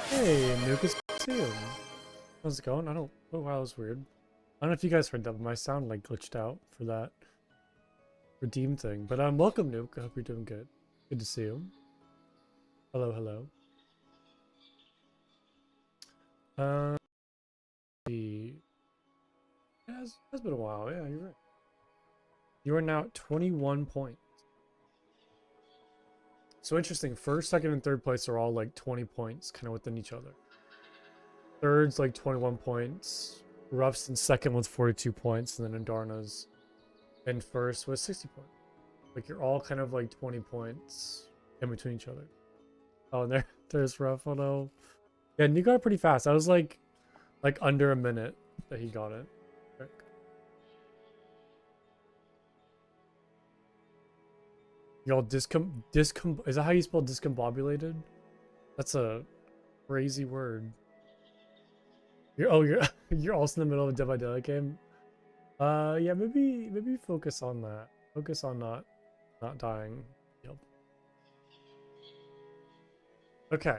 Hey, Nuka's too. How's it going? I don't. Oh wow, that was weird. I don't know if you guys heard that, but my sound like glitched out for that redeem thing. But welcome, Nuke. I hope you're doing good. Good to see you. Hello, hello. Uh, it has been a while. Yeah, you're right. You are now at 21 points. So interesting. First, second, and third place are all like 20 points, kind of within each other. Third's like 21 points. Ruff's in second with 42 points, and then Indarna's in first with 60 points. Like you're all kind of like 20 points in between each other. Oh, and there's Ruff. Oh no. Yeah, and you got it pretty fast. I was like under a minute that he got it. Frick. Y'all is that how you spell discombobulated? That's a crazy word. You're you're also in the middle of a Dead by Daylight game. Yeah, maybe focus on that. Focus on not dying. Yep. Okay.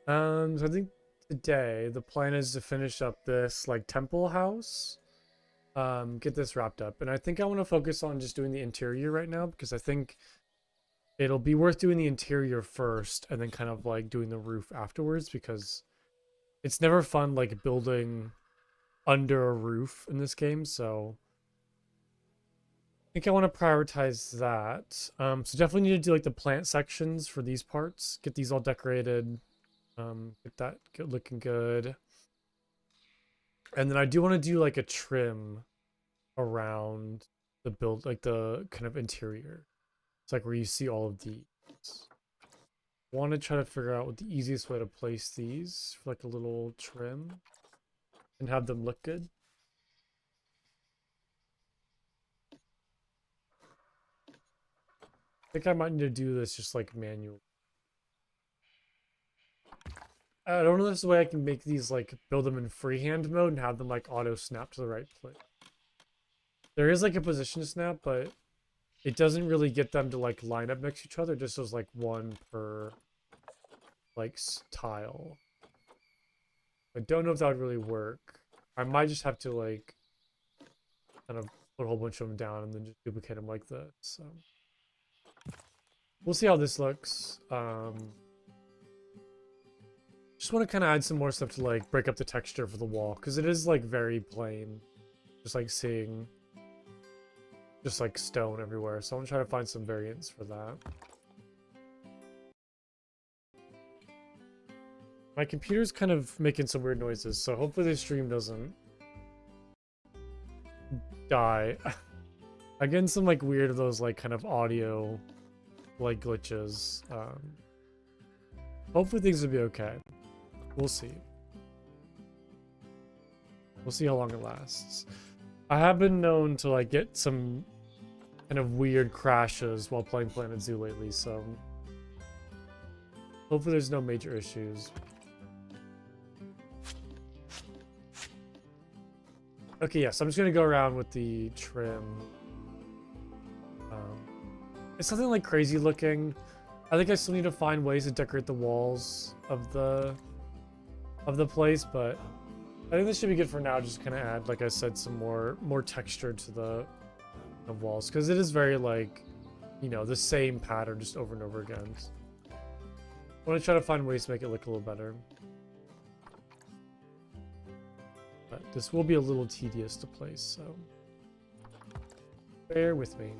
So I think today the plan is to finish up this like temple house. Get this wrapped up. And I think I want to focus on just doing the interior right now because I think it'll be worth doing the interior first and then kind of like doing the roof afterwards because it's never fun like building under a roof in this game, so I think I want to prioritize that. So definitely need to do like the plant sections for these parts. Get these all decorated. Get that looking good. And then I do want to do like a trim around the build, like the kind of interior. It's like where you see all of these. Want to try to figure out what the easiest way to place these for like a little trim and have them look good. I think I might need to do this just like manual. I don't know if there's a way I can make these like build them in freehand mode and have them like auto snap to the right place. There is like a position snap, but it doesn't really get them to like line up next to each other. Just as like one per like tile. I don't know if that would really work. I might just have to like kind of put a whole bunch of them down and then just duplicate them like this. So we'll see how this looks. Just want to kind of add some more stuff to like break up the texture for the wall because it is like very plain, just like seeing just like stone everywhere. So I'm gonna try to find some variants for that. My computer's kind of making some weird noises, so hopefully the stream doesn't die. I'm getting some like weird of those like kind of audio like glitches. Hopefully things will be okay. We'll see. We'll see how long it lasts. I have been known to like get some kind of weird crashes while playing Planet Zoo lately, so hopefully there's no major issues. Okay, yes, I'm just gonna go around with the trim. It's something like crazy looking. I think I still need to find ways to decorate the walls of the place, but I think this should be good for now. Just kind of add, like I said, some more texture to the walls because it is very like, you know, the same pattern just over and over again. I want to try to find ways to make it look a little better. But this will be a little tedious to place, so bear with me.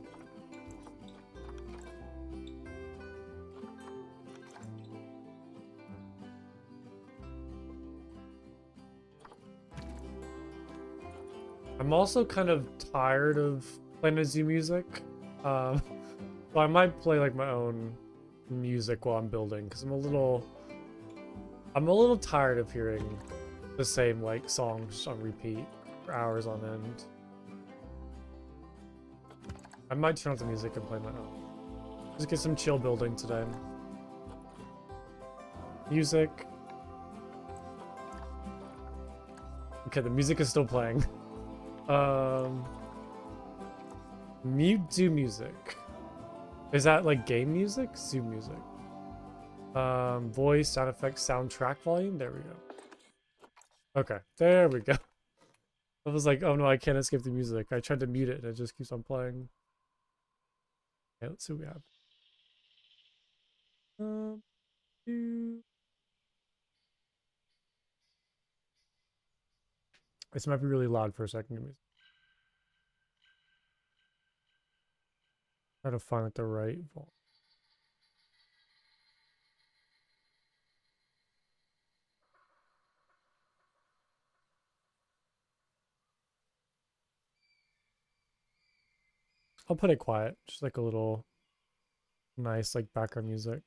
I'm also kind of tired of Planet Zoo music, so I might play like my own music while I'm building because I'm a little tired of hearing the same like songs on repeat for hours on end. I might turn off the music and play my own. Just get some chill building today. Music. Okay, the music is still playing. Mute zoo music. Is that like game music? Zoo music. Voice, sound effects, soundtrack volume. There we go. Okay, there we go. I was like, oh no, I can't escape the music. I tried to mute it and it just keeps on playing. Okay, let's see what we have. This might be really loud for a second. Give me try to find like the right volume. I'll put it quiet, just like a little nice like background music.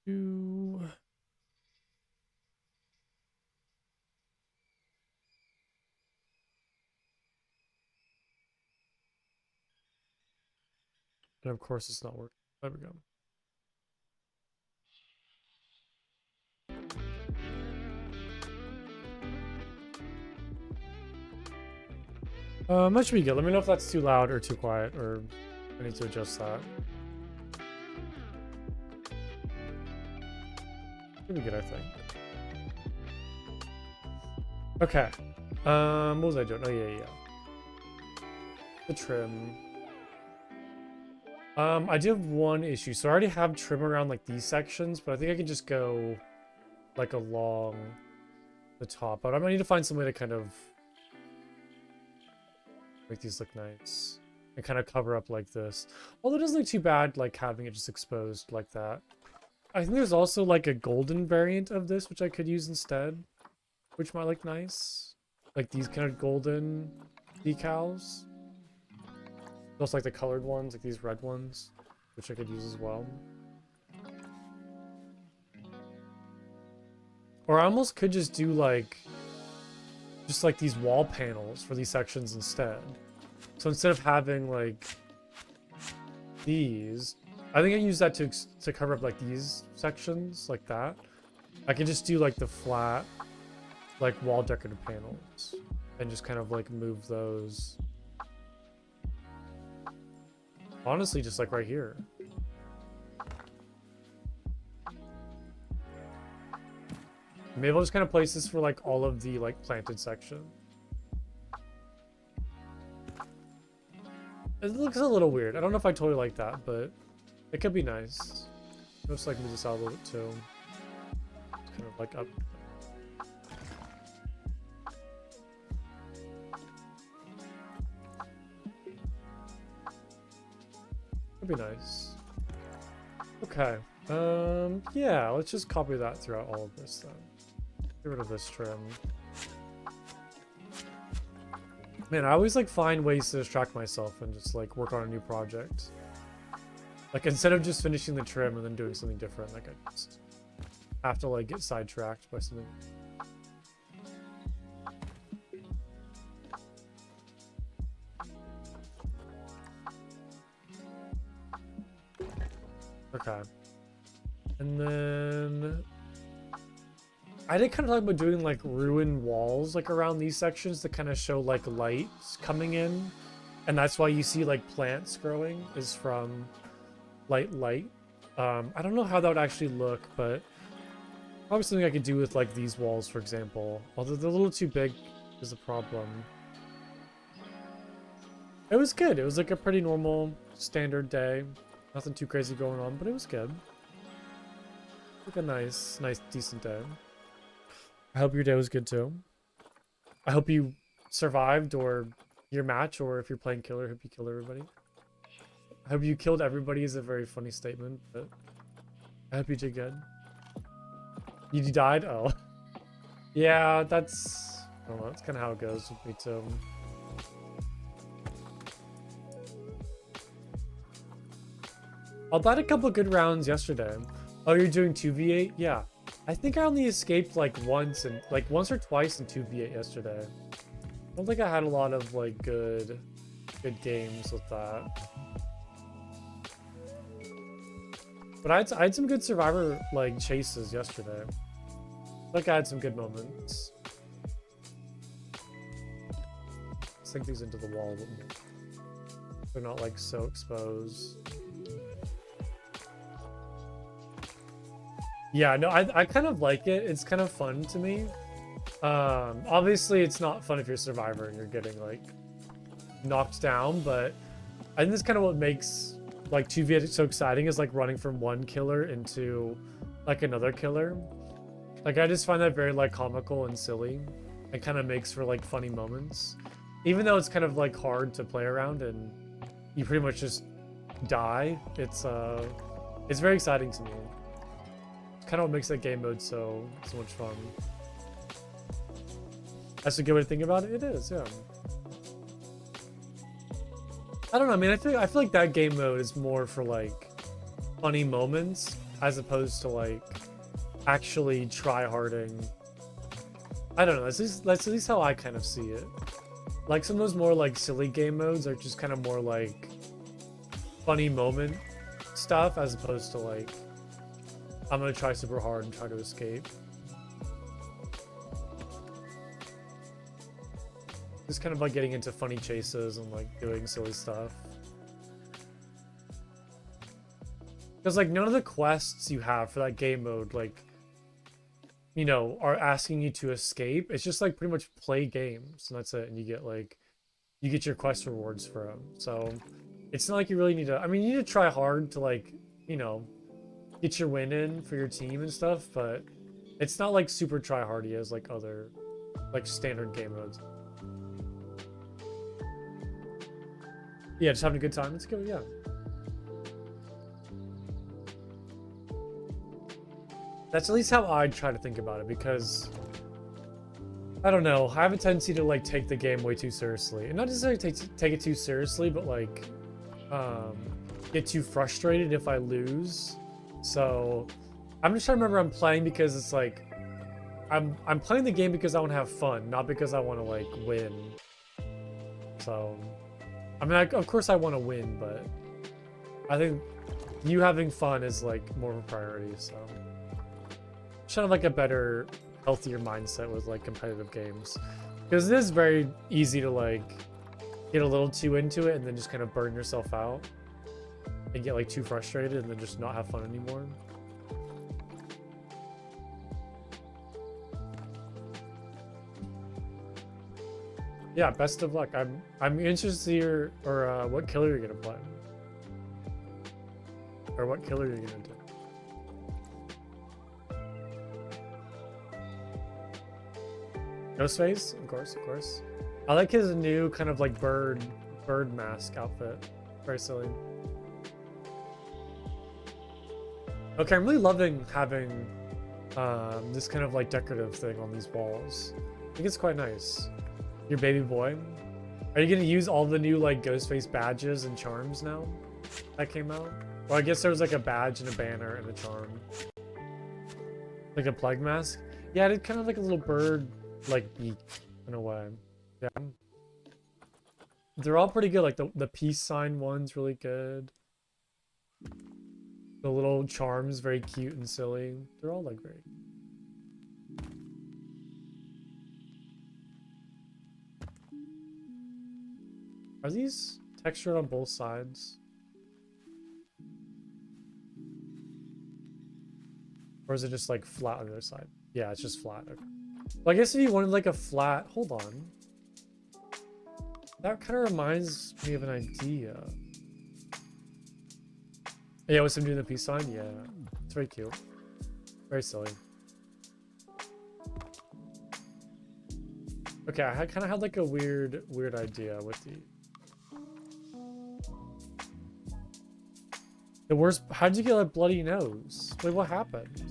And of course it's not working. There we go. That should be good. Let me know if that's too loud or too quiet, or I need to adjust that. Should be good, I think. Okay. What was I doing? Oh yeah. The trim. I do have one issue. So I already have trim around like these sections, but I think I can just go like along the top. But I might need to find some way to kind of make these look nice and kind of cover up like this. Although it doesn't look too bad like having it just exposed like that. I think there's also like a golden variant of this which I could use instead, which might look nice. Like these kind of golden decals. Also like the colored ones, like these red ones, which I could use as well. Or I almost could just do like just like these wall panels for these sections instead. So instead of having like these, I think I use that to cover up like these sections like that. I can just do like the flat like wall decorative panels and just kind of like move those. Honestly, just like right here. Maybe I'll just kind of place this for like all of the like planted section. It looks a little weird. I don't know if I totally like that, but it could be nice. Just like move this out a little bit too. It's kind of like up. That'd be nice. Okay. Yeah, let's just copy that throughout all of this then. Get rid of this trim. Man, I always like find ways to distract myself and just like work on a new project. Like instead of just finishing the trim and then doing something different, like I just have to like get sidetracked by something. Okay. And then I did kind of talk about doing like ruined walls like around these sections to kind of show like lights coming in. And that's why you see like plants growing is from light. I don't know how that would actually look, but probably something I could do with like these walls, for example. Although they're a little too big is a problem. It was good. It was like a pretty normal standard day. Nothing too crazy going on, but it was good. Like a nice, decent day. I hope your day was good too. I hope you survived or your match, or if you're playing killer, I hope you killed everybody. I hope you killed everybody is a very funny statement, but I hope you did good. You died? Oh. Yeah, that's... I don't know, that's kind of how it goes with me too. I had a couple good rounds yesterday. Oh, you're doing 2v8? Yeah. I think I only escaped like once or twice in 2v8 yesterday. I don't think I had a lot of like good games with that. But I had some good survivor like chases yesterday. Like I had some good moments. sink these into the wall a little more. They're not like so exposed. Yeah, no, I kind of like it. It's kind of fun to me. Obviously it's not fun if you're a survivor and you're getting like knocked down, but I think that's kind of what makes like 2v8 so exciting, is like running from one killer into like another killer. Like I just find that very like comical and silly. It kind of makes for like funny moments, even though it's kind of like hard to play around and you pretty much just die. It's very exciting to me. It's kind of what makes that game mode so much fun. That's a good way to think about it. It is, yeah. I don't know. I mean, I feel like that game mode is more for like funny moments as opposed to like actually try-harding. I don't know. That's at least how I kind of see it. Like some of those more like silly game modes are just kind of more like funny moment stuff as opposed to like I'm gonna try super hard and try to escape. Just kind of like getting into funny chases and like doing silly stuff. Because like none of the quests you have for that game mode, like, you know, are asking you to escape. It's just like pretty much play games and that's it. And you get your quest rewards for them. So it's not like you really need to, I mean, you need to try hard to like, you know, get your win in for your team and stuff, but it's not like super try hardy as like other like standard game modes. Yeah, just having a good time. It's good, yeah. That's at least how I try to think about it, because I don't know, I have a tendency to like take the game way too seriously. And not necessarily take it too seriously, but like get too frustrated if I lose. So I'm just trying to remember I'm playing because it's like I'm playing the game because I want to have fun, not because I want to like win. So I mean, of course I want to win, but I think you having fun is like more of a priority. So just kind of like a better, healthier mindset with like competitive games, because it is very easy to like get a little too into it and then just kind of burn yourself out and get like too frustrated and then just not have fun anymore. Yeah, best of luck. I'm interested to hear or what killer you're gonna play, or what killer you're gonna do. Ghostface, of course, of course. I like his new kind of like bird mask outfit. Very silly. Okay, I'm really loving having this kind of like decorative thing on these walls. I think it's quite nice. Your baby boy. Are you gonna use all the new like Ghostface badges and charms now that came out? Well, I guess there was like a badge and a banner and a charm. Like a plague mask? Yeah, it kind of like a little bird like beak in a way. Yeah. They're all pretty good. Like the peace sign one's really good. The little charms, very cute and silly. They're all like very... Are these textured on both sides? Or is it just like flat on the other side? Yeah, it's just flat. Okay. Well, I guess if you wanted like a flat... Hold on. That kind of reminds me of an idea. Yeah, with him doing the peace sign? Yeah. It's very cute. Very silly. Okay, I kind of had like a weird idea with the worst. How did you get a bloody nose? Wait, what happened?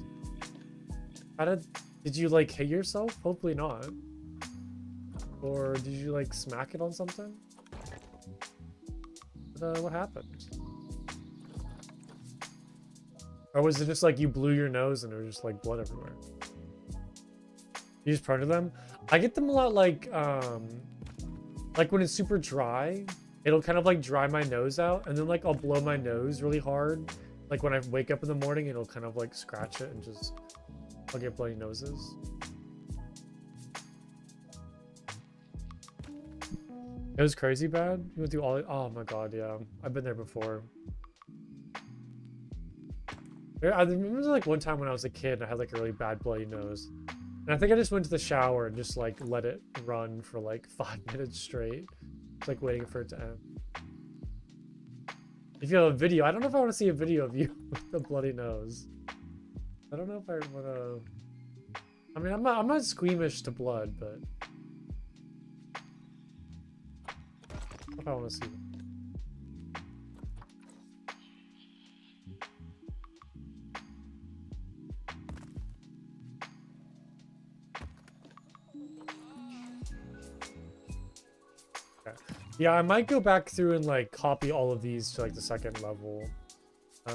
Did you like hit yourself? Hopefully not. Or did you like smack it on something? What happened? Or was it just like you blew your nose and there was just like blood everywhere? You just prone to them? I get them a lot like when it's super dry, it'll kind of like dry my nose out, and then like I'll blow my nose really hard. Like when I wake up in the morning, it'll kind of like scratch it and just I'll get bloody noses. It was crazy bad. You went through all. Oh my god, yeah. I've been there before. I remember like one time when I was a kid and I had like a really bad bloody nose. And I think I just went to the shower and just like let it run for like 5 minutes straight. Like waiting for it to end. If you have a video, I don't know if I want to see a video of you with a bloody nose. I don't know if I want to. I mean, I'm not squeamish to blood, but I don't know if I want to see it. Okay. Yeah, I might go back through and like copy all of these to like the second level.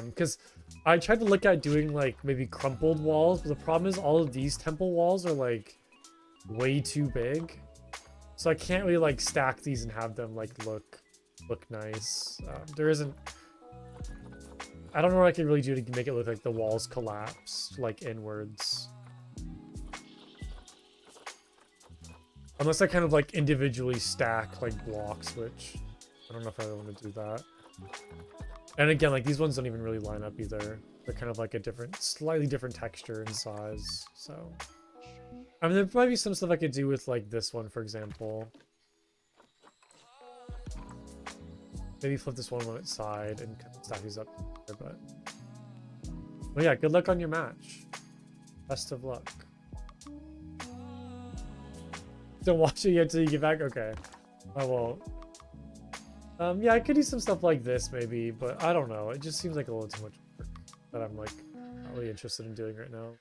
Because I tried to look at doing like maybe crumpled walls, but the problem is all of these temple walls are like way too big. So I can't really like stack these and have them like look nice. There isn't. I don't know what I can really do to make it look like the walls collapse like inwards. Unless I kind of like individually stack like blocks, which I don't know if I really want to do that. And again, like these ones don't even really line up either. They're kind of like a different, slightly different texture and size. So, I mean, there might be some stuff I could do with like this one, for example. Maybe flip this one on its side and kind of stack these up there, but well, yeah, good luck on your match. Best of luck. Don't watch it yet till you get back? Okay. I won't. Yeah, I could do some stuff like this maybe, but I don't know. It just seems like a little too much work that I'm like not really interested in doing right now.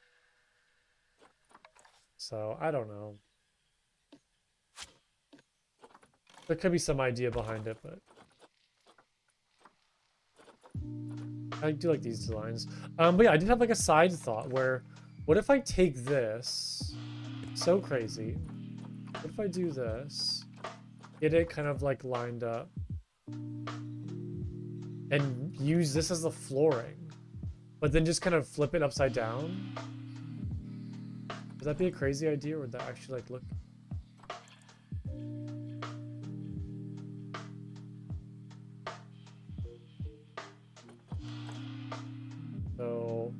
So, I don't know. There could be some idea behind it, but I do like these designs. But yeah, I did have like a side thought where, what if I take this? So crazy. What if I do this? Get it kind of like lined up. And use this as the flooring. But then just kind of flip it upside down. Would that be a crazy idea or would that actually like look? So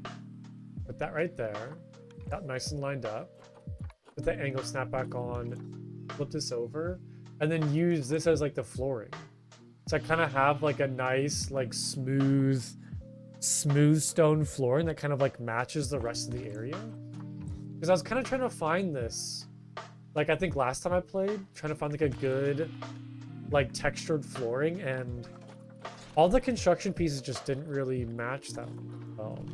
put that right there. Got nice and lined up. Put that angle snap back on. Flip this over. And then use this as like the flooring. So I kind of have like a nice, like smooth stone flooring that kind of like matches the rest of the area. Because I was kind of trying to find this, like I think last time I played, trying to find like a good, like textured flooring, and all the construction pieces just didn't really match that well.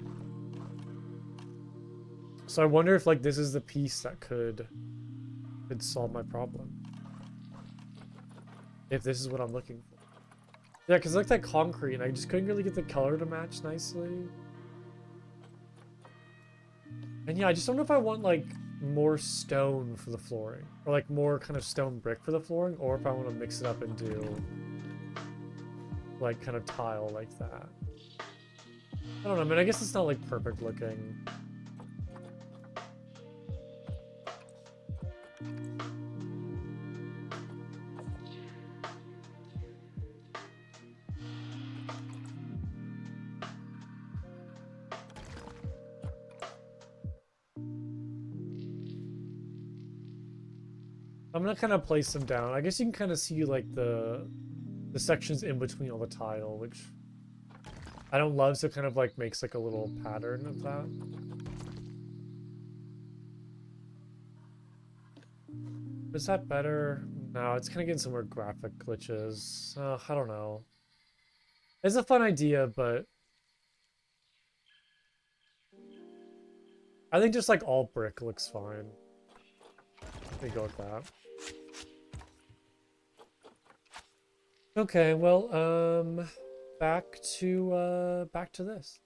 So I wonder if like this is the piece that could solve my problem. If this is what I'm looking for. Yeah, because like that concrete, and I just couldn't really get the color to match nicely. And yeah, I just don't know if I want like more stone for the flooring, or like more kind of stone brick for the flooring, or if I want to mix it up and do like kind of tile like that. I don't know, I mean, I guess it's not like perfect looking. I'm gonna kind of place them down. I guess you can kind of see like the sections in between all the tile, which I don't love, so it kind of like makes like a little pattern of that. Is that better? No, it's kind of getting some more graphic glitches. I don't know. It's a fun idea, but I think just like all brick looks fine. Let me go with that. Okay, well, back to this.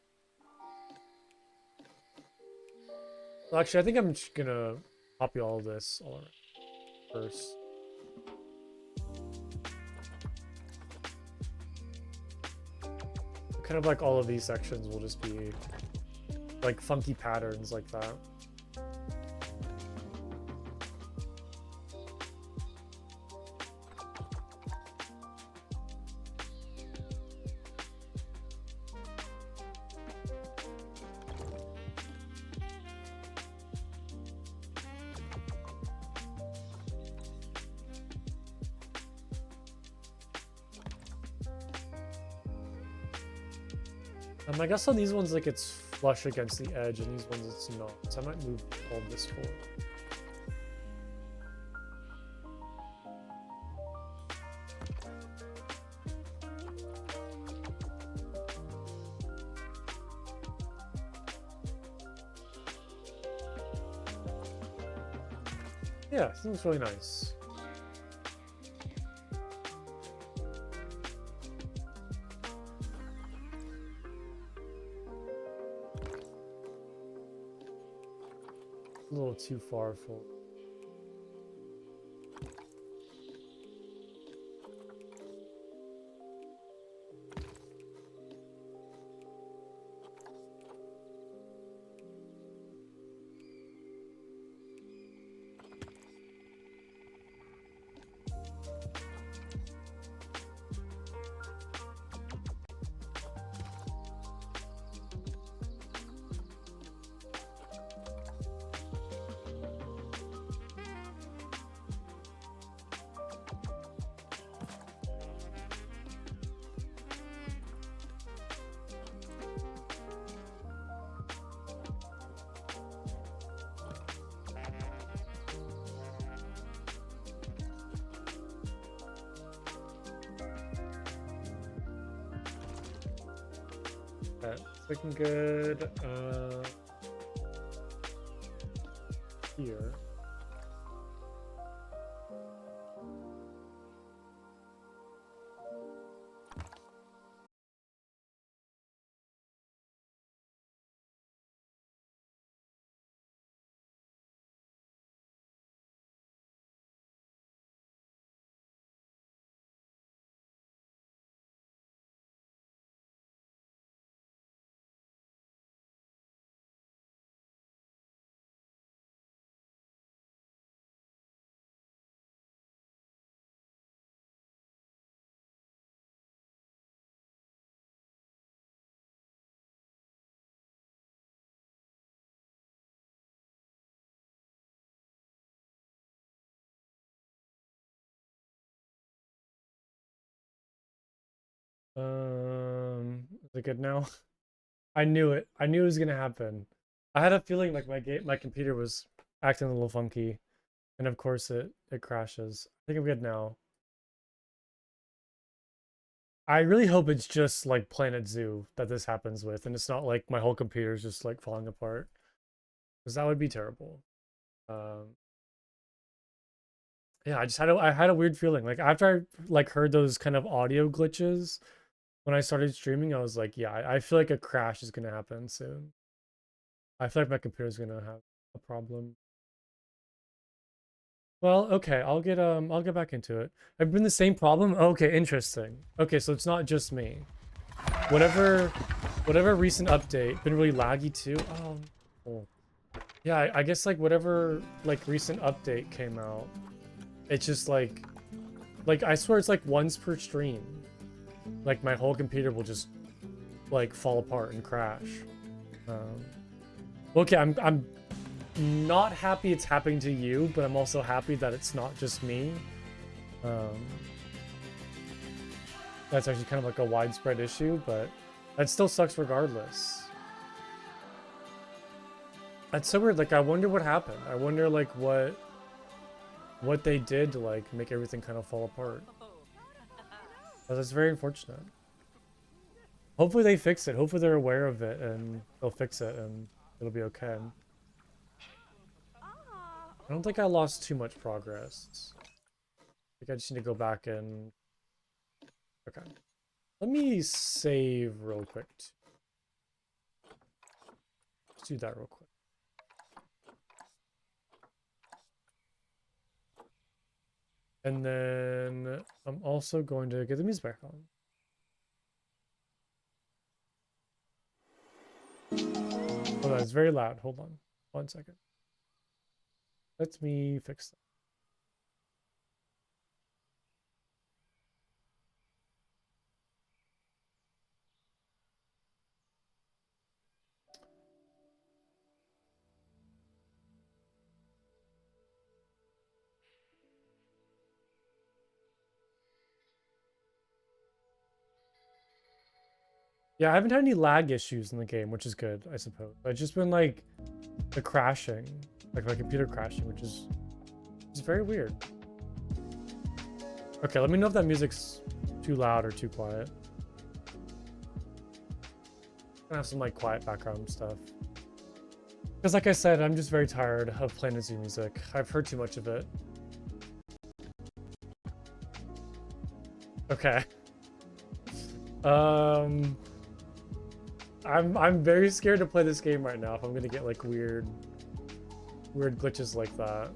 Well, actually, I think I'm just gonna copy all of this first. Kind of like all of these sections will just be like funky patterns like that. I guess on these ones, like, it's flush against the edge, and these ones it's not. So I might move all this forward. Yeah, this looks really nice. A little too far for. Okay, it's looking good. Here. Is it good now? I knew it. I knew it was gonna happen. I had a feeling like my computer was acting a little funky, and of course it crashes. I think I'm good now. I really hope it's just like Planet Zoo that this happens with, and it's not like my whole computer is just like falling apart, because that would be terrible. Um, yeah, I had a weird feeling like after I like heard those kind of audio glitches when I started streaming, I was like, yeah, I feel like a crash is gonna happen soon. I feel like my computer's gonna have a problem. Well, okay, I'll get back into it. I've been the same problem. Okay, interesting. Okay, so it's not just me. Whatever recent update been really laggy too. Oh. Yeah, I guess like whatever like recent update came out, it's just like I swear it's like once per stream. Like my whole computer will just like fall apart and crash. Um, okay, I'm not happy it's happening to you, but I'm also happy that it's not just me. Um, that's actually kind of like a widespread issue, but that still sucks regardless. That's so weird. Like, I wonder what happened. I wonder like what they did to like make everything kind of fall apart. That's very unfortunate. Hopefully they fix it. Hopefully they're aware of it and they'll fix it and it'll be okay. I don't think I lost too much progress. I think I just need to go back and... Okay. Let me save real quick. Let's do that real quick. And then I'm also going to get the music back on. Oh, that's very loud. Hold on. 1 second. Let me fix that. Yeah, I haven't had any lag issues in the game, which is good, I suppose. I've just been like the crashing, like my computer crashing, which is very weird. Okay, let me know if that music's too loud or too quiet. I have some like quiet background stuff. Because like I said, I'm just very tired of Planet Zoo music. I've heard too much of it. Okay. I'm very scared to play this game right now if I'm gonna get like weird glitches like that.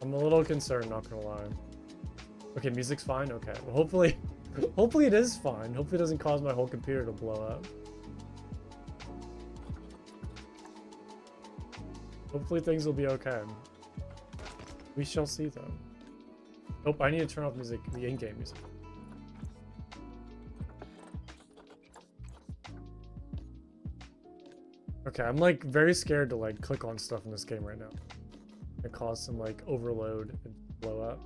I'm a little concerned, not gonna lie. Okay, music's fine? Okay. Well, hopefully it is fine. Hopefully it doesn't cause my whole computer to blow up. Hopefully things will be okay. We shall see though. Nope, I need to turn off music, the in-game music. Okay, I'm like very scared to like click on stuff in this game right now. It cause some like overload and blow up.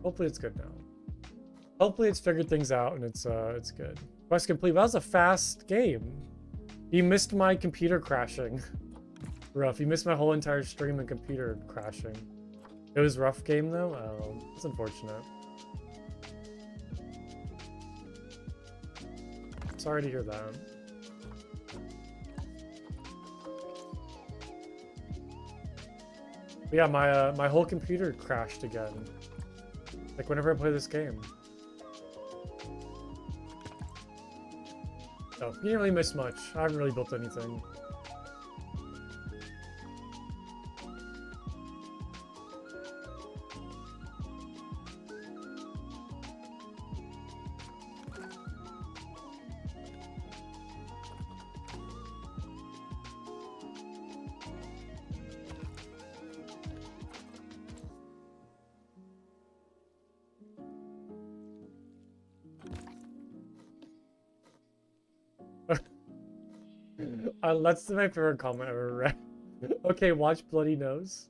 Hopefully it's good now. Hopefully it's figured things out and it's good. Quest complete. That was a fast game. You missed my computer crashing. Rough. You missed my whole entire stream and computer crashing. It was rough game though? Oh, that's unfortunate. Sorry to hear that. But yeah, my whole computer crashed again. Like whenever I play this game. Oh, you didn't really miss much. I haven't really built anything. That's my favorite comment I've ever read. Okay, watch Bloody Nose.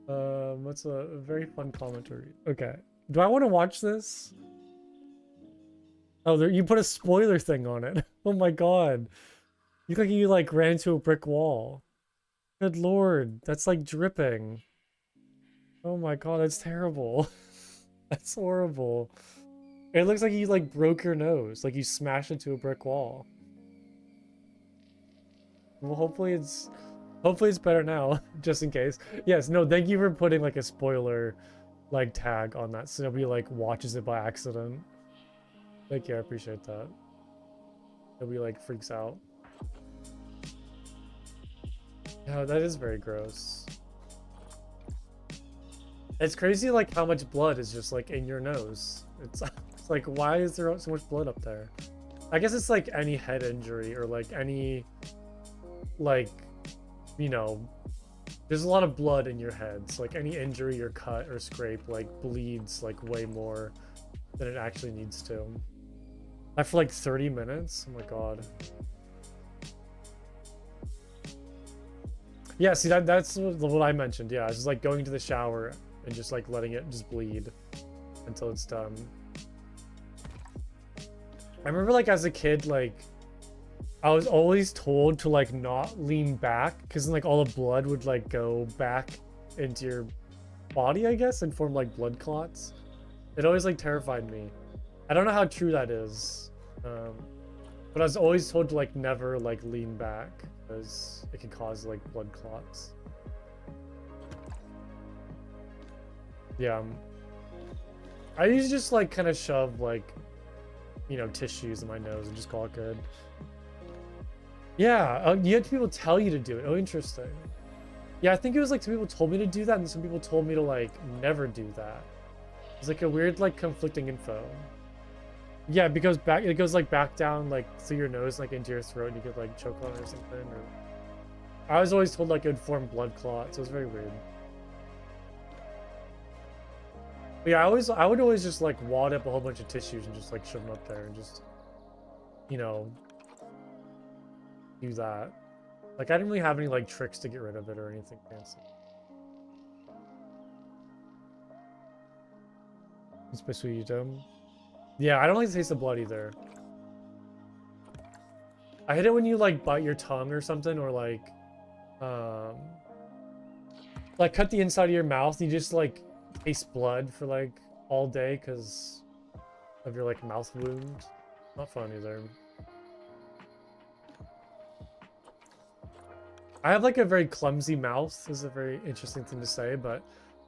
What's a very fun comment to read. Okay. Do I want to watch this? Oh, there, you put a spoiler thing on it. Oh my god. You look like you like ran into a brick wall. Good lord, that's like dripping. Oh my god, that's terrible. That's horrible. It looks like you like broke your nose, like you smashed into a brick wall. Well, hopefully it's better now, just in case. Yes, no, thank you for putting like a spoiler like tag on that so nobody like watches it by accident. Thank you, I appreciate that. Nobody like freaks out. Yeah, that is very gross. It's crazy like how much blood is just like in your nose. It's like, why is there so much blood up there? I guess it's like any head injury or like any like, you know, there's a lot of blood in your head. So like any injury or cut or scrape like bleeds like way more than it actually needs to. After like 30 minutes? Oh my god. Yeah, see that's what I mentioned. Yeah, it's just like going to the shower and just like letting it just bleed until it's done. I remember like as a kid, like I was always told to like not lean back because then like all the blood would like go back into your body, I guess, and form like blood clots. It always like terrified me. I don't know how true that is, but I was always told to like never like lean back because it can cause like blood clots. Yeah, I usually just like kind of shove like, you know, tissues in my nose and just call it good. Yeah, you had people tell you to do it. Oh, interesting. Yeah, I think it was like some people told me to do that and some people told me to like never do that. It's like a weird like conflicting info. Yeah, because it goes like back down like through your nose, like into your throat, and you could like choke on it or something. Or I was always told like it would form blood clots, so it was very weird. But yeah, I would always just like wad up a whole bunch of tissues and just like shove them up there and just, you know, do that. Like, I didn't really have any, like, tricks to get rid of it or anything fancy. Especially yeah, I don't like the taste of blood either. I hate it when you, like, bite your tongue or something, or, like, cut the inside of your mouth, and you just, like, taste blood for, like, all day because of your, like, mouth wound. Not fun either. I have, like, a very clumsy mouth, is a very interesting thing to say, but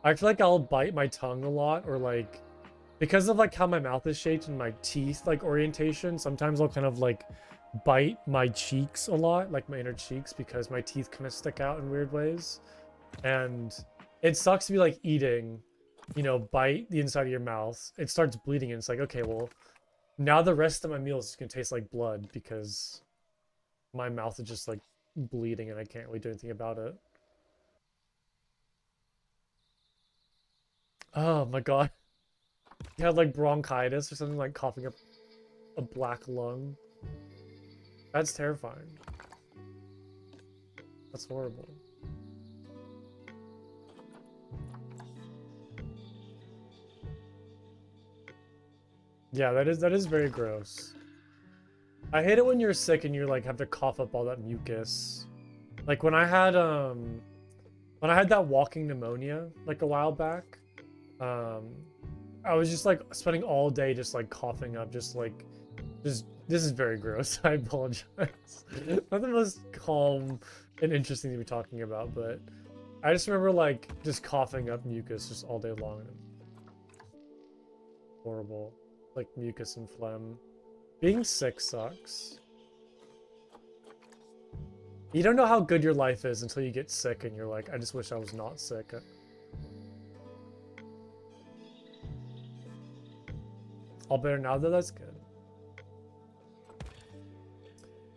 I feel like I'll bite my tongue a lot, or, like, because of, like, how my mouth is shaped and my teeth, like, orientation, sometimes I'll kind of, like, bite my cheeks a lot, like my inner cheeks, because my teeth kind of stick out in weird ways. And it sucks to be, like, eating, you know, bite the inside of your mouth, it starts bleeding, and it's like, okay, well, now the rest of my meal is gonna taste like blood because my mouth is just, like, bleeding and I can't really do anything about it. Oh my god. You had, like, bronchitis or something, like coughing up a black lung. That's terrifying. That's horrible. Yeah, that is very gross. I hate it when you're sick and you're, like, have to cough up all that mucus. Like, when I had that walking pneumonia, like, a while back, I was just, like, spending all day just, like, coughing up, just this is very gross. I apologize. Not the most calm and interesting to be talking about, but I just remember, like, just coughing up mucus just all day long. Horrible. Like, mucus and phlegm. Being sick sucks. You don't know how good your life is until you get sick and you're like, I just wish I was not sick. All better now, though. That's good.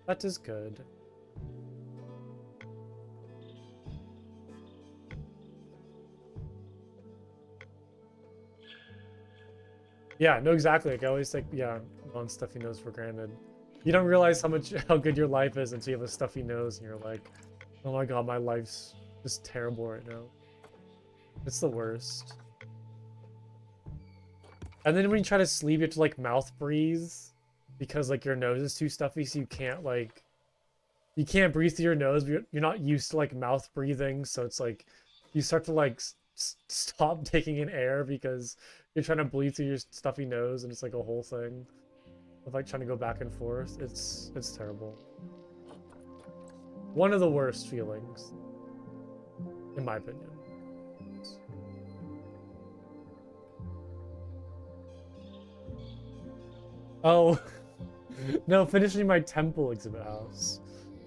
That is good. Yeah, no, exactly. Like, I always think, yeah, on stuffy nose for granted. You don't realize how good your life is until you have a stuffy nose and you're like, oh my god, my life's just terrible right now. It's the worst. And then when you try to sleep, you have to, like, mouth breathe because, like, your nose is too stuffy, so you can't, like, you can't breathe through your nose. But you're not used to, like, mouth breathing, so it's like you start to, like, stop taking in air because you're trying to breathe through your stuffy nose, and it's like a whole thing of, like, trying to go back and forth. It's terrible. One of the worst feelings, in my opinion. Oh, no, finishing my temple exhibit house.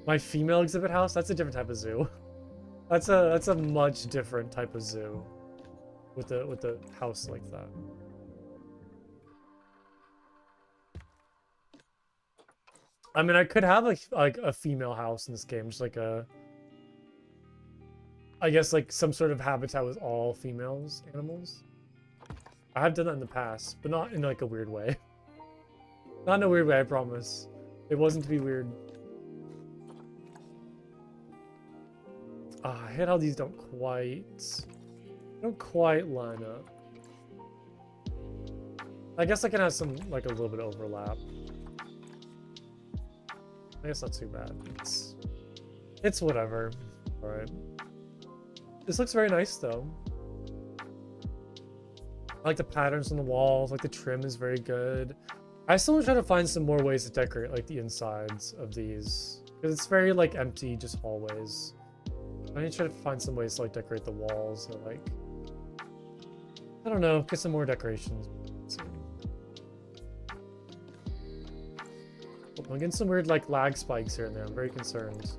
My female exhibit house, that's a different type of zoo. That's a much different type of zoo with a house like that. I mean, I could have a female house in this game, just like I guess, like, some sort of habitat with all females animals. I have done that in the past, but not in, like, a weird way. Not in a weird way, I promise. It wasn't to be weird. I hate how these don't quite line up. I guess I can have some, like, a little bit of overlap. I guess not too bad. It's whatever. All right. This looks very nice, though. I like the patterns on the walls. Like, the trim is very good. I still want to try to find some more ways to decorate, like, the insides of these, because it's very, like, empty, just hallways. I need to try to find some ways to, like, decorate the walls, or, like, I don't know, get some more decorations. I'm getting some weird, like, lag spikes here and there. I'm very concerned.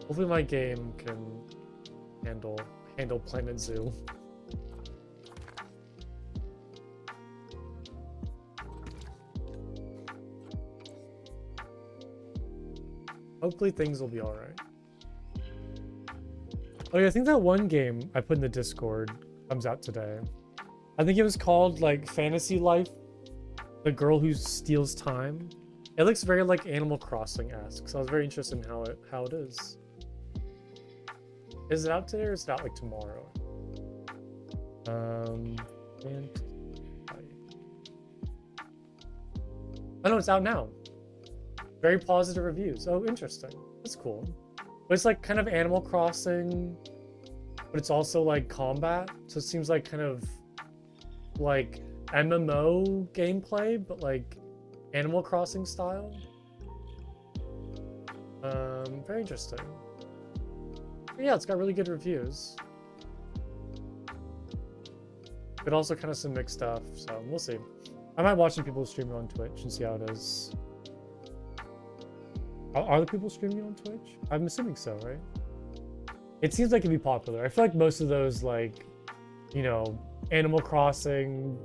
Hopefully my game can handle Planet Zoo. Hopefully things will be alright. Oh yeah, I think that one game I put in the Discord comes out today. I think it was called, like, Fantasy Life, The Girl Who Steals Time. It looks very like Animal Crossing-esque, so I was very interested in how it is. Is it out today or is it out like tomorrow? And oh no, it's out now. Very positive reviews. Oh, interesting. That's cool. But it's like kind of Animal Crossing, but it's also like combat. So it seems like kind of like MMO gameplay, but like Animal Crossing style. Very interesting. But yeah, it's got really good reviews. But also kind of some mixed stuff, so we'll see. I might watch some people stream it on Twitch and see how it is. Are the people streaming it on Twitch? I'm assuming so, right? It seems like it'd be popular. I feel like most of those, like, you know, Animal Crossing,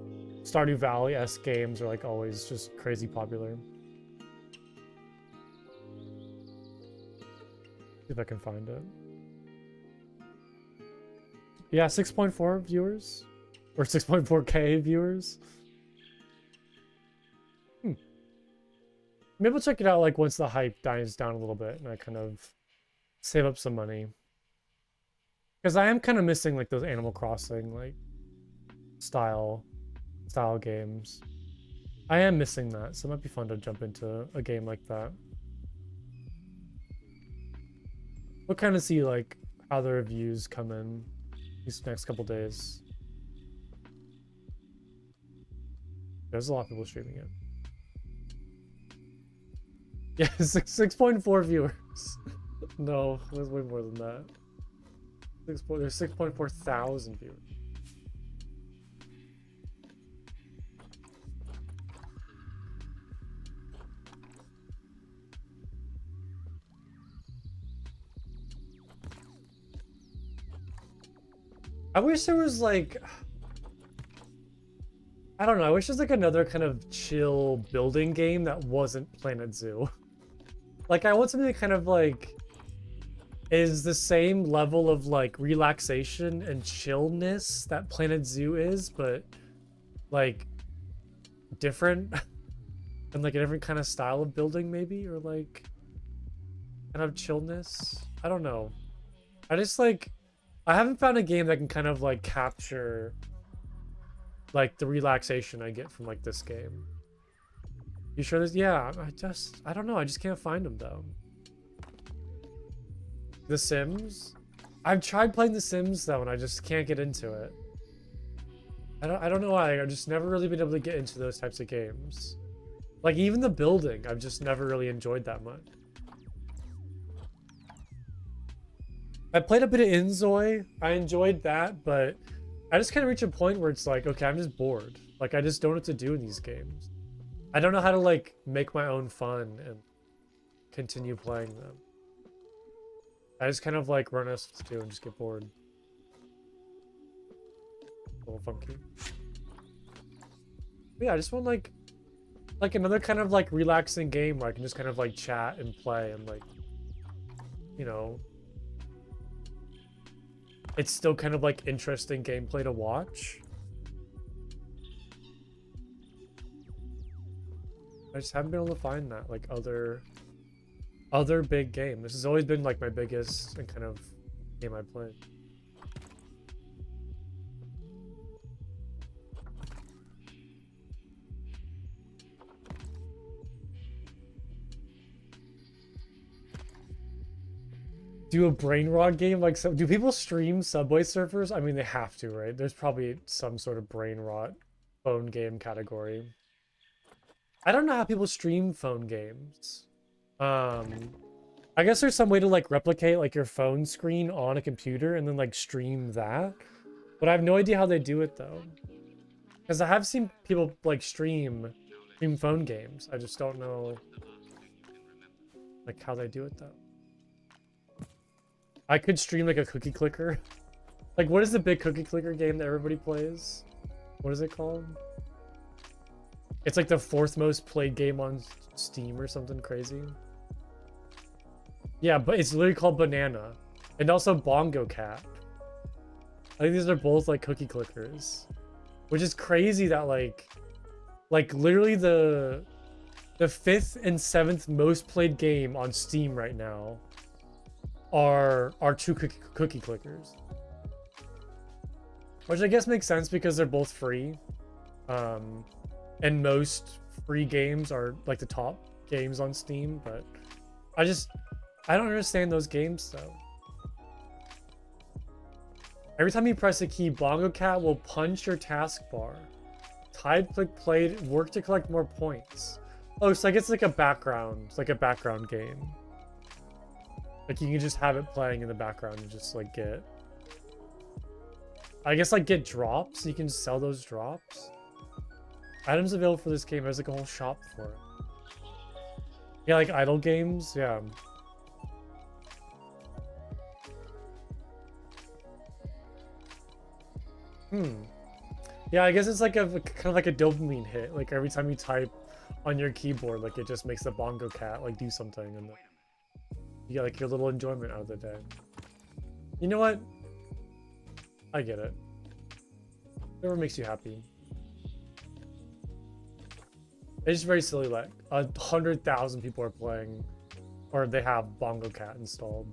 Stardew Valley-esque games are like always just crazy popular. See if I can find it. Yeah, 6.4 viewers. Or 6.4K viewers. Maybe we'll check it out like once the hype dies down a little bit and I kind of save up some money. Because I am kind of missing like those Animal Crossing like style games. I am missing that, so it might be fun to jump into a game like that. We'll kind of see like how the reviews come in these next couple days. There's a lot of people streaming it. Yeah, 6.4 viewers. No, there's way more than that. There's 6.4 thousand viewers. I wish there was like, I don't know, I wish there's like another kind of chill building game that wasn't Planet Zoo. Like I want something that kind of like is the same level of like relaxation and chillness that Planet Zoo is, but like different and like a different kind of style of building maybe, or like kind of chillness. I don't know. I just like, I haven't found a game that can kind of like capture like the relaxation I get from like this game. You sure there's, yeah, I don't know. I just can't find them though. The Sims? I've tried playing The Sims though and I just can't get into it. I don't know why. I've just never really been able to get into those types of games. Like even the building, I've just never really enjoyed that much. I played a bit of Inzoi. I enjoyed that, but I just kind of reach a point where it's like, okay, I'm just bored. Like I just don't know what to do in these games. I don't know how to like make my own fun and continue playing them. I just kind of like run out of stuff to do and just get bored. A little funky. But yeah, I just want like another kind of like relaxing game where I can just kind of like chat and play and like, you know, it's still kind of like interesting gameplay to watch. I just haven't been able to find that like other big game. This has always been like my biggest and kind of game I played. Do a brain rot game like so? Do people stream Subway Surfers? I mean, they have to, right? There's probably some sort of brain rot phone game category. I don't know how people stream phone games. I guess there's some way to like replicate like your phone screen on a computer and then like stream that. But I have no idea how they do it though. Because I have seen people like stream phone games. I just don't know like how they do it though. I could stream like a cookie clicker. Like what is the big cookie clicker game that everybody plays? What is it called? It's like the 4th most played game on Steam or something crazy. Yeah, but it's literally called Banana. And also Bongo Cat. I think these are both like cookie clickers. Which is crazy that like literally the the 5th and 7th most played game on Steam right now are two cookie clickers. Which I guess makes sense because they're both free. And most free games are like the top games on Steam, but I don't understand those games though. Every time you press a key, Bongo Cat will punch your taskbar. Type, click, played, work to collect more points. Oh, so I guess it's like a background. It's like a background game. Like you can just have it playing in the background and just like get... I guess like get drops. You can sell those drops. Items available for this game. There's like a whole shop for it. Yeah, like idle games. Yeah. Yeah, I guess it's like a kind of like a dopamine hit. Like every time you type on your keyboard, like it just makes the Bongo Cat like do something, and you get like your little enjoyment out of the day. You know what? I get it. Whatever makes you happy. It's just very silly. Like 100,000 people are playing, or they have Bongo Cat installed.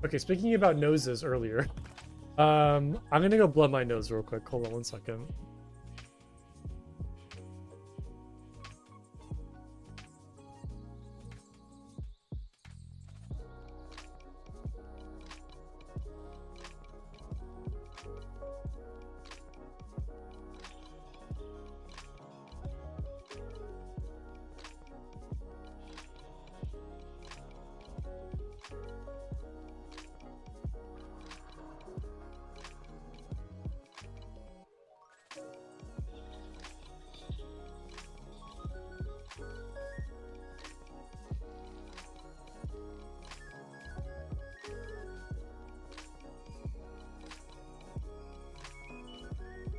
Okay, speaking about noses earlier, I'm gonna go blow my nose real quick. Hold on 1 second.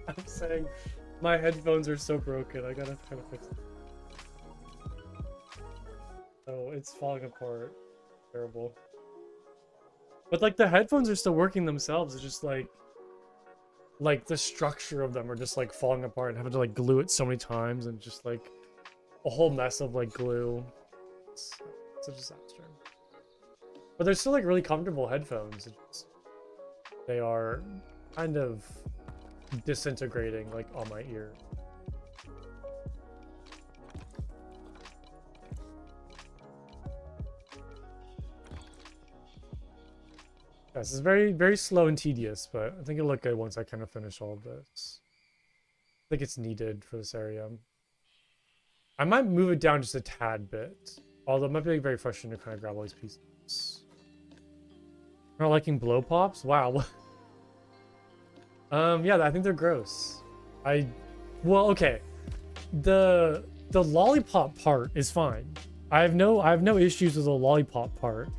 I'm saying my headphones are so broken. I gotta kind of fix it. Oh, it's falling apart. Terrible. But like the headphones are still working themselves. It's just like the structure of them are just like falling apart and having to like glue it so many times and just like a whole mess of like glue. It's a disaster. But they're still like really comfortable headphones. They are kind of disintegrating like on my ear. This is very, very slow and tedious, but I think it'll look good once I kind of finish all of this. I think it's needed for this area. I might move it down just a tad bit, although it might be like very frustrating to kind of grab all these pieces. Not liking blow pops? Wow. Yeah, I think they're gross. Well, okay. The lollipop part is fine. I have no issues with the lollipop part.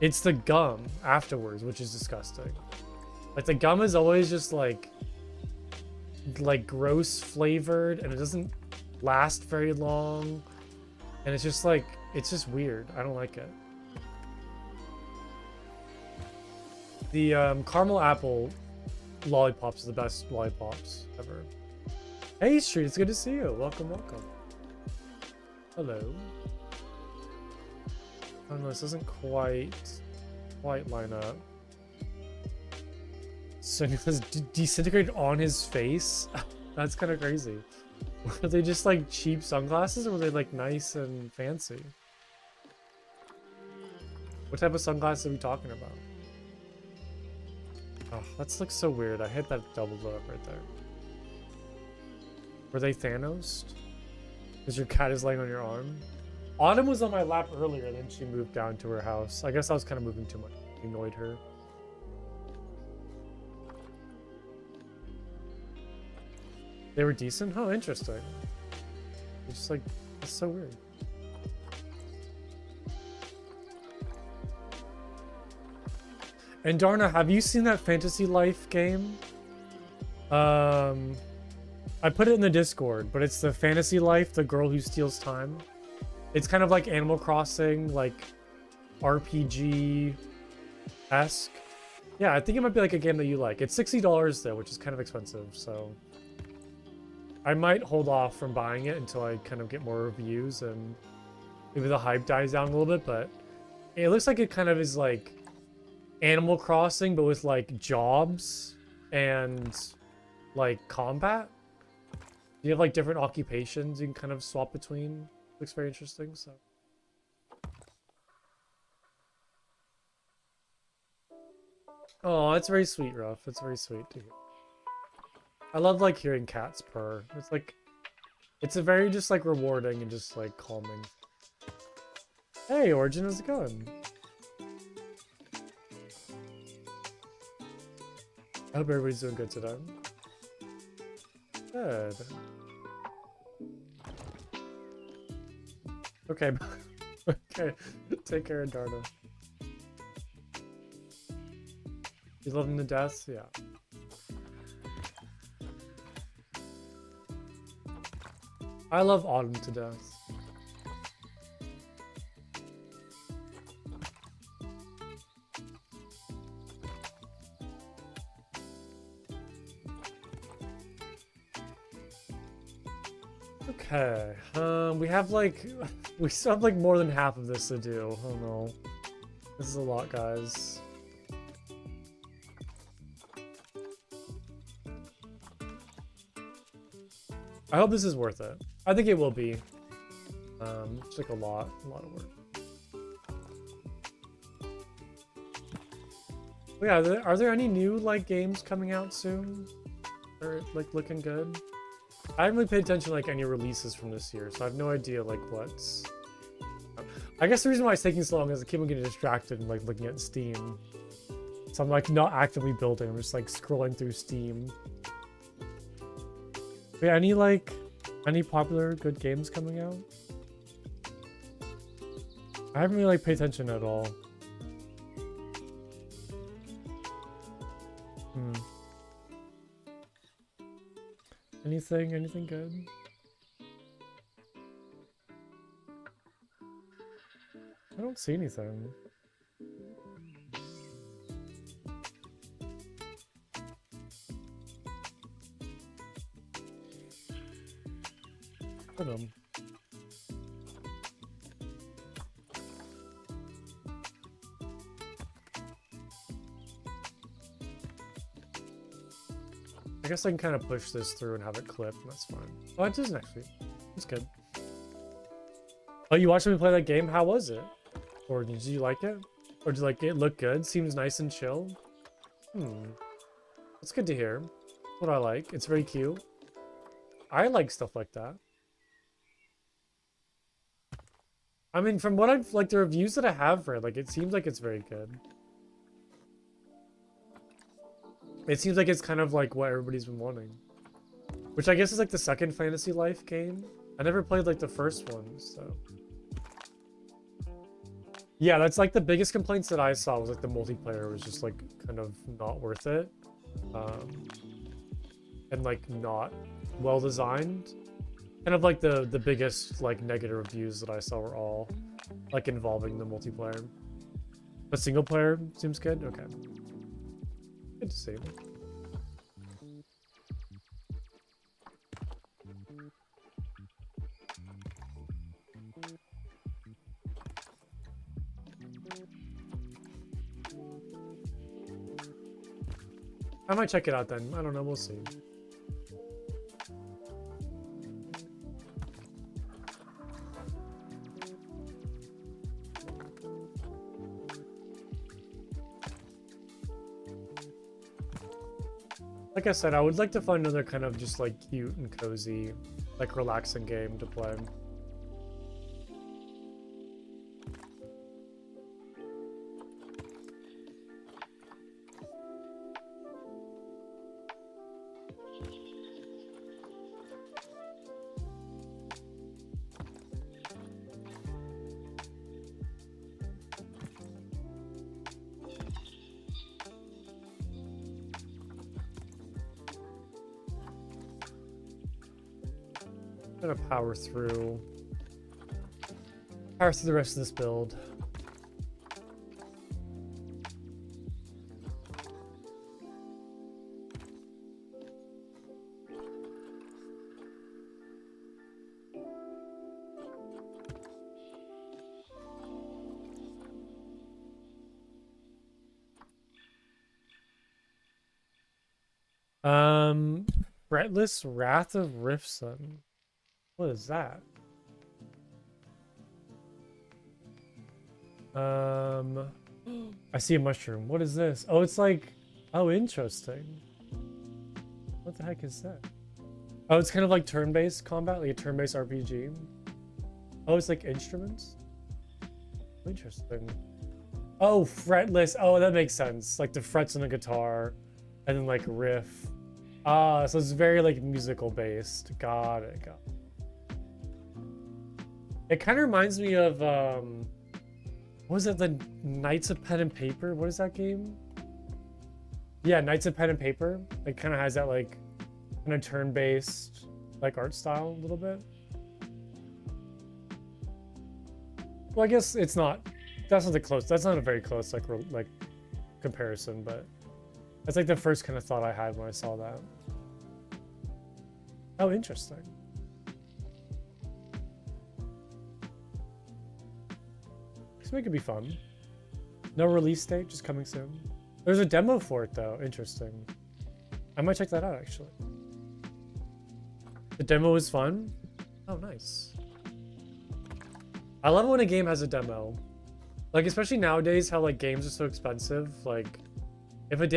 It's the gum afterwards, which is disgusting. Like the gum is always just like gross flavored, and it doesn't last very long. And it's just like, it's just weird. I don't like it. The caramel apple lollipops are the best lollipops ever. Hey Street, it's good to see you. Welcome, welcome. Hello. I don't know, this doesn't quite line up. So he was disintegrated on his face? That's kind of crazy. Were they just like cheap sunglasses, or were they like nice and fancy? What type of sunglasses are we talking about? Oh, that looks so weird. I hit that double blow up right there. Were they Thanos? Because your cat is laying on your arm? Autumn was on my lap earlier, then she moved down to her house. I guess I was kind of moving too much. It annoyed her. They were decent? Oh, interesting. It's just like, it's so weird. And Darna, have you seen that Fantasy Life game? I put it in the Discord, but it's the Fantasy Life, the girl who steals time. It's kind of like Animal Crossing, like RPG-esque. Yeah, I think it might be like a game that you like. It's $60 though, which is kind of expensive, so I might hold off from buying it until I kind of get more reviews and maybe the hype dies down a little bit, but it looks like it kind of is like Animal Crossing, but with like jobs and like combat. You have like different occupations you can kind of swap between. Looks very interesting, so. Oh, it's very sweet, Ruff. It's very sweet to hear. I love like hearing cats purr. It's like, it's a very just like rewarding and just like calming. Hey, Origin, how's it going? I hope everybody's doing good today. Good. Okay. Okay. Take care of Dardo. You love him to death? Yeah. I love Autumn to death. Okay. We have like, we still have like more than half of this to do. Oh no. This is a lot, guys. I hope this is worth it. I think it will be. It's like a lot of work. But yeah, are there any new like games coming out soon? Or like looking good? I haven't really paid attention to like any releases from this year, so I have no idea like what's. I guess the reason why it's taking so long is I keep on getting distracted and like looking at Steam. So I'm like not actively building, I'm just like scrolling through Steam. But yeah, any popular good games coming out? I haven't really like paid attention at all. Anything good? I don't see anything. Hold on. I guess I can kind of push this through and have it clip, and that's fine. Oh, it is next week. It's good. Oh, you watched me play that game? How was it? Or did you like it? Or did like it look good? Seems nice and chill. That's good to hear. That's what I like. It's very cute. I like stuff like that. I mean, from what I've like the reviews that I have read, like it seems like it's very good. It seems like it's kind of like what everybody's been wanting. Which I guess is like the second Fantasy Life game. I never played like the first one, so. Yeah, that's like the biggest complaints that I saw was like the multiplayer was just like kind of not worth it. And like not well designed. Kind of like the biggest like negative reviews that I saw were all like involving the multiplayer. But single player seems good? Okay. Good to see. I might check it out then. I don't know. We'll see. Like I said, I would like to find another kind of just like cute and cozy, like relaxing game to play. I'm gonna power through the rest of this build. Fretless Wrath of Rifson. What is that? I see a mushroom. What is this? Oh, it's like, oh, interesting. What the heck is that? Oh, it's kind of like turn-based combat, like a turn-based RPG. Oh, it's like instruments? Interesting. Oh, fretless. Oh, that makes sense. Like the frets on a guitar and then like riff. Ah, so it's very like musical based. Got it. Got it. It kind of reminds me of what was it? The Knights of Pen and Paper? What is that game? Yeah, Knights of Pen and Paper. It kind of has that like kind of turn-based like art style a little bit. Well, I guess it's not. That's not the close. That's not a very close like comparison, but that's like the first kind of thought I had when I saw that. Oh, interesting. This could be fun. No release date, just coming soon. There's a demo for it though. Interesting. I might check that out actually. The demo was fun. Oh, nice. I love when a game has a demo. Like, especially nowadays, how like games are so expensive. Like, if a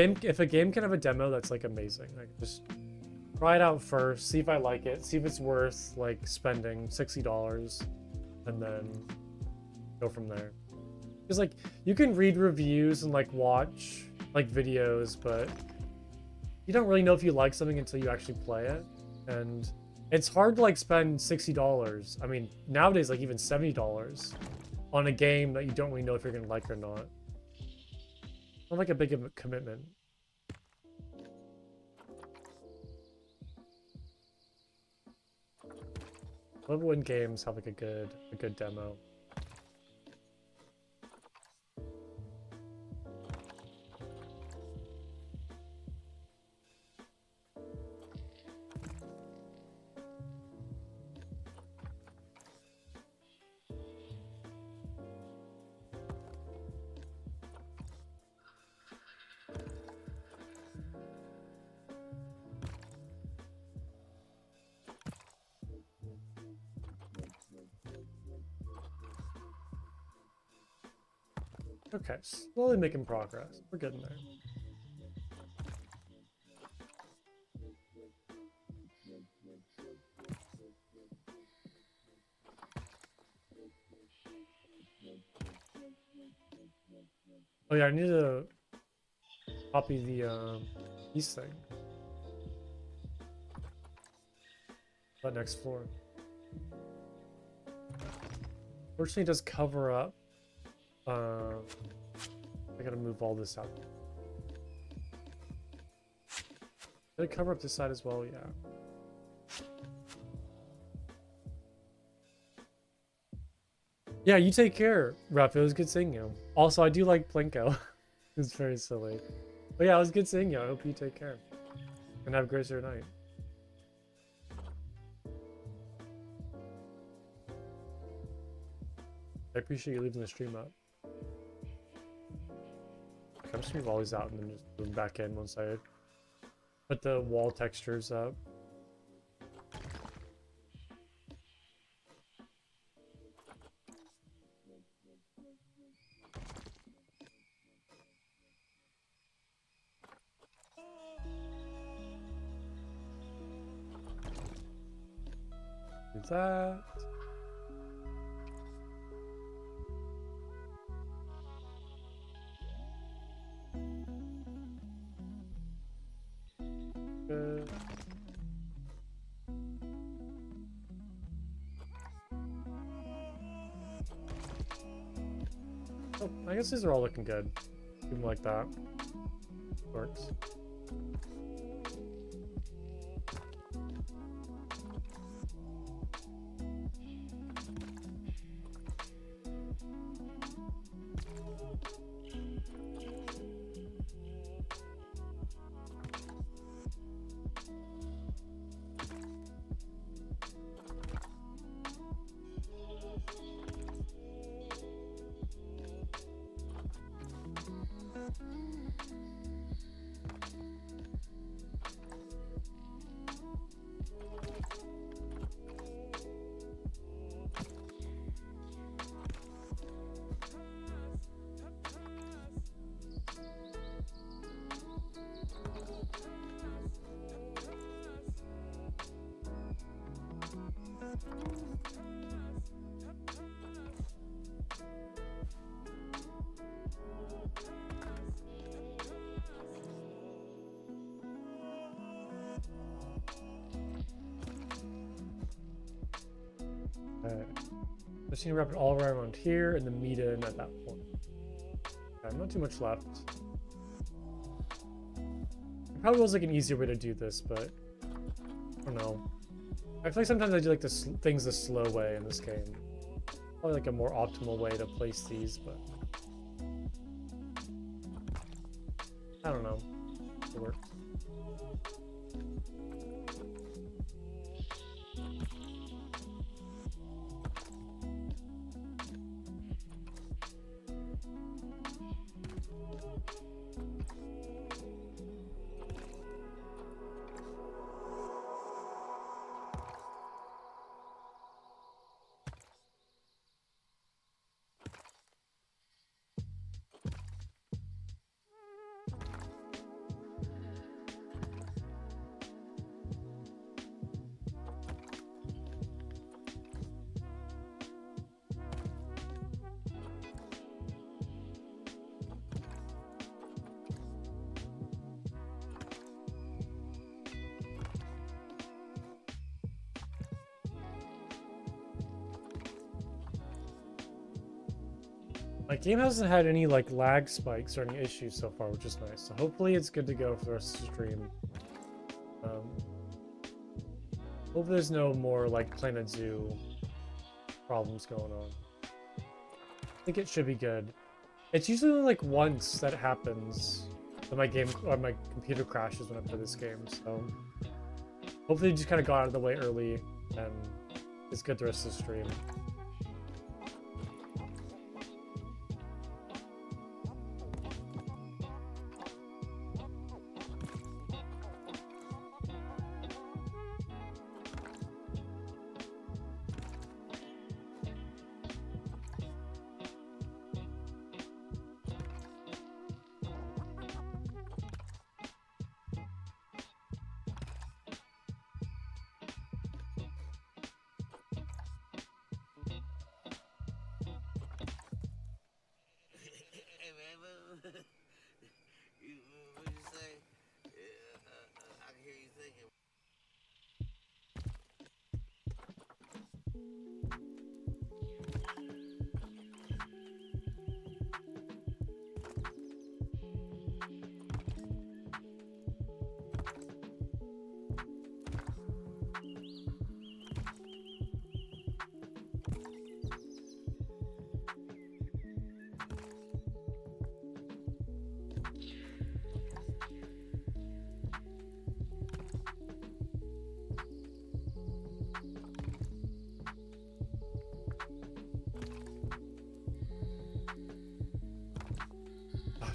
game can have a demo, that's like amazing. Like, just try it out first, see if I like it, see if it's worth like spending $60, and then go from there. Because like you can read reviews and like watch like videos, but you don't really know if you like something until you actually play it. And it's hard to like spend $60. I mean, nowadays like even $70 on a game that you don't really know if you're gonna like or not. Not like a big commitment. I love when games have like a good demo. Okay, slowly making progress. We're getting there. Oh yeah, I need to copy the east thing. That next floor. Fortunately, it does cover up. I gotta move all this out. Did it cover up this side as well? Yeah. Yeah, you take care, Rep. It was good seeing you. Also, I do like Plinko. It's very silly. But yeah, it was good seeing you. I hope you take care. And have a great night. I appreciate you leaving the stream up. I'm just gonna move all these out and then just move back in once I put the wall textures up. Do that. Good. Oh, I guess these are all looking good. Even like that. Works. Okay. Just need to wrap it all around here and then meet in at that point. Okay, not too much left. There probably was like an easier way to do this, but I don't know. I feel like sometimes I do like things the slow way in this game. Probably like a more optimal way to place these, but I don't know. It works. My game hasn't had any like lag spikes or any issues so far, which is nice. So hopefully it's good to go for the rest of the stream. Hope there's no more like Planet Zoo problems going on. I think it should be good. It's usually only like once that happens that my game or my computer crashes when I play this game. So hopefully it just kind of got out of the way early and it's good the rest of the stream.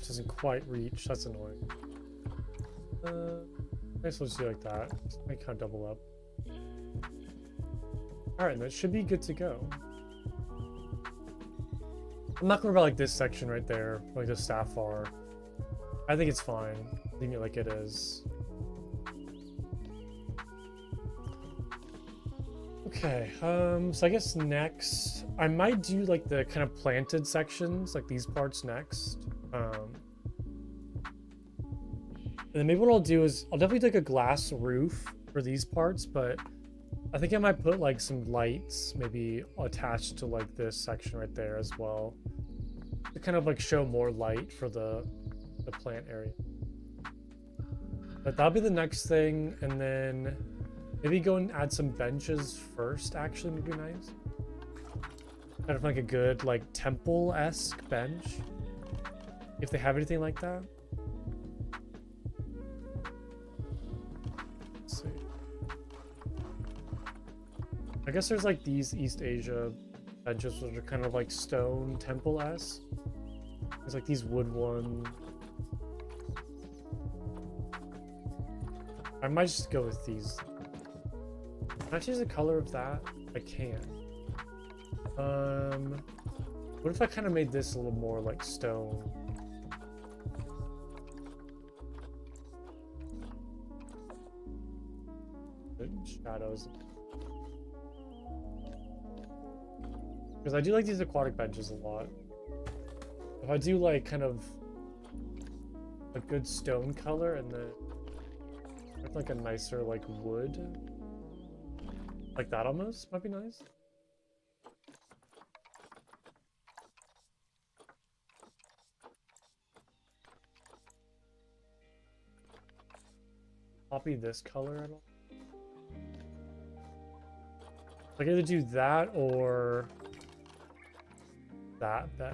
Doesn't quite reach. That's annoying. I guess we'll just do like that. Just make kind of double up. Alright, that should be good to go. I'm not gonna worry about like this section right there, like the staff bar. I think it's fine. Leaving it like it is. Okay, so I guess next I might do like the kind of planted sections, like these parts next. And then maybe what I'll do is I'll definitely take a glass roof for these parts, but I think I might put like some lights maybe attached to like this section right there as well, to kind of like show more light for the plant area. But that'll be the next thing, and then maybe go and add some benches first. Actually, would be nice. Kind of like a good like temple-esque bench, if they have anything like that. I guess there's like these East Asia benches which are kind of like stone temple-esque. There's like these wood ones. I might just go with these. Can I change the color of that? I can. What if I kind of made this a little more like stone? Shadows. Because I do like these aquatic benches a lot. If I do like kind of a good stone color and then like a nicer like wood, like that almost might be nice. copy this color at all? I can either do that or that then.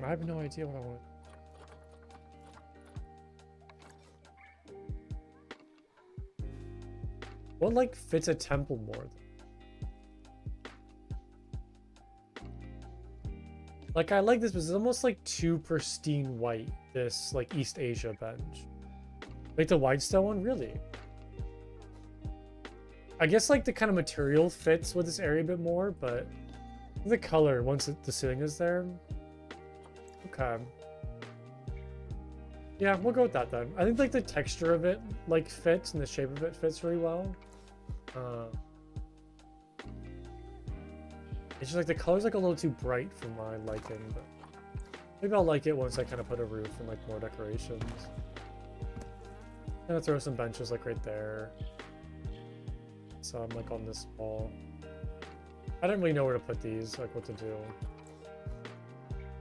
I have no idea what I want. What like fits a temple more? Like I like this, but it's almost like too pristine white. This like East Asia bench. Like the Whitestone one, really? I guess like the kind of material fits with this area a bit more, but the color once the ceiling is there. Okay. Yeah, we'll go with that then. I think like the texture of it like fits and the shape of it fits really well. It's just like the color's like a little too bright for my liking, but maybe I'll like it once I kind of put a roof and like more decorations. I'm gonna throw some benches like right there. So I'm like on this wall. I don't really know where to put these, like what to do.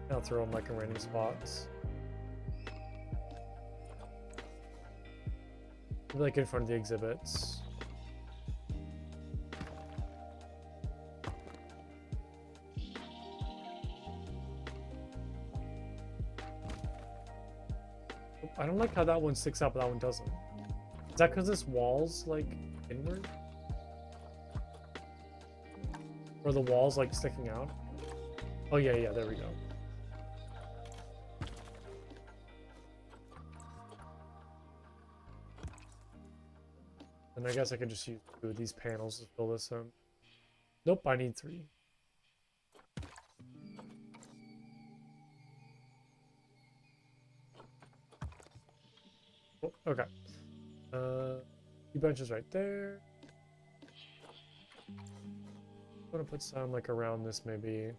I'll throw them like in random spots. Maybe like in front of the exhibits. I don't like how that one sticks out, but that one doesn't. Is that because this wall's like inward? Or the wall's like sticking out? Oh yeah, yeah, there we go. And I guess I could just use 2 of these panels to fill this in. Nope, I need 3. Oh, okay. 2 benches right there. I'm gonna put some like around this maybe.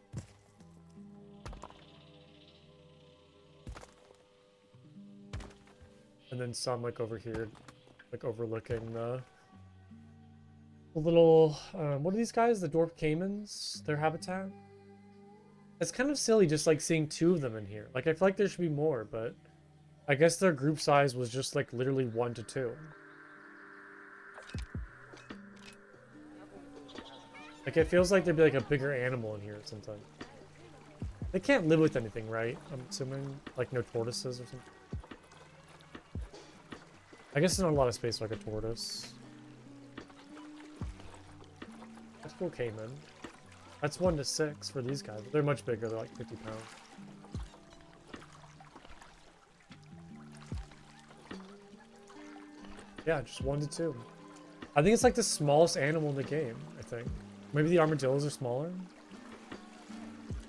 And then some like over here, like overlooking the little, what are these guys? The dwarf caimans? Their habitat? It's kind of silly just like seeing 2 of them in here. Like I feel like there should be more, but I guess their group size was just like literally 1 to 2. Like it feels like there'd be like a bigger animal in here or something. They can't live with anything, right? I'm assuming like no tortoises or something. I guess there's not a lot of space for like a tortoise. That's cool caiman. That's 1 to 6 for these guys. They're much bigger. They're like 50 pounds. Yeah, just 1 to 2. I think it's like the smallest animal in the game, I think. Maybe the armadillos are smaller?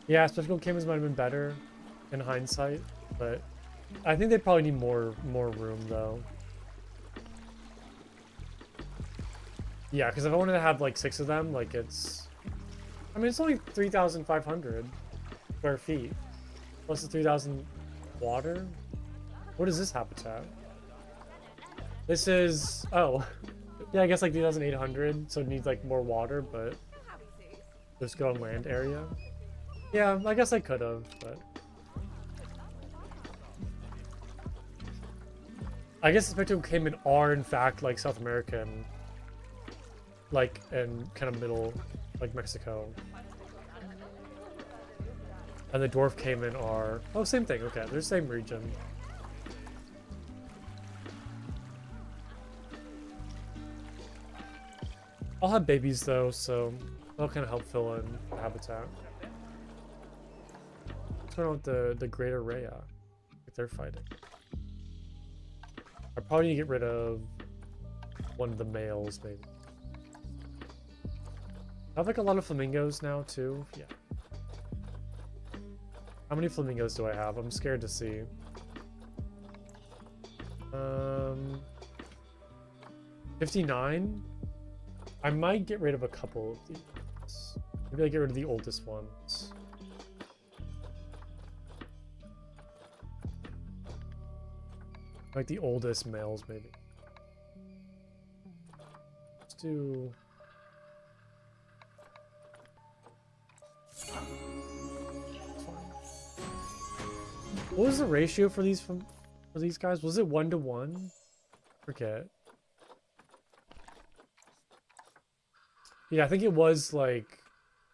Yeah, spectacled caimans might have been better in hindsight, but I think they probably need more room though. Yeah, because if I wanted to have like 6 of them, like it's... I mean, it's only 3,500 square feet. Plus the 3,000 water. What is this habitat? This is... Oh. Yeah, I guess like 3,800, so it needs like more water, but... Just go on land area. Yeah, I guess I could have, but... I guess the spectrum caiman are in fact like South American. Like in kind of middle, like Mexico. And the dwarf caiman are... Oh, same thing, okay, they're the same region. I'll have babies though, so that'll kind of help fill in the habitat. What's going on with the greater Rhea? If they're fighting. I probably need to get rid of one of the males, maybe. I have like a lot of flamingos now too. Yeah. How many flamingos do I have? I'm scared to see. 59? I might get rid of a couple of these. Maybe I get rid of the oldest ones. Like the oldest males, maybe. Let's do... That's fine. What was the ratio for these guys? Was it 1-to-1? Forget. Yeah, I think it was like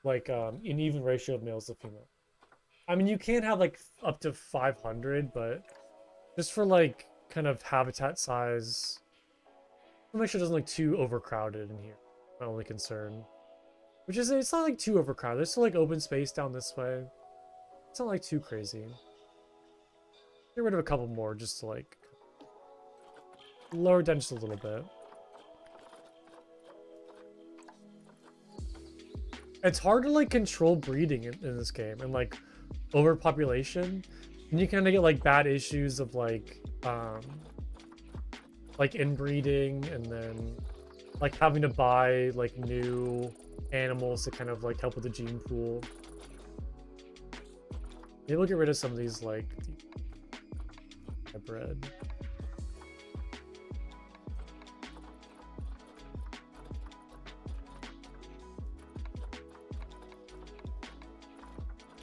an even ratio of males to female. I mean, you can have like up to 500, but just for like kind of habitat size, I'll make sure it doesn't look too overcrowded in here. My only concern. Which is, it's not like too overcrowded. There's still like open space down this way. It's not like too crazy. Get rid of a couple more just to like lower down just a little bit. It's hard to like control breeding in this game and like overpopulation. And you kind of get like bad issues of like inbreeding and then like having to buy like new animals to kind of like help with the gene pool. Maybe we'll get rid of some of these like hybrid.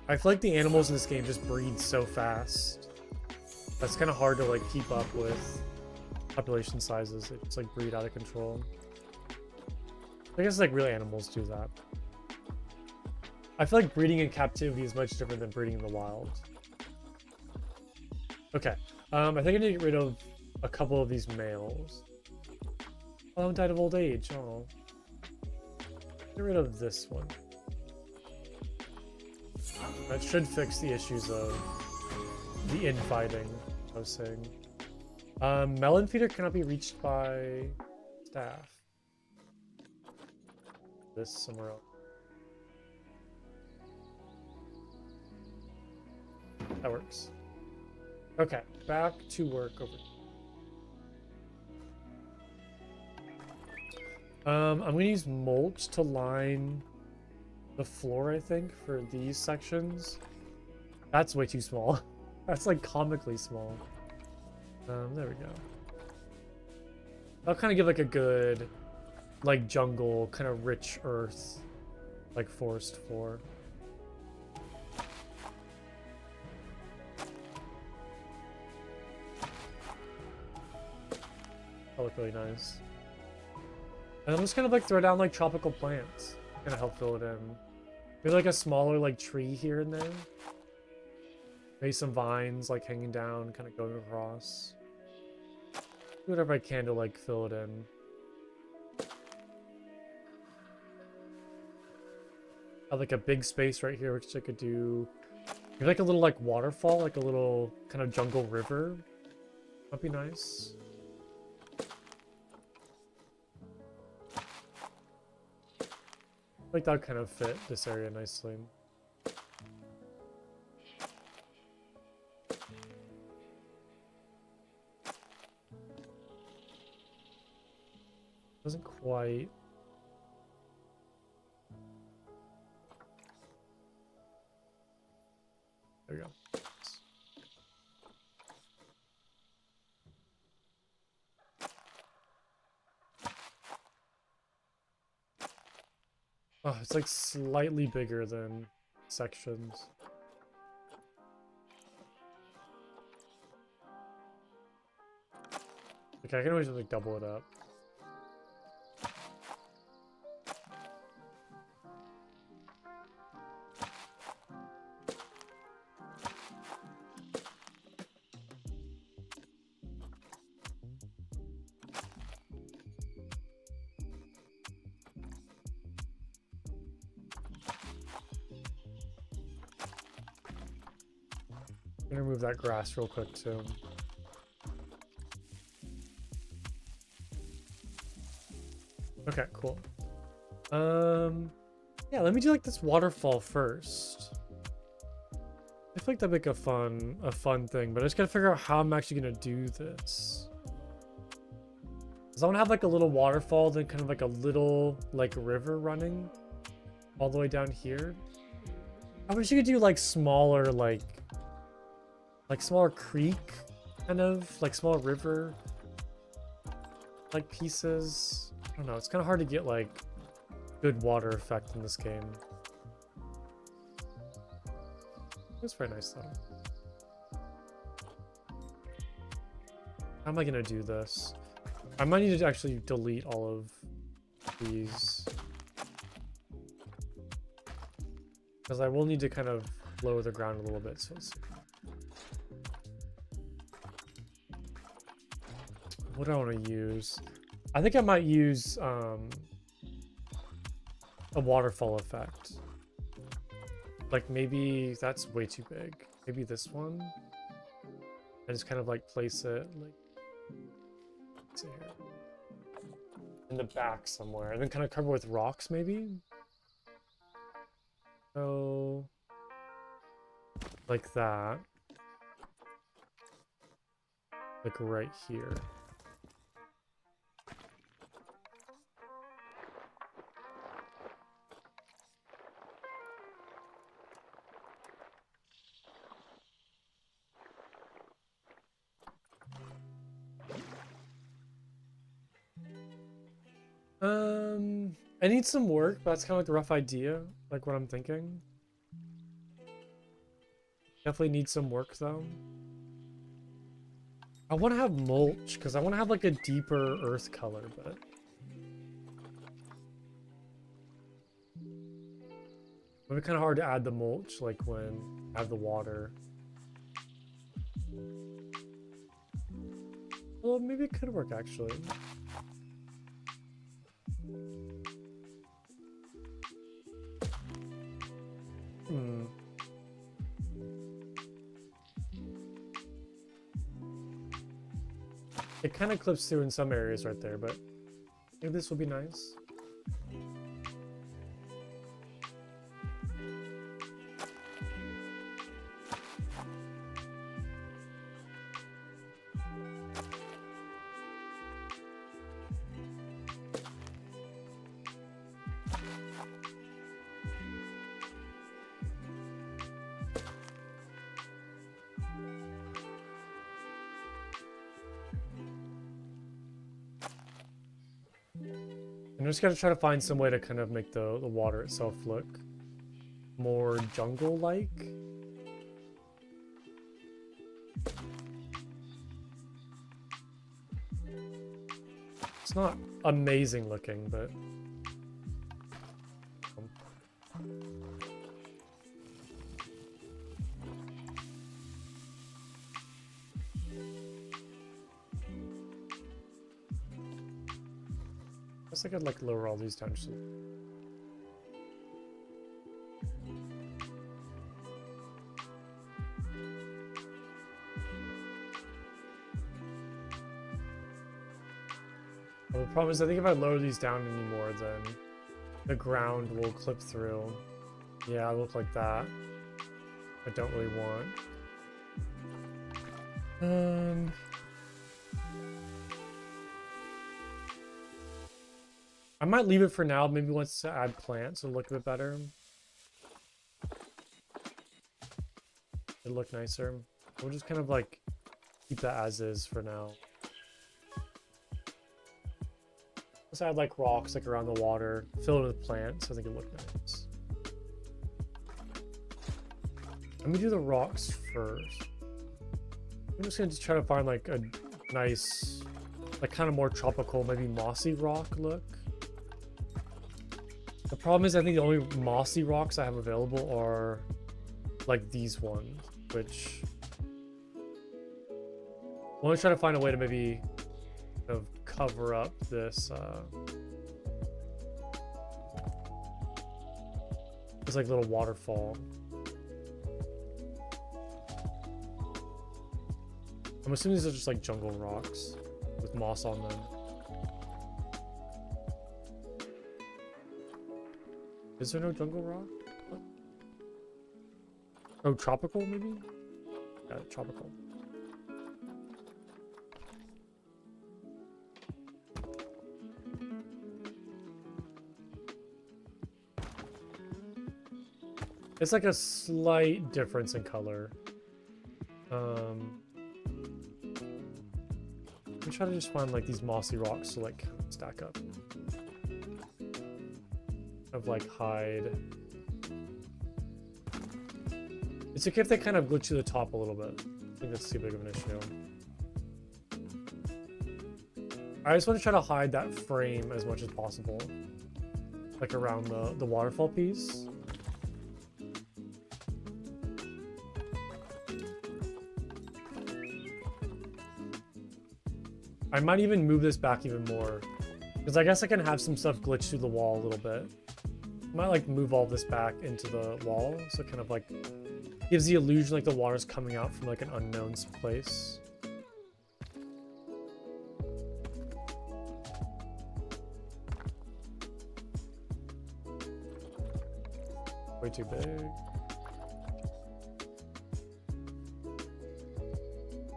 I feel like the animals in this game just breed so fast. That's kind of hard to like keep up with population sizes. They just like breed out of control. I guess like real animals do that. I feel like breeding in captivity is much different than breeding in the wild. Okay, I think I need to get rid of a couple of these males. Oh, died of old age. Oh, get rid of this one. That should fix the issues of the infighting, I was saying. Melon feeder cannot be reached by staff. This somewhere else. That works. Okay, back to work over here. I'm gonna use mulch to line the floor, I think, for these sections. That's way too small. That's like comically small. There we go. I'll kind of give like a good, like jungle, kind of rich earth, like forest floor. That look really nice. And I'm just kind of like throw down like tropical plants, kind of help fill it in. Maybe like a smaller like tree here and there. Maybe some vines like hanging down, kind of going across. Do whatever I can to like fill it in. I have like a big space right here, which I could do. Maybe like a little like waterfall, like a little kind of jungle river. That'd be nice. Like that would kind of fit this area nicely. Doesn't quite. There we go. Oh, it's like slightly bigger than sections. Okay, I can always like double it up. I'm gonna remove that grass real quick too. Okay, cool. Yeah, let me do like this waterfall first. I feel like that'd make a fun thing, but I just gotta figure out how I'm actually gonna do this. Cause I wanna have like a little waterfall, then kind of like a little like river running all the way down here. I wish you could do like smaller, like smaller creek, kind of like small river, like pieces. I don't know. It's kind of hard to get like good water effect in this game. It's very nice though. How am I gonna do this? I might need to actually delete all of these. Because I will need to kind of lower the ground a little bit. So let's see. What do I want to use? I think I might use a waterfall effect. Like maybe that's way too big. Maybe this one. I just kind of like place it like, let's see here, in the back somewhere, and then kind of cover with rocks maybe. So like that, like right here. I need some work, but that's kind of like the rough idea, like what I'm thinking. Definitely need some work though. I want to have mulch because I want to have like a deeper earth color, but it'll be kind of hard to add the mulch like when I have the water. Well, maybe it could work actually. It kind of clips through in some areas right there, but maybe this will be nice. I'm just gonna try to find some way to kind of make the water itself look more jungle-like. It's not amazing looking, but I guess I could like lower all these down just well, the problem is I think if I lower these down anymore, then the ground will clip through. Yeah, I look like that. I don't really want. I might leave it for now. Maybe once to add plants, it'll look a bit better. It'll look nicer. We'll just kind of like keep that as is for now. Let's add like rocks like around the water, fill it with plants. I think it'll look nice. Let me do the rocks first. I'm just gonna try to find like a nice, like kind of more tropical, maybe mossy rock look. The problem is I think the only mossy rocks I have available are like these ones, which I want to try to find a way to maybe kind of cover up this this like little waterfall. I'm assuming these are just like jungle rocks with moss on them. Is there no jungle rock? What? Oh, tropical maybe? Yeah, tropical. It's like a slight difference in color. I'm trying to just find like these mossy rocks to like stack up. Of like hide. It's okay if they kind of glitch to the top a little bit. I think that's too big of an issue. I just want to try to hide that frame as much as possible. Like around the waterfall piece. I might even move this back even more. Because I guess I can have some stuff glitch through the wall a little bit. I might like move all this back into the wall. So it kind of like gives the illusion like the water's coming out from like an unknown place. Way too big.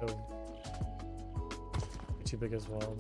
Oh. Way too big as well.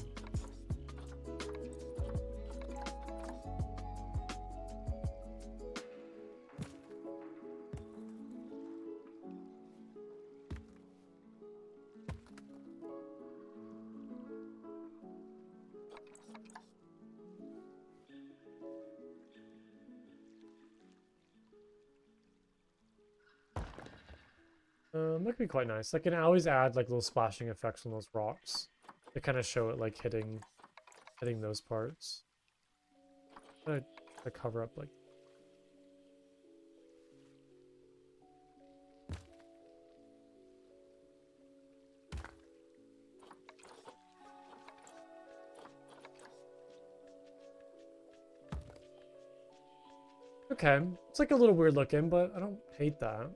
That could be quite nice. I can always add like little splashing effects on those rocks to kind of show it like hitting those parts. I cover up like. Okay, it's like a little weird looking, but I don't hate that.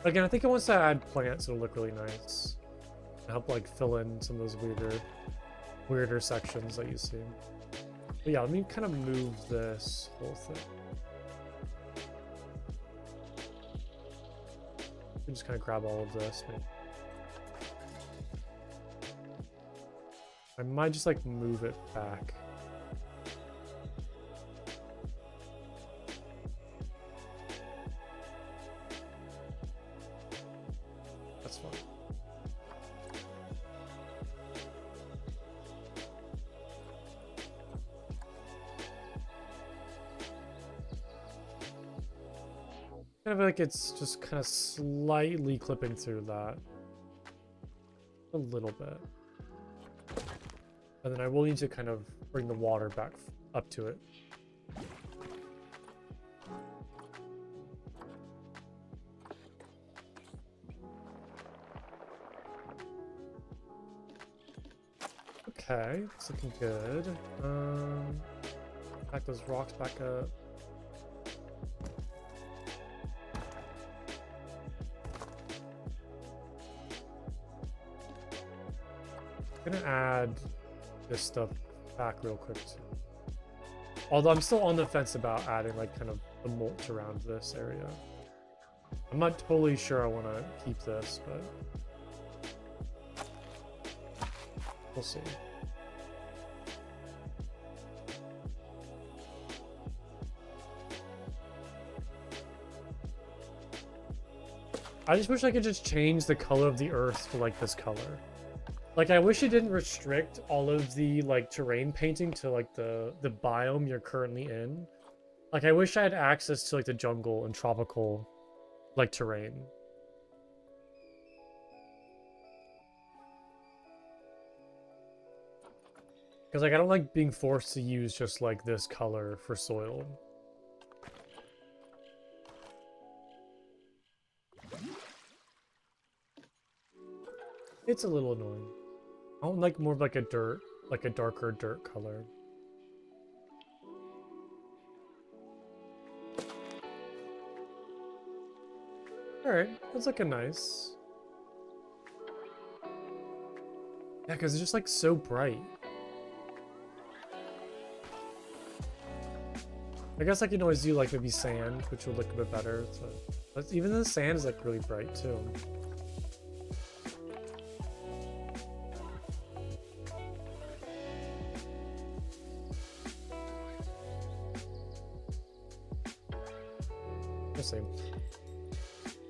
Again, I think it wants to add plants, it'll look really nice. Help like fill in some of those weirder sections that you see. But yeah, let me kind of move this whole thing. Just kind of grab all of this. Maybe. I might just like move it back. That's fine. Kind of like it's just kind of slightly clipping through that. A little bit. And then I will need to kind of bring the water back up to it. Okay, it's looking good. Pack those rocks back up. I'm gonna add this stuff back real quick too. Although I'm still on the fence about adding like kind of the mulch around this area. I'm not totally sure I want to keep this, but we'll see. I just wish I could just change the color of the earth to like this color. Like, I wish it didn't restrict all of the, like, terrain painting to, like, the biome you're currently in. Like, I wish I had access to, like, the jungle and tropical, like, terrain. Because, like, I don't like being forced to use just, like, this color for soil. It's a little annoying. I don't like more of like a darker dirt color. Alright, that's looking nice. Yeah, because it's just like so bright. I guess I can always do like maybe sand, which would look a bit better. So, but even the sand is like really bright too.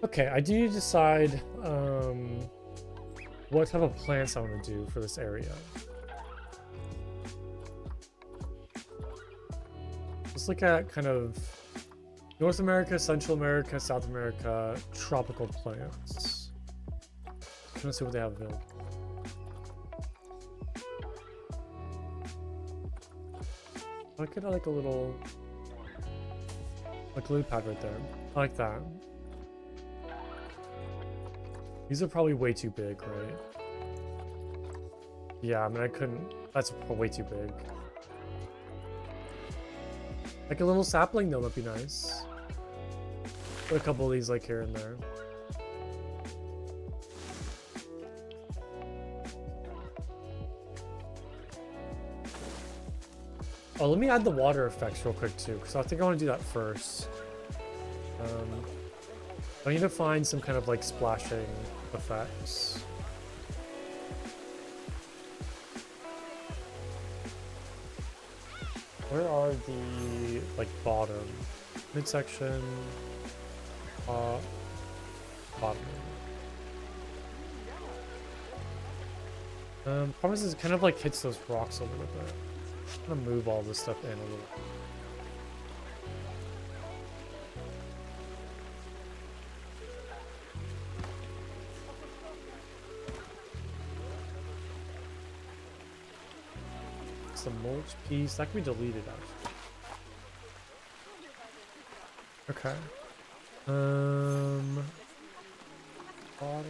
Okay, I do need to decide what type of plants I want to do for this area. Let's look at kind of North America, Central America, South America, tropical plants. I'm trying to see what they have available. I could have like a little lily pad right there. I like that. These are probably way too big, right? Yeah, I mean I couldn't. That's way too big. Like a little sapling though would be nice. Put a couple of these like here and there. Oh, let me add the water effects real quick too, because I think I want to do that first. I need to find some kind of like splashing effects. Where are the like bottom, midsection, bottom? Problem is it kind of like hits those rocks a little bit. I'm gonna move all this stuff in a little. It's the mulch piece that can be deleted actually. Okay. Bottom.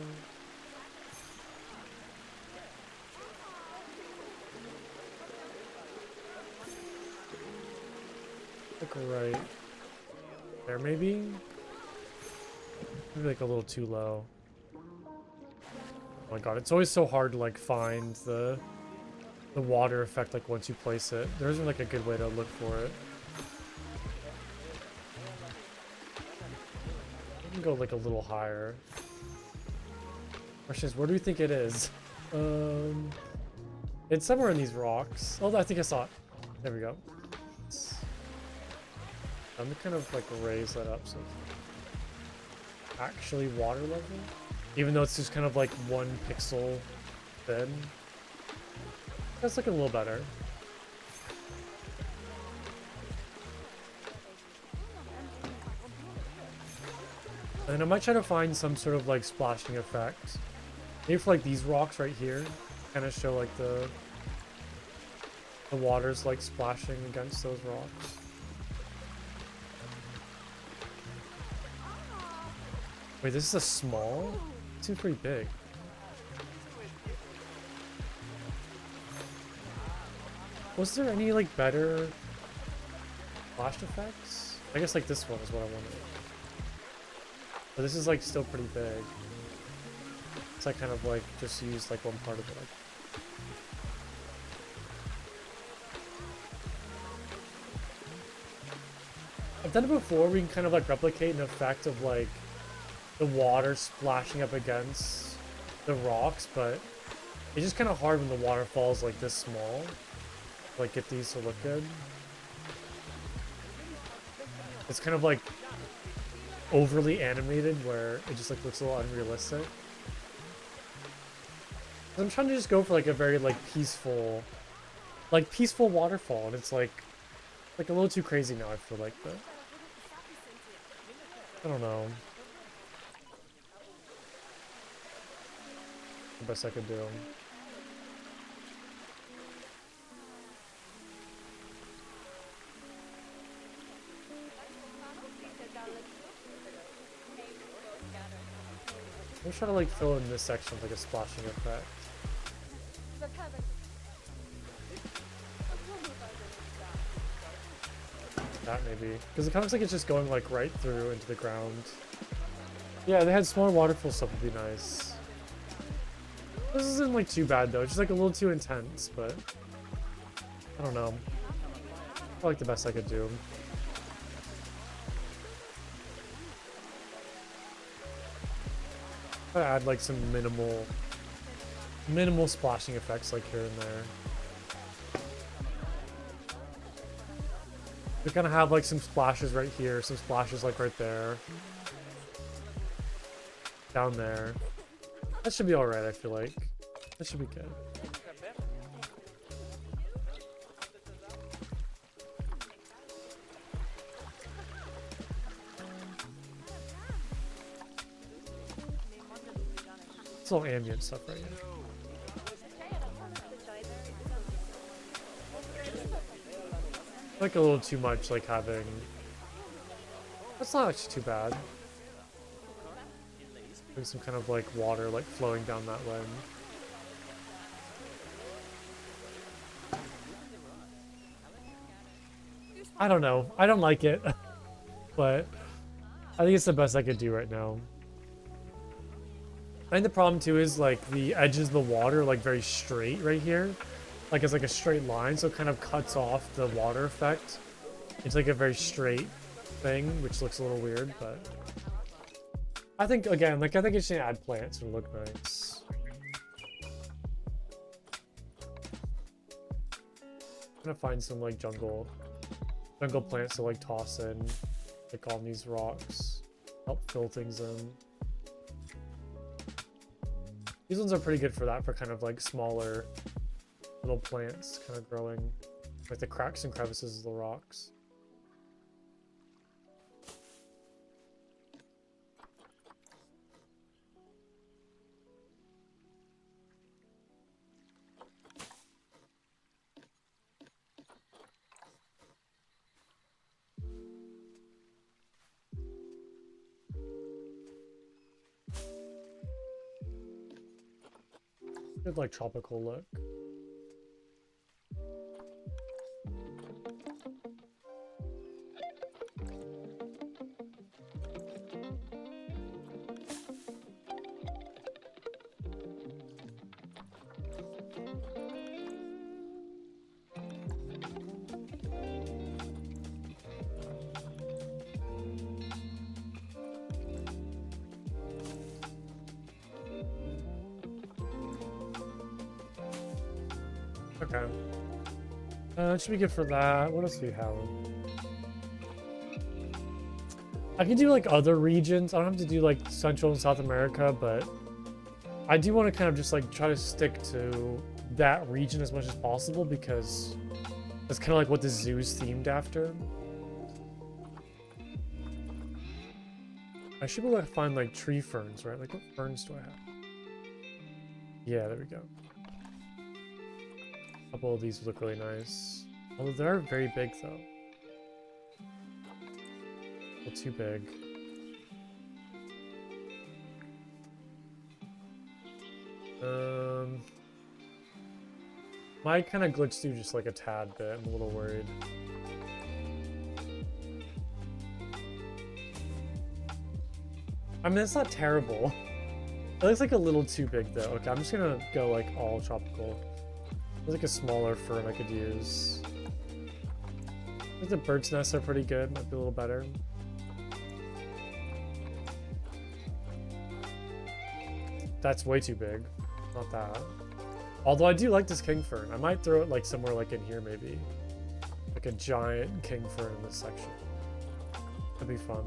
Like right there, maybe like a little too low. Oh my god, it's always so hard to like find the water effect like once you place it. There isn't like a good way to look for it. I can go like a little higher. Question is, where do we think it is? It's somewhere in these rocks. Oh, I think I saw it. There we go. I'm gonna kind of like raise that up so it's actually water level, even though it's just kind of like 1 pixel thin. That's looking a little better. And I might try to find some sort of like splashing effect. Maybe for like these rocks right here, kind of show like the water's like splashing against those rocks. Wait, this is a small? It seems pretty big. Was there any like better flash effects? I guess like this one is what I wanted. But this is like still pretty big. It's like kind of like just use like one part of it. Like. I've done it before. We can kind of like replicate an effect of like the water splashing up against the rocks, but it's just kind of hard when the waterfall is like this small. Like get these to look good. It's kind of like overly animated where it just like looks a little unrealistic. I'm trying to just go for like a very like peaceful waterfall, and it's like a little too crazy now. I feel like, but I don't know. The best I could do. I'm trying to like fill in this section with like a splashing effect. That maybe, because it kind of looks like it's just going like right through into the ground. Yeah, they had smaller waterfall stuff would be nice. This isn't like too bad though, it's just like a little too intense, but I don't know. I like the best I could do. I add like some minimal splashing effects like here and there. We kind of have like some splashes right here, some splashes like right there. Down there. That should be alright, I feel like. That should be good. It's all ambient stuff right here. Like a little too much, like having... That's not actually too bad. Like some kind of like water like flowing down that way. I don't know. I don't like it. But I think it's the best I could do right now. I think the problem too is like the edges of the water are like very straight right here. Like it's like a straight line, so it kind of cuts off the water effect. It's like a very straight thing, which looks a little weird, but I think again, like I think it's gonna add plants and look nice. I'm gonna find some like jungle plants to like toss in, like on these rocks, help fill things in. These ones are pretty good for that, for kind of like smaller little plants kind of growing, like the cracks and crevices of the rocks. Good like tropical look. Okay. Should be good for that. What else do we have? I can do like other regions. I don't have to do like Central and South America, but I do want to kind of just like try to stick to that region as much as possible because that's kind of like what the zoo's themed after. I should be able to find like tree ferns, right? Like what ferns do I have? Yeah, there we go. A couple of these look really nice. Although they're very big though. A little too big. Might kind of glitch through just like a tad bit. I'm a little worried. I mean, it's not terrible. It looks like a little too big though. Okay, I'm just gonna go like all tropical. There's like a smaller fern I could use. I think the bird's nests are pretty good. Might be a little better. That's way too big. Not that. Although I do like this king fern. I might throw it like somewhere like in here maybe. Like a giant king fern in this section. That'd be fun.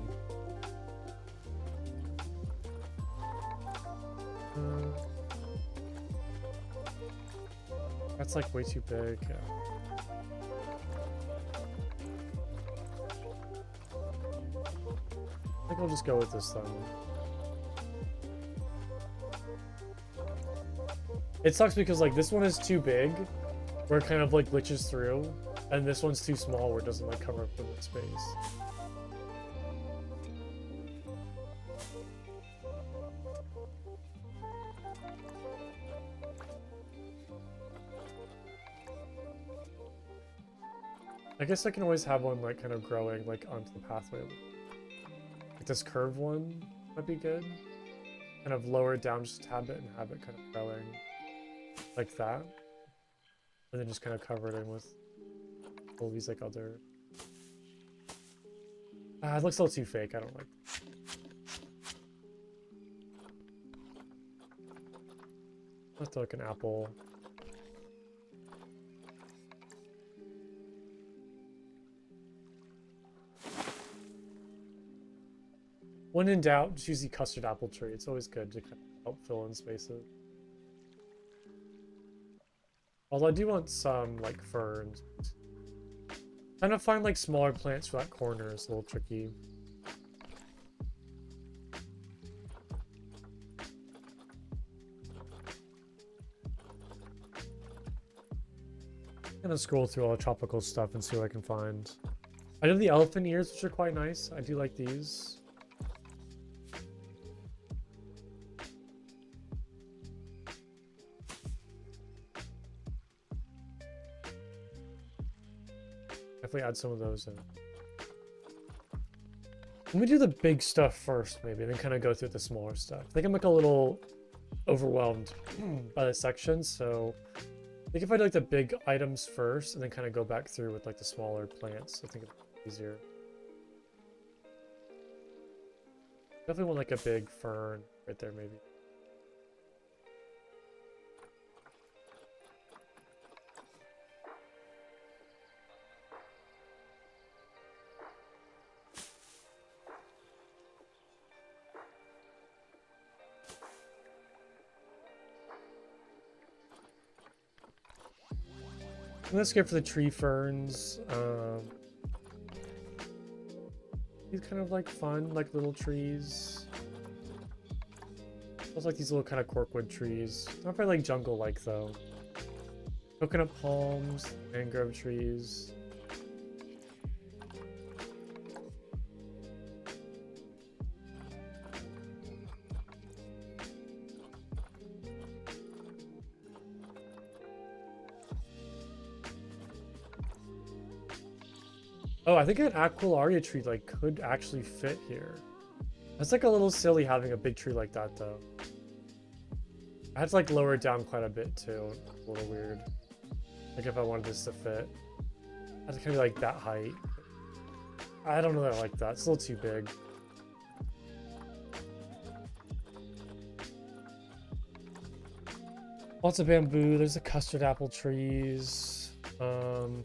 That's like way too big. Yeah. I think I'll just go with this then. It sucks because like this one is too big, where it kind of like glitches through, and this one's too small where it doesn't like cover up the space. I guess I can always have one like kind of growing like onto the pathway. Like this curved one might be good. Kind of lower it down just a tad bit and have it kind of growing like that. And then just kind of cover it in with all these like other... it looks a little too fake, I don't like it. I'll throw like an apple. When in doubt, just use the custard apple tree. It's always good to kind of help fill in spaces. Although I do want some like ferns. Trying to find like smaller plants for that corner is a little tricky. gonna scroll through all the tropical stuff and see what I can find. I do the elephant ears, which are quite nice. I do like these. Definitely add some of those in. Let me do the big stuff first, maybe, and then kind of go through the smaller stuff. I think I'm like a little overwhelmed by the section, so I think if I do like the big items first and then kind of go back through with like the smaller plants, I think it's easier. Definitely want like a big fern right there, maybe. Let's go for the tree ferns. These kind of like fun, like little trees. Those like these little kind of corkwood trees. Not very like jungle-like though. Coconut palms, mangrove trees. Oh, I think an Aquilaria tree like could actually fit here. That's like a little silly having a big tree like that though. I had to like lower it down quite a bit too. A little weird. Like if I wanted this to fit. I had to kind of be like that height. I don't know that I like that. It's a little too big. Lots of bamboo. There's the custard apple trees.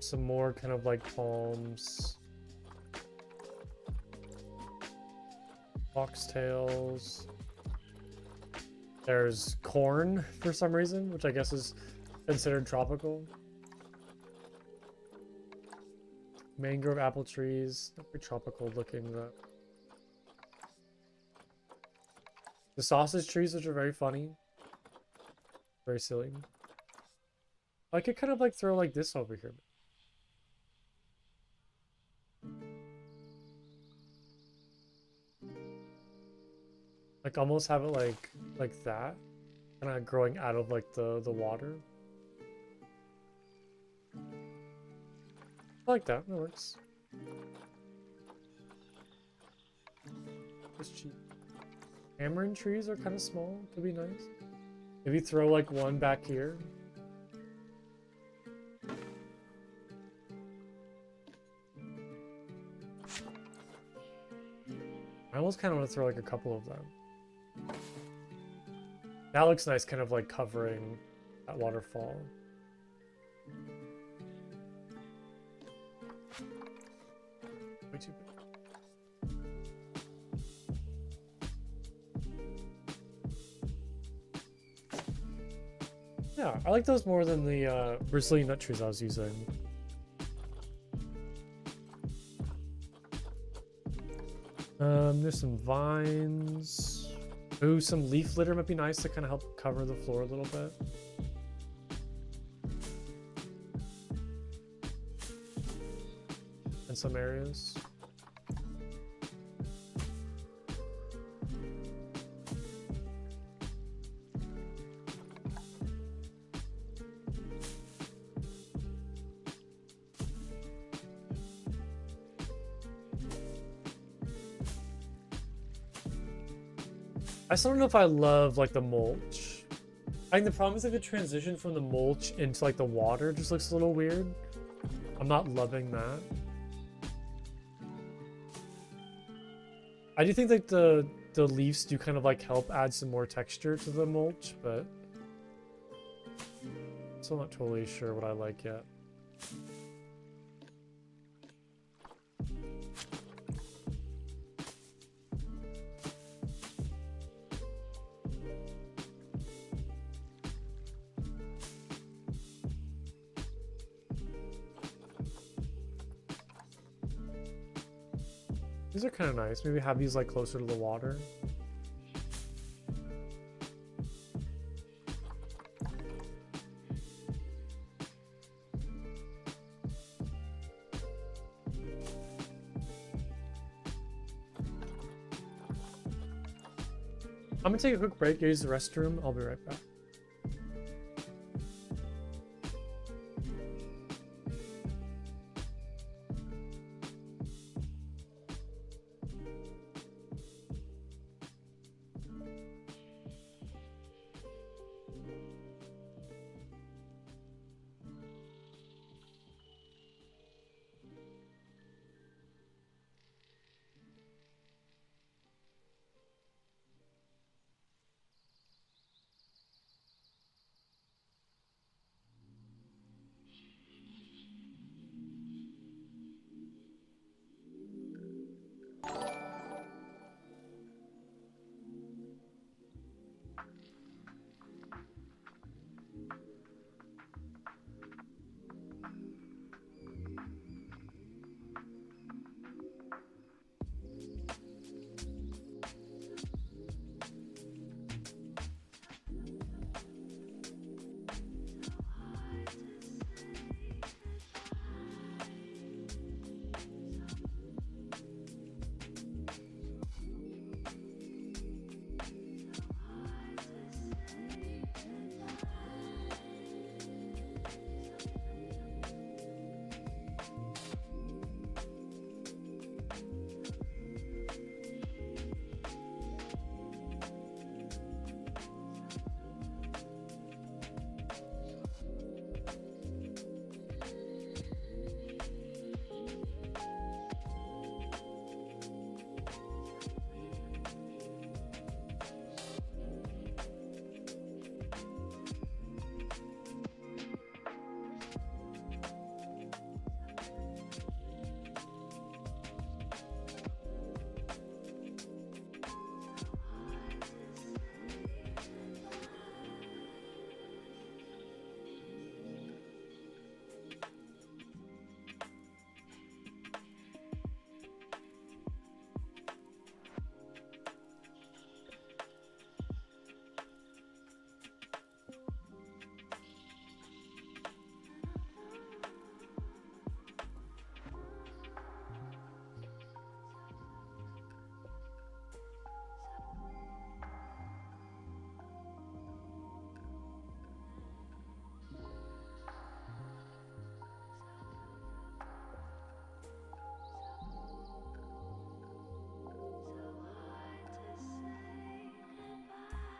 Some more kind of like palms. Foxtails. There's corn for some reason, which I guess is considered tropical. Mangrove apple trees. Not very tropical looking though. The sausage trees, which are very funny. Very silly. I could kind of like throw like this over here. Like almost have it like that. Kind of growing out of like the water. I like that. That works. It's cheap. Tamarind trees are kind of small. Could be nice. Maybe throw like one back here. I almost kind of want to throw like a couple of them. That looks nice, kind of like covering that waterfall. Way too big. Yeah, I like those more than the Brazilian nut trees I was using. There's some vines. Ooh, some leaf litter might be nice to kind of help cover the floor a little bit. In some areas. I still don't know if I love like the mulch. I think the problem is like the transition from the mulch into like the water just looks a little weird. I'm not loving that. I do think like the leaves do kind of like help add some more texture to the mulch, but still not totally sure what I like yet. These are kind of nice. Maybe have these like closer to the water. I'm gonna take a quick break, use the restroom. I'll be right back.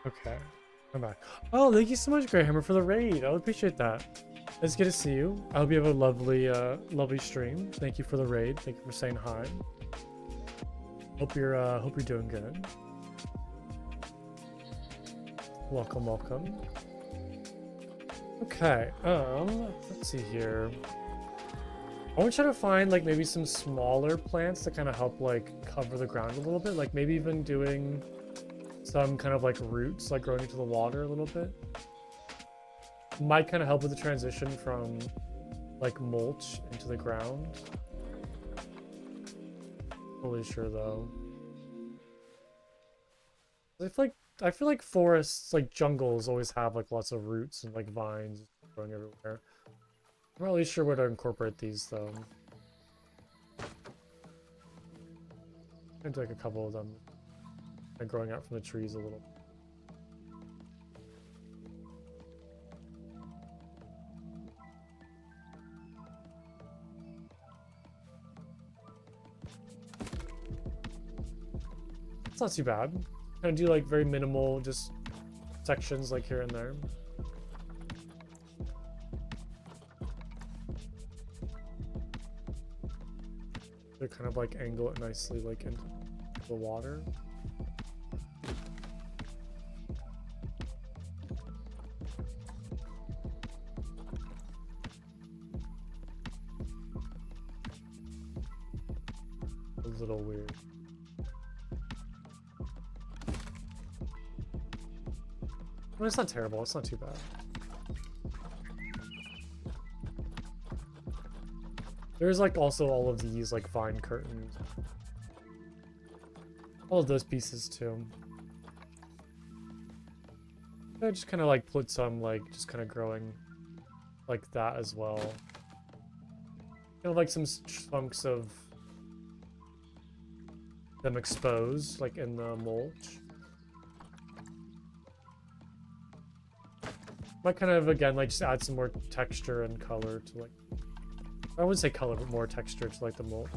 Okay, I'm back. Oh, thank you so much, Greyhammer, for the raid. I appreciate that. It's good to see you. I hope you have a lovely, lovely stream. Thank you for the raid. Thank you for saying hi. Hope you're doing good. Welcome, welcome. Okay, let's see here. I want to try to find like maybe some smaller plants to kind of help like cover the ground a little bit. Like maybe even doing some kind of like roots like growing into the water a little bit. Might kind of help with the transition from like mulch into the ground. Totally sure though. I feel like forests, like jungles, always have like lots of roots and like vines growing everywhere. I'm not really sure where to incorporate these though. I'd like a couple of them and growing out from the trees a little. It's not too bad. Kind of do like very minimal, just sections like here and there. They kind of like angle it nicely like into the water. A little weird. Well, it's not terrible. It's not too bad. There's like also all of these like vine curtains. All of those pieces too. I just kind of like put some like just kind of growing like that as well. Kind of like some chunks of them exposed like in the mulch. Might kind of, again, like just add some more texture and color to like, I wouldn't say color, but more texture to like the mulch.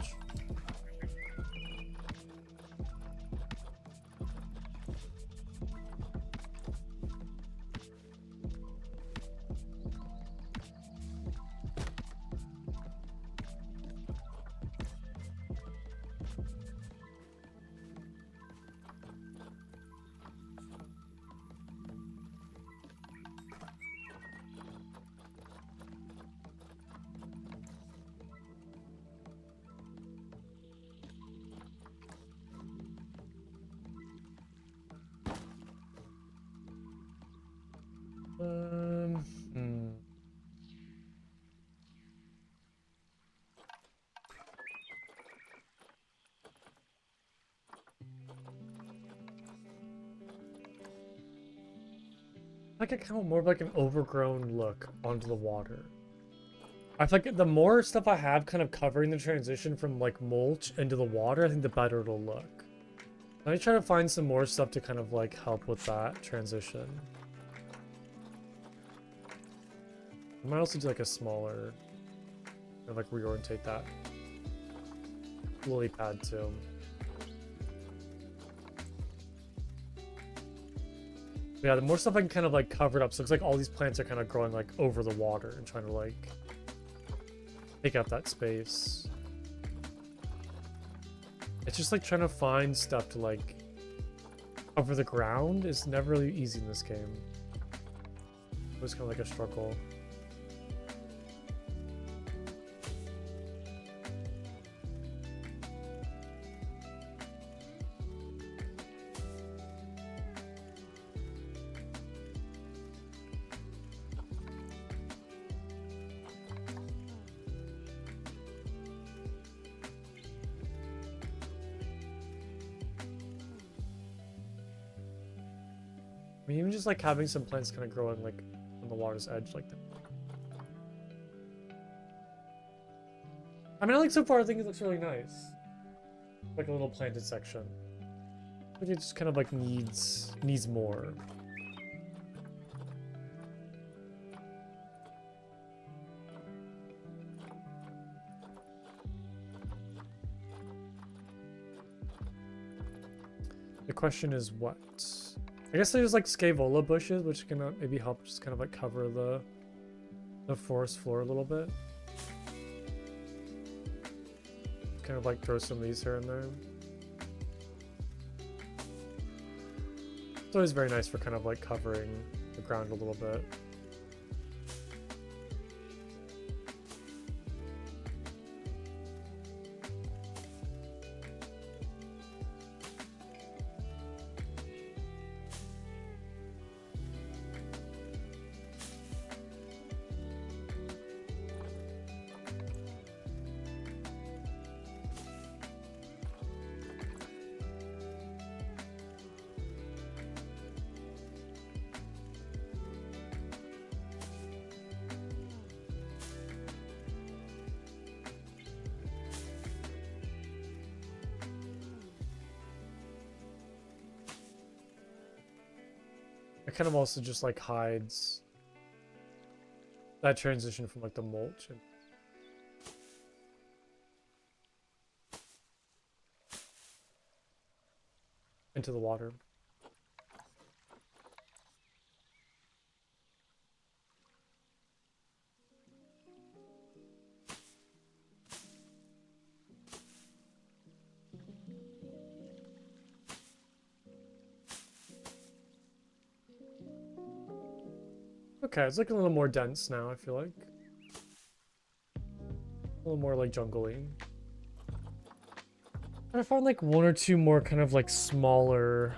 Hmm. Like a kind of more of like an overgrown look onto the water. I feel like the more stuff I have kind of covering the transition from like mulch into the water, I think the better it'll look. Let me try to find some more stuff to kind of like help with that transition. I might also do like a smaller, or like reorientate that lily pad too. But yeah, the more stuff I can kind of like cover it up, so it looks like all these plants are kind of growing like over the water and trying to like take up that space. It's just like trying to find stuff to like cover the ground is never really easy in this game. It was kind of like a struggle. I mean, even just like having some plants kind of growing like on the water's edge like that. I mean, I like so far, I think it looks really nice. Like a little planted section. But it just kind of like needs more. The question is what? I guess there's like scaevola bushes, which can maybe help just kind of like cover the forest floor a little bit. Kind of like throw some of these here and there. It's always very nice for kind of like covering the ground a little bit. It kind of also just like hides that transition from like the mulch and into the water. Okay, it's looking a little more dense now, I feel like. A little more like jungle-y. I found like one or two more kind of like smaller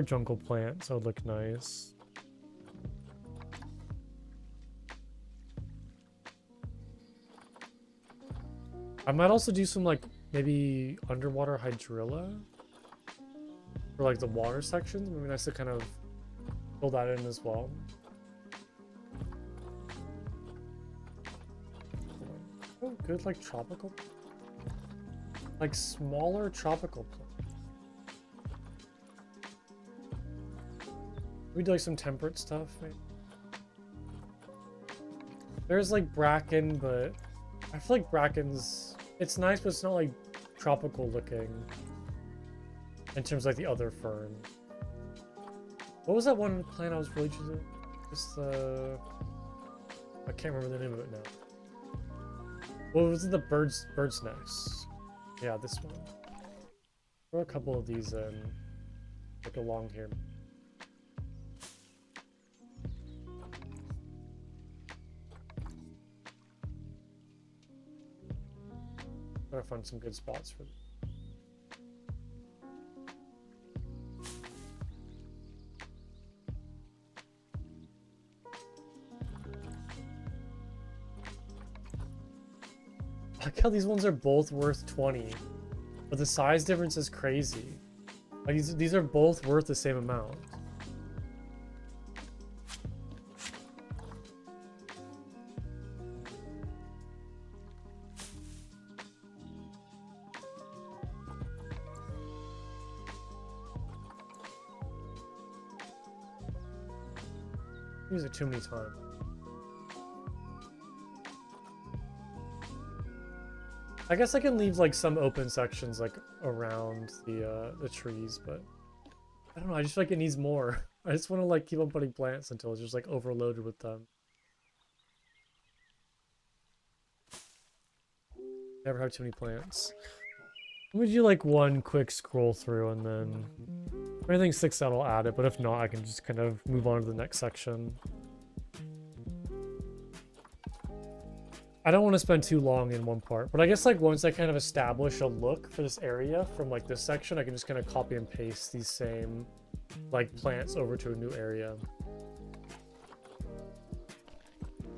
jungle plants that would look nice. I might also do some like maybe underwater hydrilla for like the water sections. Maybe nice to kind of fill that in as well. Oh, good like tropical, like smaller tropical plants. We do like some temperate stuff, maybe. There's like bracken, but I feel like bracken's, it's nice, but it's not like tropical looking in terms of like the other fern. What was that one plant I was really interested in? Just I can't remember the name of it now. What was it? The bird's nest. Yeah, this one. Throw a couple of these in, like along here. Gotta find some good spots for them. I like how these ones are both worth 20, but the size difference is crazy. Like these are both worth the same amount. Use it too many times. I guess I can leave like some open sections like around the trees, but I don't know. I just feel like it needs more. I just want to like keep on putting plants until it's just like overloaded with them. Never have too many plants. Let me do like one quick scroll through, and then if anything sticks out, I'll add it. But if not, I can just kind of move on to the next section. I don't want to spend too long in one part, but I guess like once I kind of establish a look for this area from like this section, I can just kind of copy and paste these same like plants over to a new area.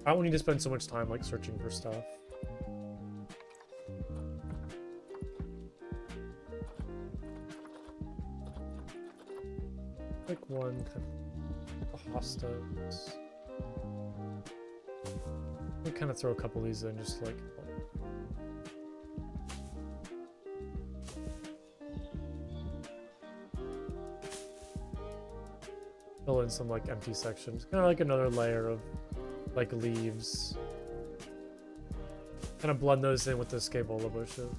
I don't need to spend so much time like searching for stuff. Like one kind of hostas. We kind of throw a couple of these in, just like. Fill in some like empty sections, kind of like another layer of like leaves. Kind of blend those in with the scaevola bushes.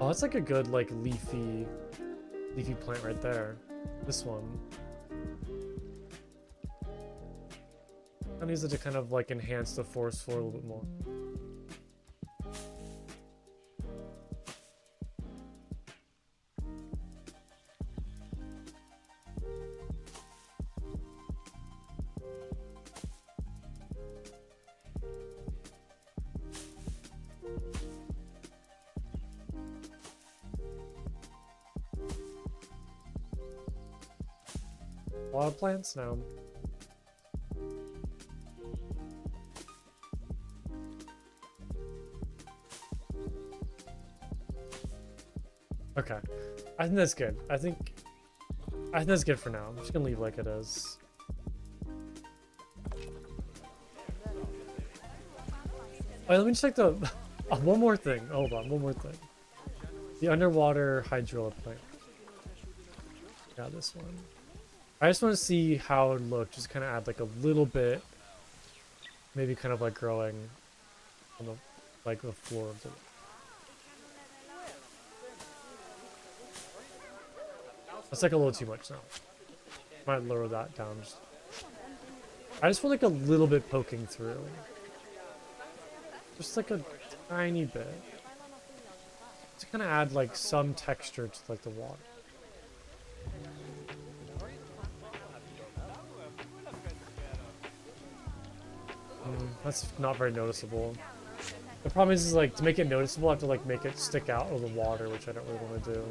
Oh, that's like a good like leafy plant right there. This one. I use it to kind of like enhance the forest floor a little bit more. A lot of plants now. Okay, I think that's good. I think that's good for now. I'm just gonna leave like it is. Oh, let me check the one more thing. Hold on, one more thing. The underwater hydrilla plant. Yeah, this one. I just want to see how it looked. Just kind of add like a little bit, maybe kind of like growing on the like the floor of the. That's like a little too much now. Might lower that down. I just want like a little bit poking through. Just like a tiny bit. To kind of add like some texture to like the water. That's not very noticeable. The problem is like to make it noticeable, I have to like make it stick out of the water, which I don't really want to do.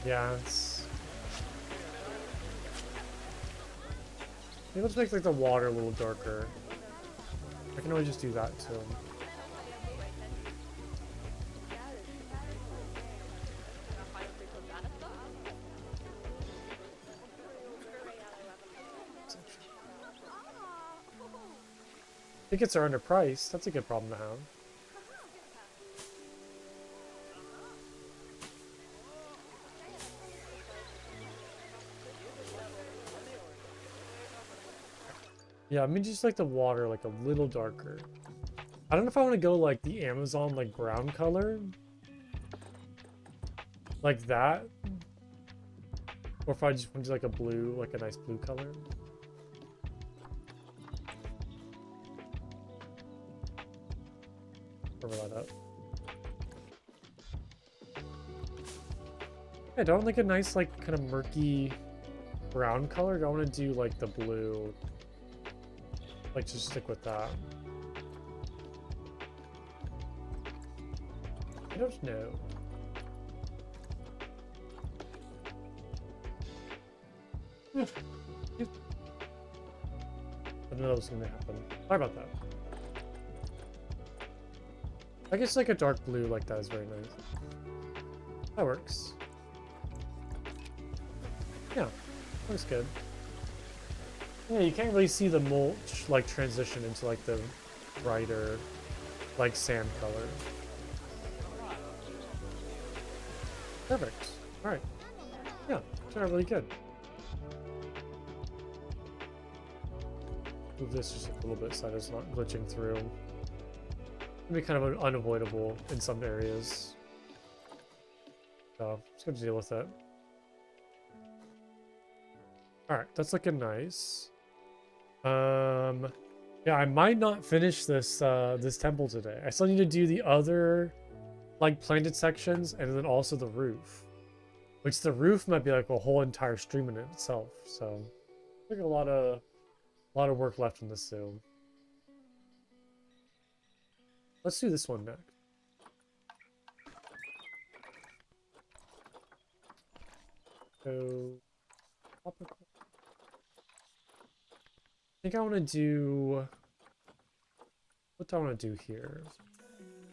Yeah, it's... Maybe let's make like the water a little darker. I can always just do that too. I Tickets are underpriced. That's a good problem to have. Yeah, I mean just like the water like a little darker. I don't know if I want to go like the Amazon like brown color. Like that. Or if I just want to do like a blue, like a nice blue color. Cover that up. Yeah, do I want like a nice like kind of murky brown color? Do I want to do like the blue? Like just stick with that. I don't know. I didn't know that was gonna happen. Sorry about that. I guess like a dark blue like that is very nice. That works. Yeah, looks good. Yeah, you can't really see the mulch like transition into like the brighter like sand color. Perfect. All right. Yeah, turned out really good. Move this just a little bit so that it's not glitching through. It'll be kind of unavoidable in some areas. So, just gonna deal with it. Alright, that's looking nice. Yeah, I might not finish this this temple today. I still need to do the other like planted sections and then also the roof. Which the roof might be like a whole entire stream in itself. So like a lot of work left in this too. Let's do this one next. So I think I want to do, what do I want to do here?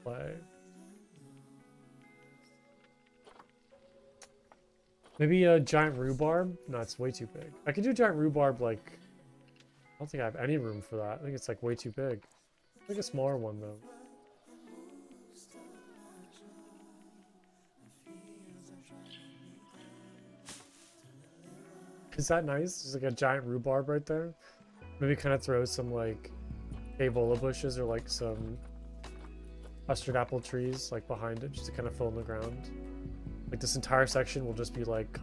Play. Maybe a giant rhubarb? No, it's way too big. I could do giant rhubarb like, I don't think I have any room for that. I think it's like way too big. Like a smaller one though. Is that nice? There's like a giant rhubarb right there. Maybe kind of throw some like Avola bushes or like some custard apple trees like behind it just to kind of fill in the ground. Like this entire section will just be like,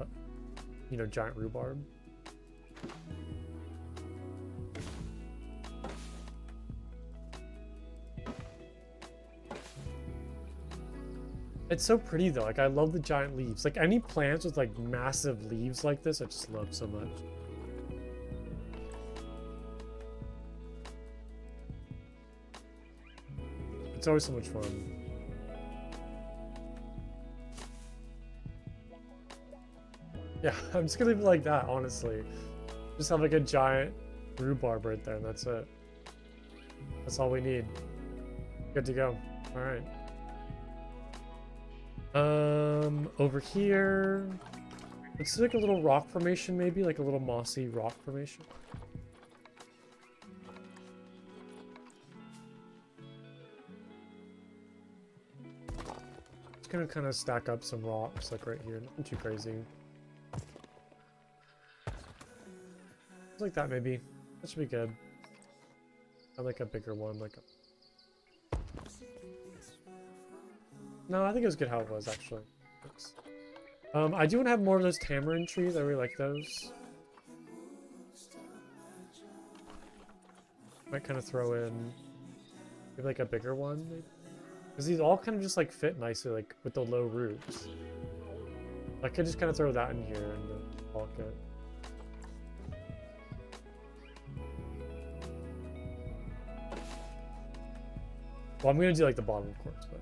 you know, giant rhubarb. It's so pretty though. Like I love the giant leaves. Like any plants with like massive leaves like this, I just love so much. It's always so much fun. Yeah, I'm just gonna leave it like that, honestly. Just have like a giant rhubarb right there, and that's it. That's all we need. Good to go. All right. Over here, let's do like a little rock formation, maybe like a little mossy rock formation. Just gonna kind of stack up some rocks like right here, nothing too crazy. Like that maybe. That should be good. I like a bigger one, like a... No, I think it was good how it was actually. Thanks. I do want to have more of those tamarind trees. I really like those. Might kind of throw in maybe like a bigger one, maybe. Because these all kind of just like fit nicely, like with the low roofs. I could just kind of throw that in here and call it good. Well, I'm gonna do like the bottom, of course, but.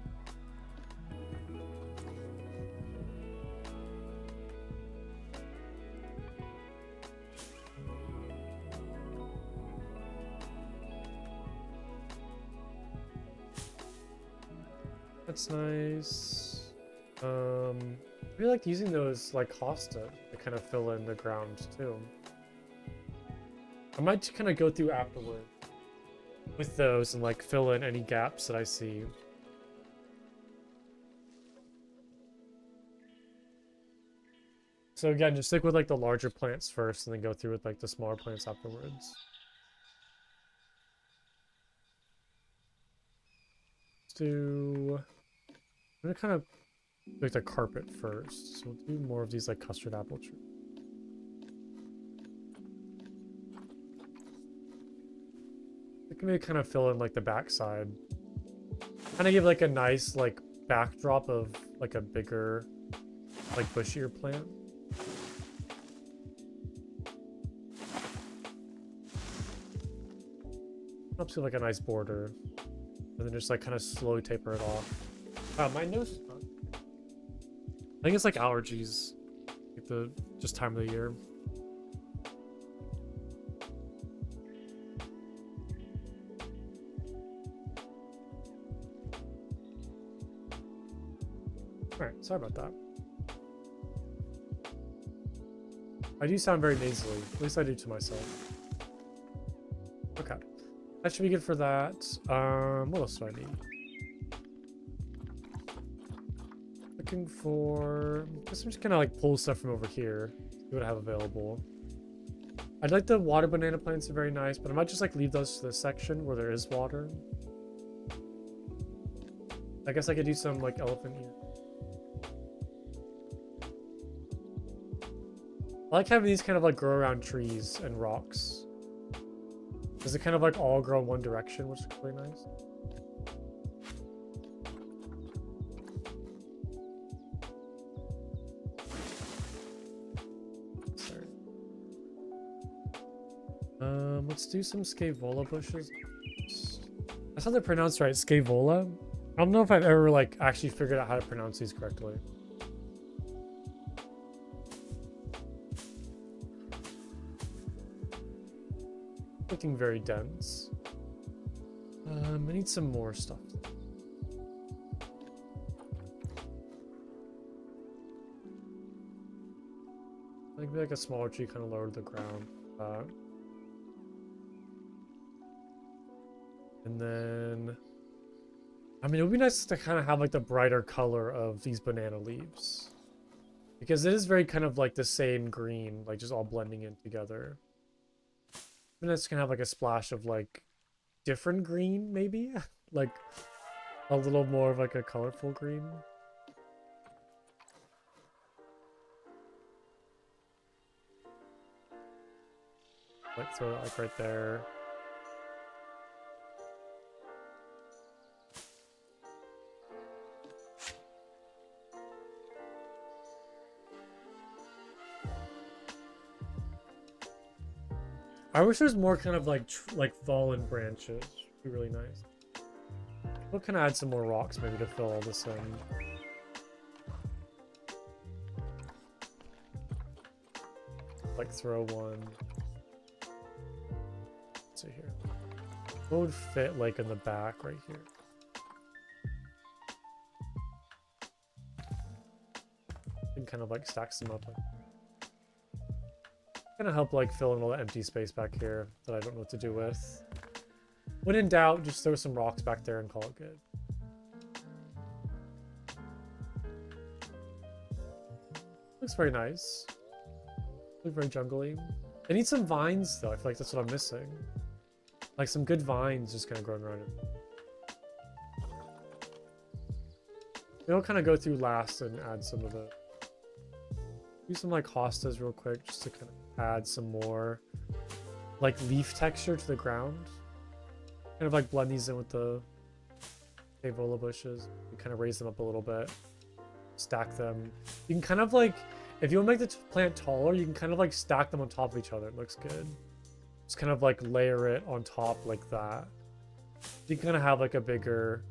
That's nice. I really like using those like hosta to kind of fill in the ground too. I might kind of go through afterward with those and like fill in any gaps that I see. So again, just stick with like the larger plants first and then go through with like the smaller plants afterwards. Let's do... I'm gonna kind of like the carpet first. So we'll do more of these like custard apple trees. I can maybe kind of fill in like the backside. Kind of give like a nice like backdrop of like a bigger like bushier plant. Up to like a nice border. And then just like kind of slow taper it off. Wow, my nose is not... I think it's like allergies. Like the just time of the year. Alright, sorry about that. I do sound very nasally. At least I do to myself. Okay. That should be good for that. What else do I need? Looking for... I guess I'm just gonna like pull stuff from over here. See what I have available. I'd like the water banana plants are very nice, but I might just like leave those to this section where there is water. I guess I could do some like elephant ear. I like having these kind of like grow around trees and rocks. Does it kind of like all grow in one direction, which is really nice? Sorry. Let's do some scaevola bushes. That's how they're pronounced, right? Scaevola? I don't know if I've ever like actually figured out how to pronounce these correctly. Looking very dense. I need some more stuff. Maybe like a smaller tree kind of lower to the ground. And then... I mean, it would be nice to kind of have like the brighter color of these banana leaves. Because it is very kind of like the same green, like just all blending in together. And it's gonna have like a splash of like different green, maybe? Like a little more of like a colorful green. Like throw it like right there. I wish there's more kind of like fallen branches. It'd be really nice. We'll kind of add some more rocks maybe to fill all this in. Like throw one. Let's see here. What would fit like in the back right here? And kind of like stacks them up. Gonna help like fill in all the empty space back here that I don't know what to do with. When in doubt, just throw some rocks back there and call it good. Looks very nice. Looks very jungly. I need some vines though. I feel like that's what I'm missing. Like some good vines just kind of growing around it. Maybe I'll kind of go through last and add some of it. Do some like hostas real quick just to kind of add some more like leaf texture to the ground. Kind of like blend these in with the scaevola bushes. You kind of raise them up a little bit. Stack them. You can kind of like, if you want to make the plant taller, you can kind of like stack them on top of each other. It looks good. Just kind of like layer it on top like that. You can kind of have like a bigger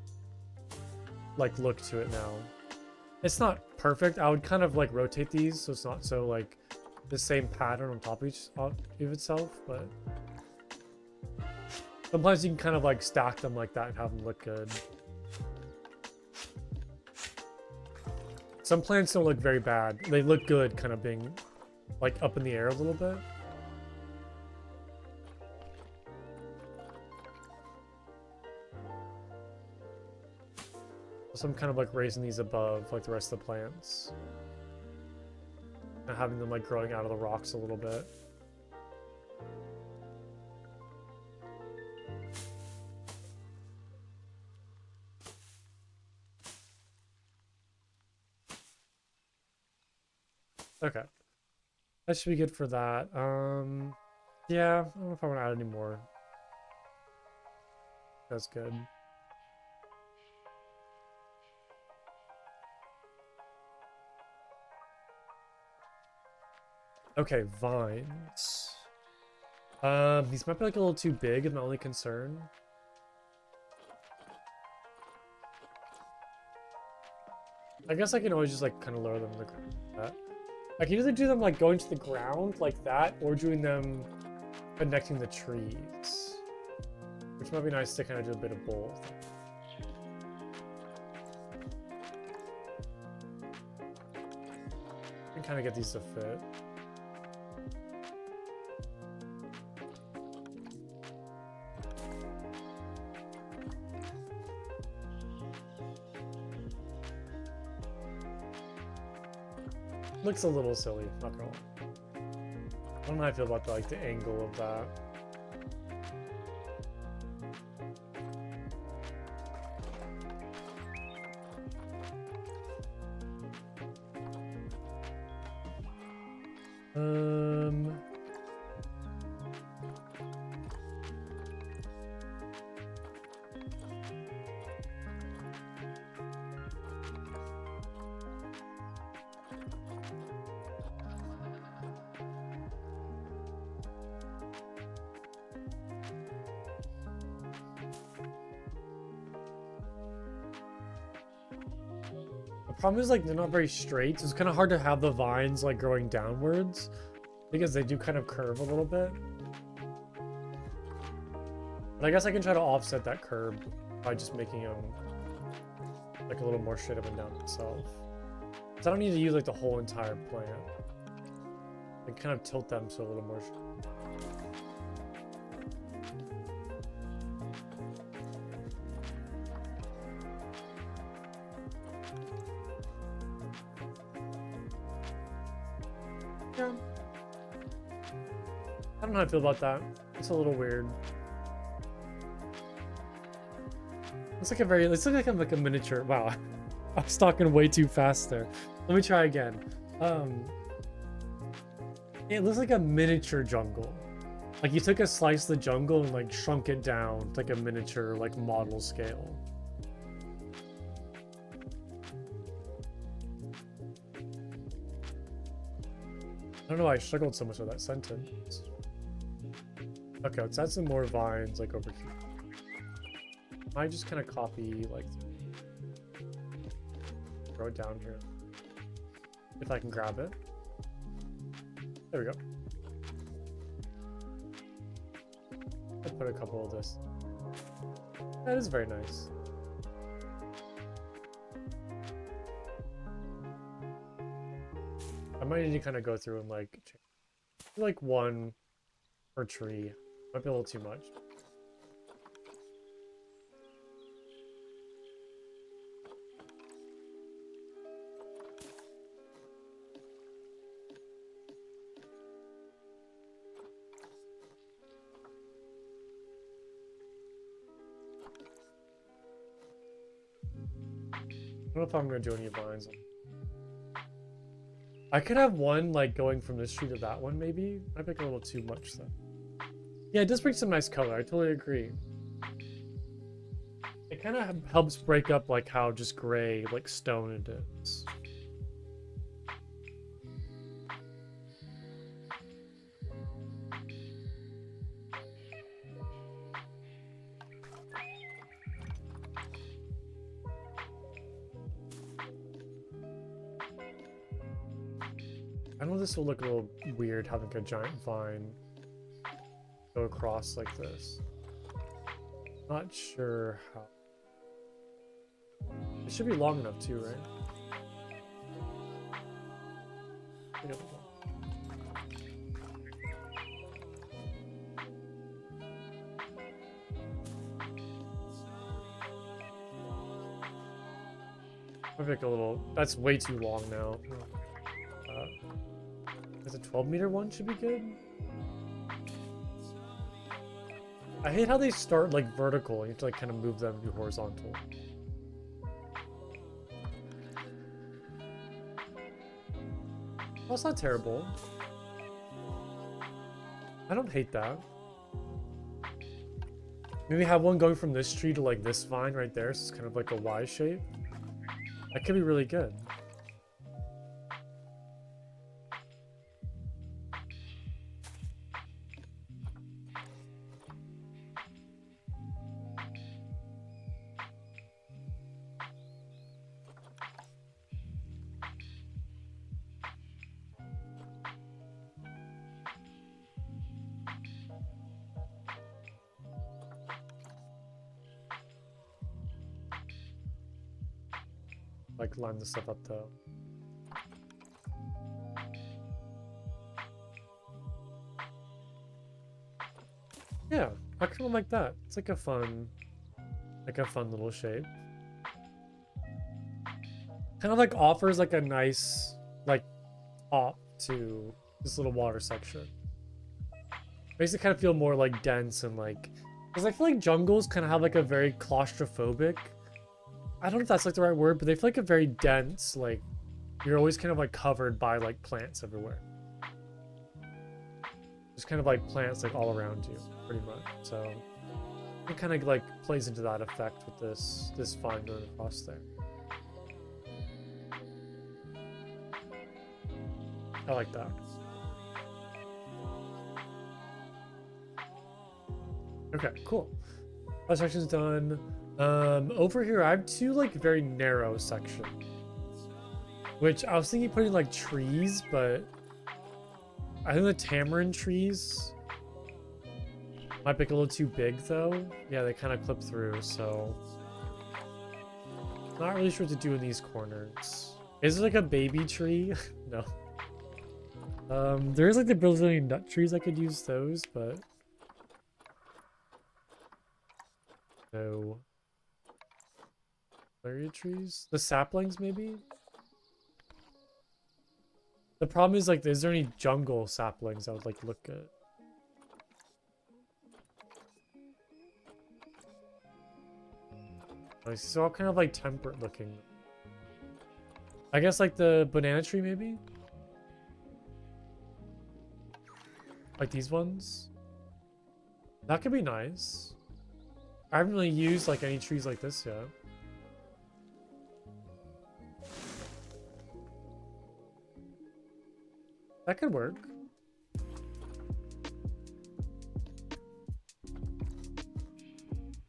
like look to it now. It's not perfect. I would kind of like rotate these so it's not so like the same pattern on top of itself, but sometimes you can kind of like stack them like that and have them look good. Some plants don't look very bad. They look good kind of being like up in the air a little bit. So I'm kind of like raising these above like the rest of the plants. And having them like growing out of the rocks a little bit. Okay. That should be good for that. Yeah, I don't know if I want to add any more. That's good. Okay, vines. These might be like a little too big, is my only concern. I guess I can always just like kind of lower them in the ground like that. I can either do them like going to the ground like that, or doing them connecting the trees. Which might be nice to kind of do a bit of both. I can kind of get these to fit. Looks a little silly, not gonna lie. I don't know how I feel about like the angle of that. Problem is like they're not very straight, so it's kind of hard to have the vines like growing downwards because they do kind of curve a little bit. But I guess I can try to offset that curve by just making them like a little more straight up and down itself. So I don't need to use like the whole entire plant. I can kind of tilt them so a little more. Yeah. I don't know how I feel about that. It's a little weird. It's like a very, it's like I'm like a miniature. Wow. I was talking way too fast there. Let me try again. It looks like a miniature jungle. Like you took a slice of the jungle and like shrunk it down to like a miniature like model scale. I don't know why I struggled so much with that sentence. Okay, let's add some more vines like over here. I just kind of copy like throw it down here. If I can grab it. There we go. I'll put a couple of this. That is very nice. I might need to kind of go through and like one per tree. Might be a little too much. I don't know if I'm gonna do any vines. I could have one like going from this tree to that one, maybe. Might be like a little too much though. Yeah, it does bring some nice color. I totally agree. It kind of helps break up like how just gray like stone it is. I know this will look a little weird having a giant vine go across like this. Not sure how. It should be long enough too, right? Yep. Maybe like a little. That's way too long now. Is a 12-meter one should be good. I hate how they start like vertical. You have to like kind of move them to horizontal. Well, it's not terrible. I don't hate that. Maybe have one going from this tree to like this vine right there, so it's kind of like a Y shape. That could be really good. Like line this stuff up though. Yeah, I kind of like that. It's like a fun little shape. Kind of like offers like a nice like top to this little water section. Makes it kind of feel more like dense and like, because I feel like jungles kind of have like a very claustrophobic. I don't know if that's like the right word, but they feel like a very dense, like you're always kind of like covered by like plants everywhere. Just kind of like plants like all around you, pretty much. So it kind of like plays into that effect with this vine going across there. I like that. Okay, cool. That section's done. Over here I have two like very narrow sections, which I was thinking putting like trees, but I think the tamarind trees might be a little too big though. Yeah, they kind of clip through, so not really sure what to do in these corners. Is it like a baby tree? No. There's like the Brazilian nut trees. I could use those, but no. Berry trees? The saplings, maybe? The problem is, like, is there any jungle saplings I would, like, look at? Like, these are all kind of, like, temperate looking. I guess, like, the banana tree, maybe? Like these ones? That could be nice. I haven't really used, like, any trees like this yet. That could work.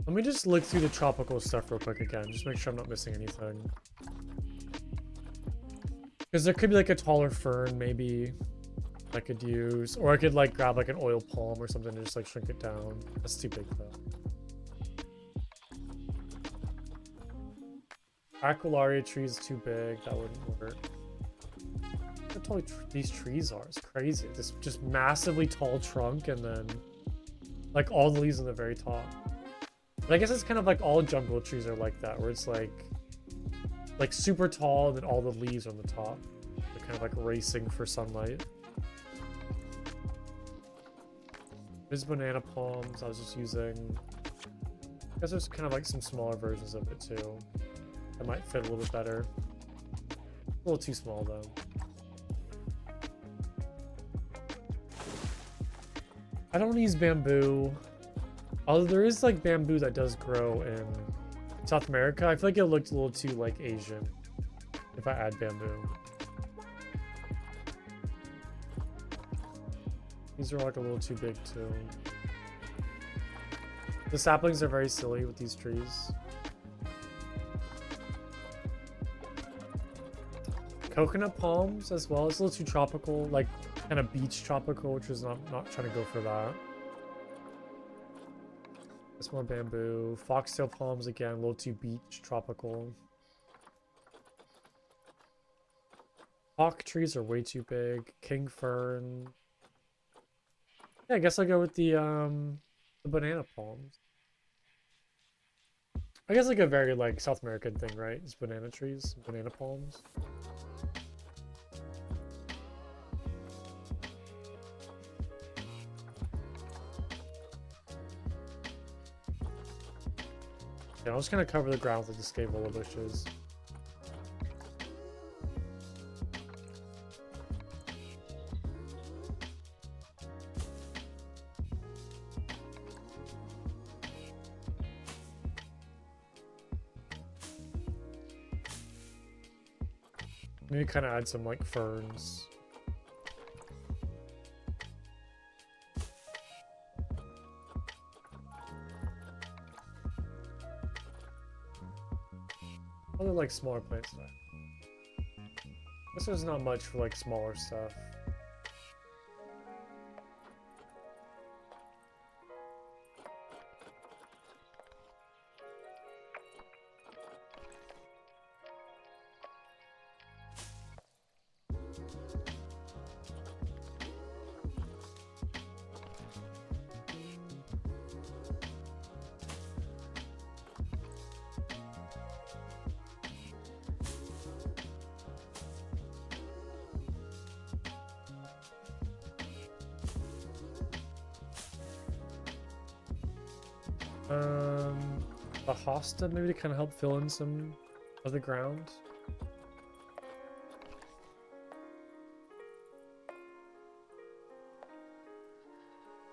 Let me just look through the tropical stuff real quick again. Just make sure I'm not missing anything. Because there could be like a taller fern maybe I could use. Or I could like grab like an oil palm or something and just like shrink it down. That's too big though. Aqualaria tree is too big. That wouldn't work. How tall these trees are. It's crazy. This just massively tall trunk and then like all the leaves on the very top. But I guess it's kind of like all jungle trees are like that, where it's like super tall and then all the leaves on the top. They're kind of like racing for sunlight. There's banana palms I was just using. I guess there's kind of like some smaller versions of it too. That might fit a little bit better. A little too small though. I don't use bamboo. Although there is like bamboo that does grow in South America. I feel like it looked a little too like Asian if I add bamboo. These are like a little too big too. The saplings are very silly with these trees. Coconut palms as well. It's a little too tropical, like kind of beach tropical, which is not trying to go for that. That's more bamboo. Foxtail palms again, a little too beach tropical. Hawk trees are way too big. King fern. Yeah, I guess I'll go with the banana palms. I guess like a very like South American thing, right? It's banana trees, banana palms. Yeah, I'll just kind of cover the ground with the scaevola bushes. Maybe kind of add some like ferns. Other like smaller plants there. Guess there's not much for like smaller stuff. The hosta maybe to kind of help fill in some of the ground.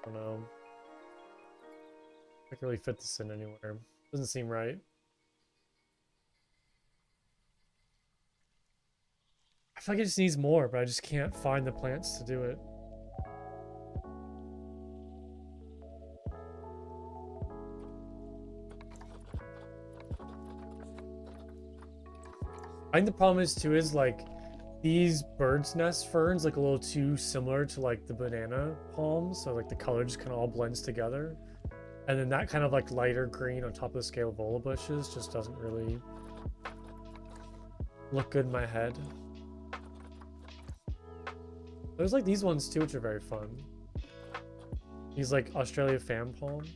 I don't know. I can really fit this in anywhere. Doesn't seem right. I feel like it just needs more, but I just can't find the plants to do it. I think the problem is too is like these bird's nest ferns like a little too similar to like the banana palms, so like the color just kind of all blends together, and then that kind of like lighter green on top of the scaevola bushes just doesn't really look good in my head. There's like these ones too, which are very fun. These like Australia fan palms.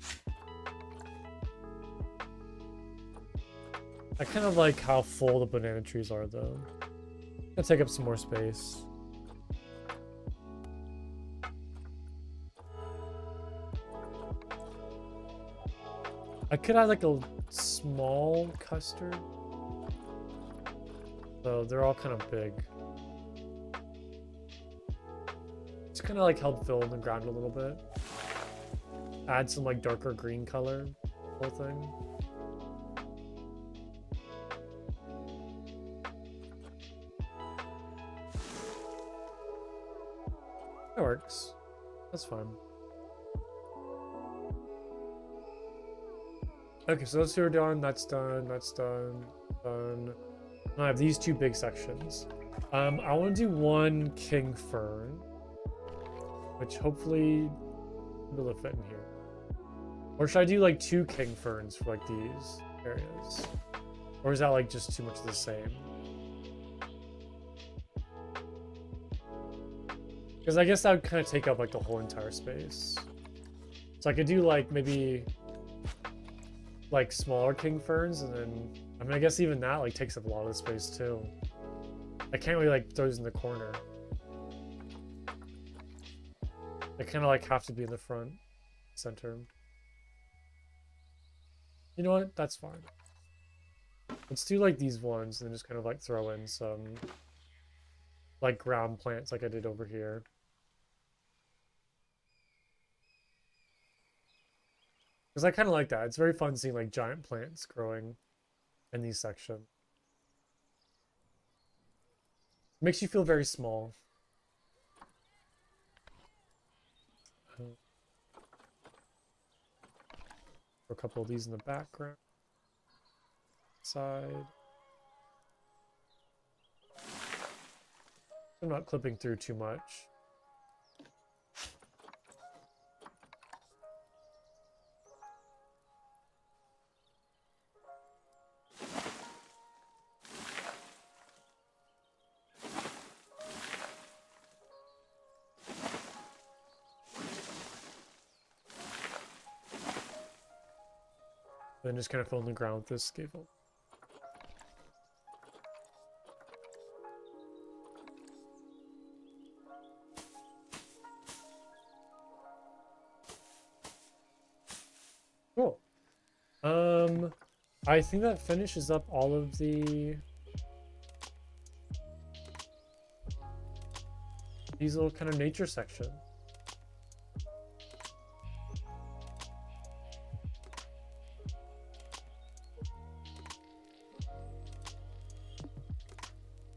I kind of like how full the banana trees are, though. Gonna take up some more space. I could have like a small custard. So they're all kind of big. Just kind of like help fill in the ground a little bit. Add some like darker green color, whole thing. That works. That's fine. Okay, so those two are done. That's done. That's done. Done. And I have these two big sections. I want to do one king fern, which hopefully will be able to fit in here. Or should I do like two king ferns for like these areas? Or is that like just too much of the same? Because I guess that would kind of take up like the whole entire space. So I could do like maybe like smaller king ferns, and then I mean I guess even that like takes up a lot of the space too. I can't really like throw those in the corner. They kind of like have to be in the front center. You know what? That's fine. Let's do like these ones and then just kind of like throw in some like ground plants like I did over here. Because I kind of like that. It's very fun seeing like giant plants growing in these sections. Makes you feel very small. A couple of these in the background. Side. I'm not clipping through too much. then just kind of fill in the ground with this scaffold. Cool. I think that finishes up all of these little kind of nature sections.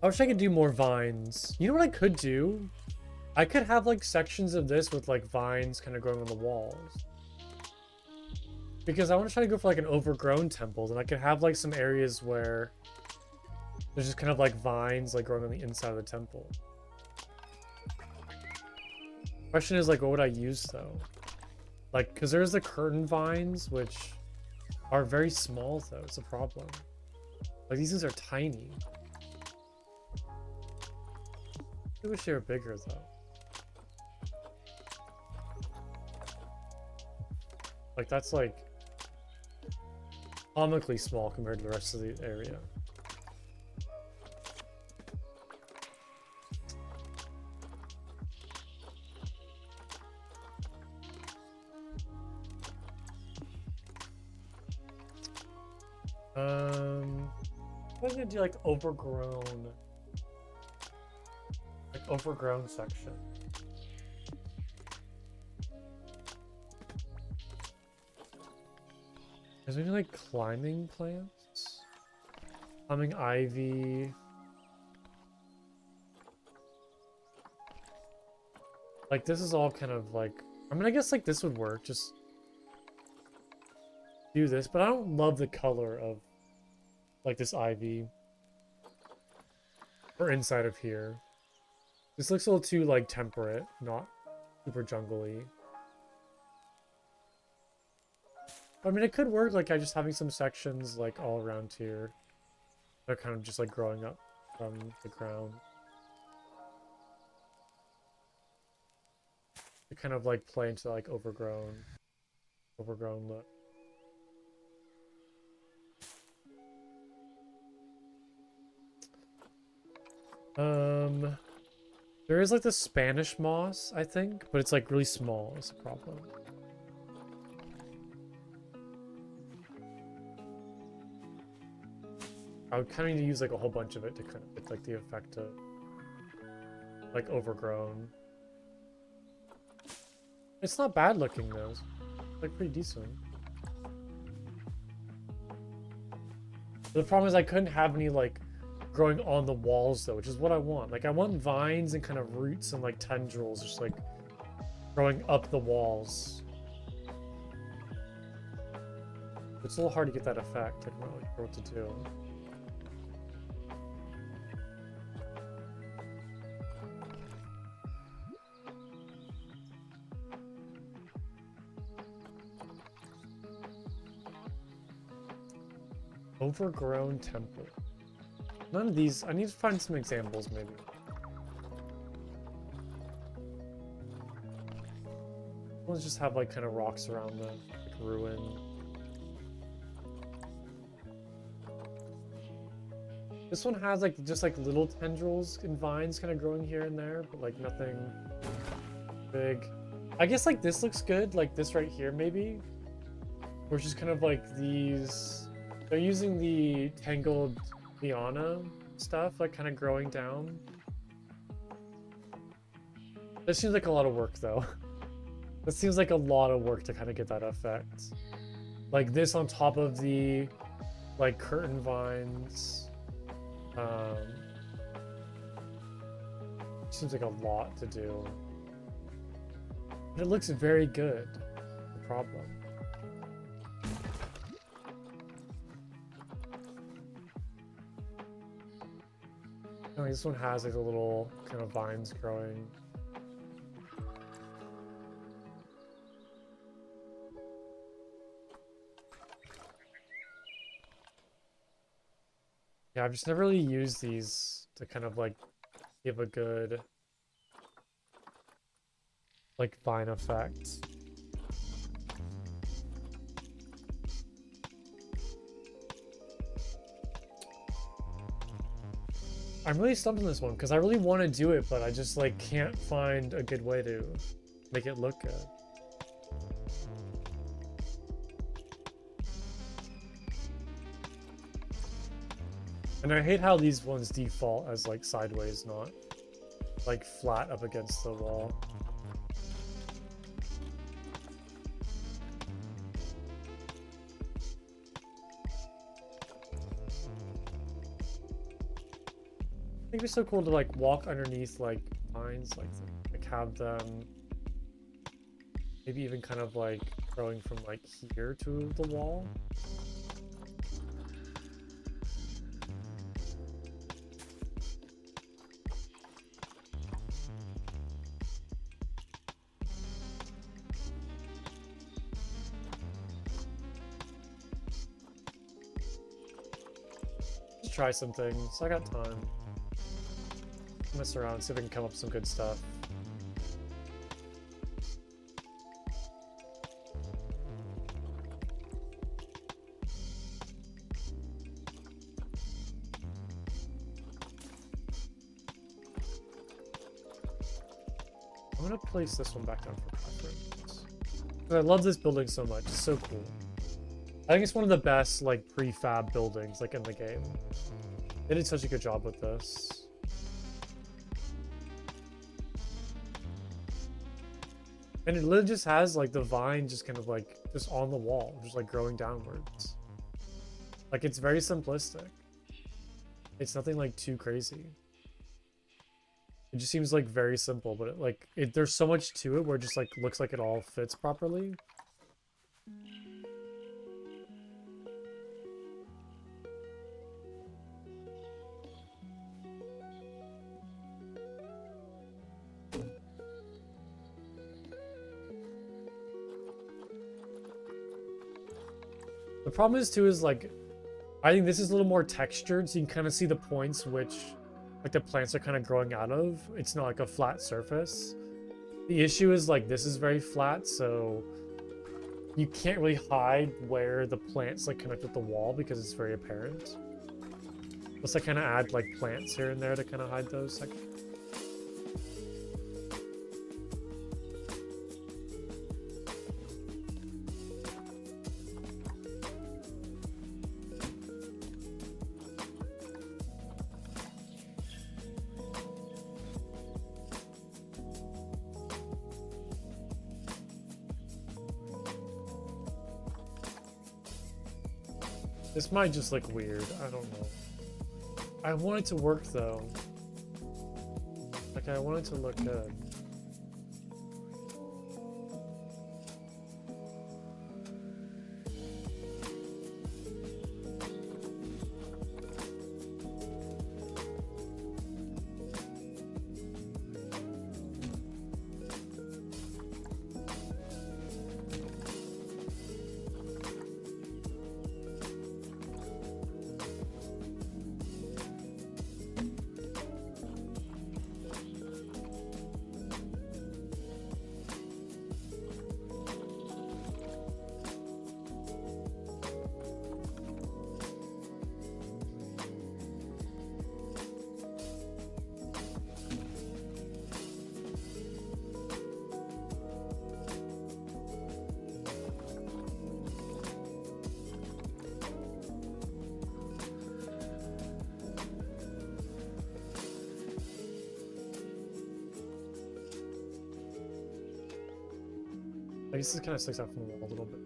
I wish I could do more vines. You know what I could do? I could have like sections of this with like vines kind of growing on the walls. Because I want to try to go for like an overgrown temple, and I could have like some areas where there's just kind of like vines like growing on the inside of the temple. Question is like, what would I use though? Like, because there's the curtain vines, which are very small though. It's a problem. Like these things are tiny. I wish they were bigger though. Like that's like comically small compared to the rest of the area. I'm gonna do like overgrown section. Is there any like climbing plants? Climbing ivy. Like this is all kind of like, I mean, I guess like this would work. Just do this, but I don't love the color of like this ivy or inside of here. This looks a little too like temperate, not super jungly. I mean, it could work like I just having some sections like all around here. They're kind of just like growing up from the ground. To kind of like play into like overgrown look. There is like the Spanish moss, I think, but it's like really small is the problem. I would kind of need to use like a whole bunch of it to kind of get like the effect of like overgrown. It's not bad looking though. It's like pretty decent. The problem is I couldn't have any like growing on the walls though, which is what I want. Like I want vines and kind of roots and like tendrils just like growing up the walls. It's a little hard to get that effect. I don't really know what to do. Overgrown temple. None of these. I need to find some examples, maybe. Let's just have like kind of rocks around the like, ruin. This one has like just like little tendrils and vines kind of growing here and there, but like nothing big. I guess like this looks good, like this right here maybe. Which is kind of like these. They're using the tangled liana stuff, like kind of growing down. This seems like a lot of work though. This seems like a lot of work to kind of get that effect. Like this on top of the like curtain vines. Seems like a lot to do. But it looks very good. The problem. Oh, this one has like a little kind of vines growing. Yeah, I've just never really used these to kind of like give a good like vine effect. I'm really stumped on this one because I really want to do it, but I just like can't find a good way to make it look good. And I hate how these ones default as like sideways, not like flat up against the wall. I think it's so cool to like walk underneath like vines, like have them maybe even kind of like growing from like here to the wall. Just try some things. I got time. Mess around, see if I can come up with some good stuff. I'm gonna place this one back down for preference. I love this building so much. It's so cool. I think it's one of the best like prefab buildings like in the game. They did such a good job with this. And it literally just has like the vine just kind of like just on the wall, just like growing downwards. Like it's very simplistic. It's nothing like too crazy. It just seems like very simple, but there's so much to it where it just like looks like it all fits properly. The problem is too is like, I think this is a little more textured, so you can kind of see the points which like the plants are kind of growing out of. It's not like a flat surface. The issue is like this is very flat, so you can't really hide where the plants like connect with the wall because it's very apparent. Unless I kind of add like plants here and there to kind of hide those sections. This might just look weird. I don't know. I want it to work though. Like I want it to look good. I guess this kind of sticks out from the wall a little bit.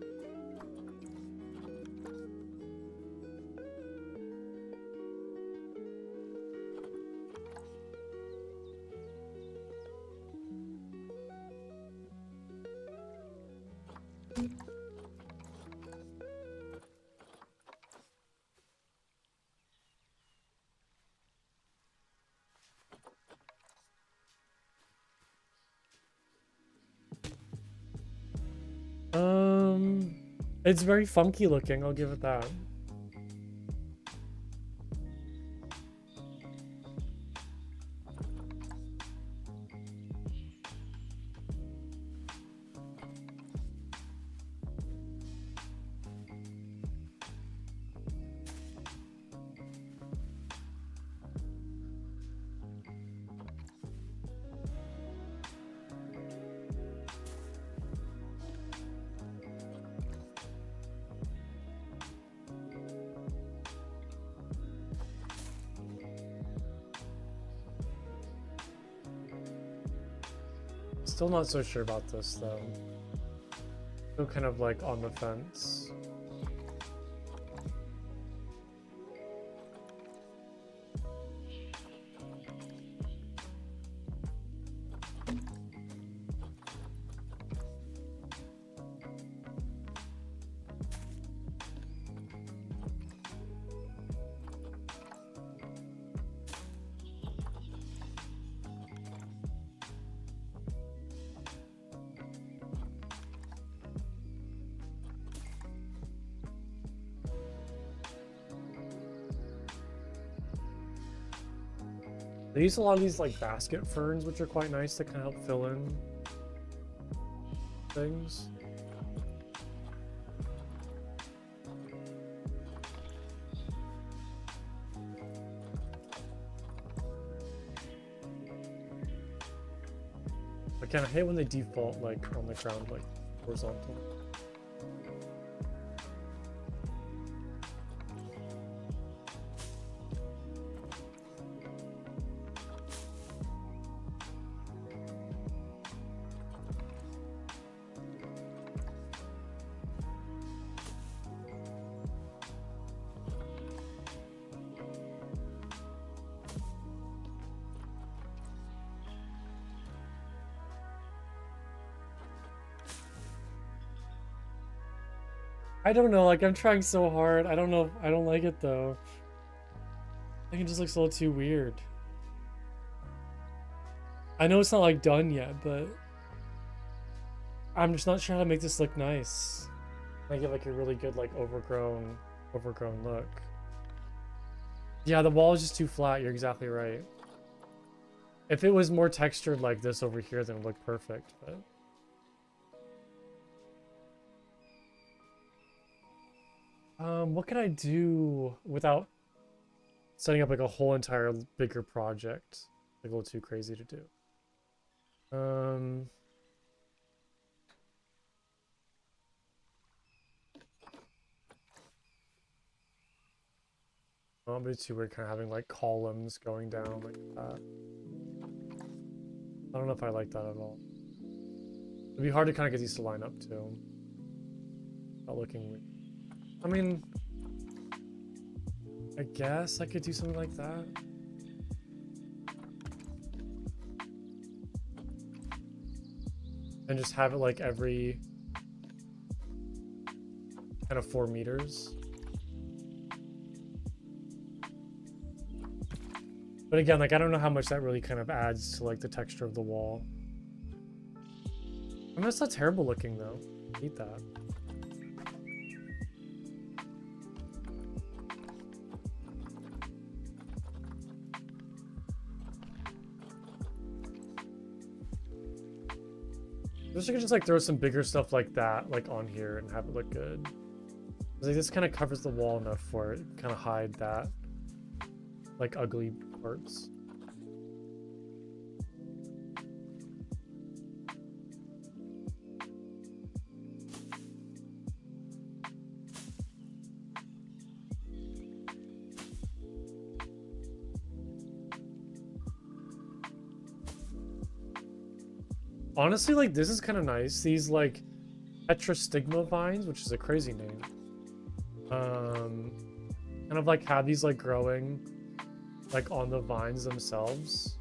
It's very funky looking, I'll give it that. Still not so sure about this though. Still kind of like on the fence. They use a lot of these like basket ferns, which are quite nice to kind of help fill in things. Again, I hate when they default like on the ground, like horizontal. I don't know, like I'm trying so hard. I don't know. I don't like it though. I think it just looks a little too weird. I know it's not like done yet, but I'm just not sure how to make this look nice. Make it like a really good like overgrown look. Yeah, the wall is just too flat. You're exactly right. If it was more textured like this over here, then it would look perfect, but what can I do without setting up like a whole entire bigger project? Like a little too crazy to do. Not be too weird, kind of having like columns going down like that. I don't know if I like that at all. It'd be hard to kind of get these to line up too. Not looking weird. I mean, I guess I could do something like that. And just have it like every kind of 4 meters. But again, like I don't know how much that really kind of adds to like the texture of the wall. I mean, that's not terrible looking though. I hate that. I wish I could just like throw some bigger stuff like that like on here and have it look good. Like this kind of covers the wall enough for it, kind of hide that like ugly parts. Honestly, like this is kind of nice. These like Petrostigma vines, which is a crazy name. Kind of like have these like growing like on the vines themselves.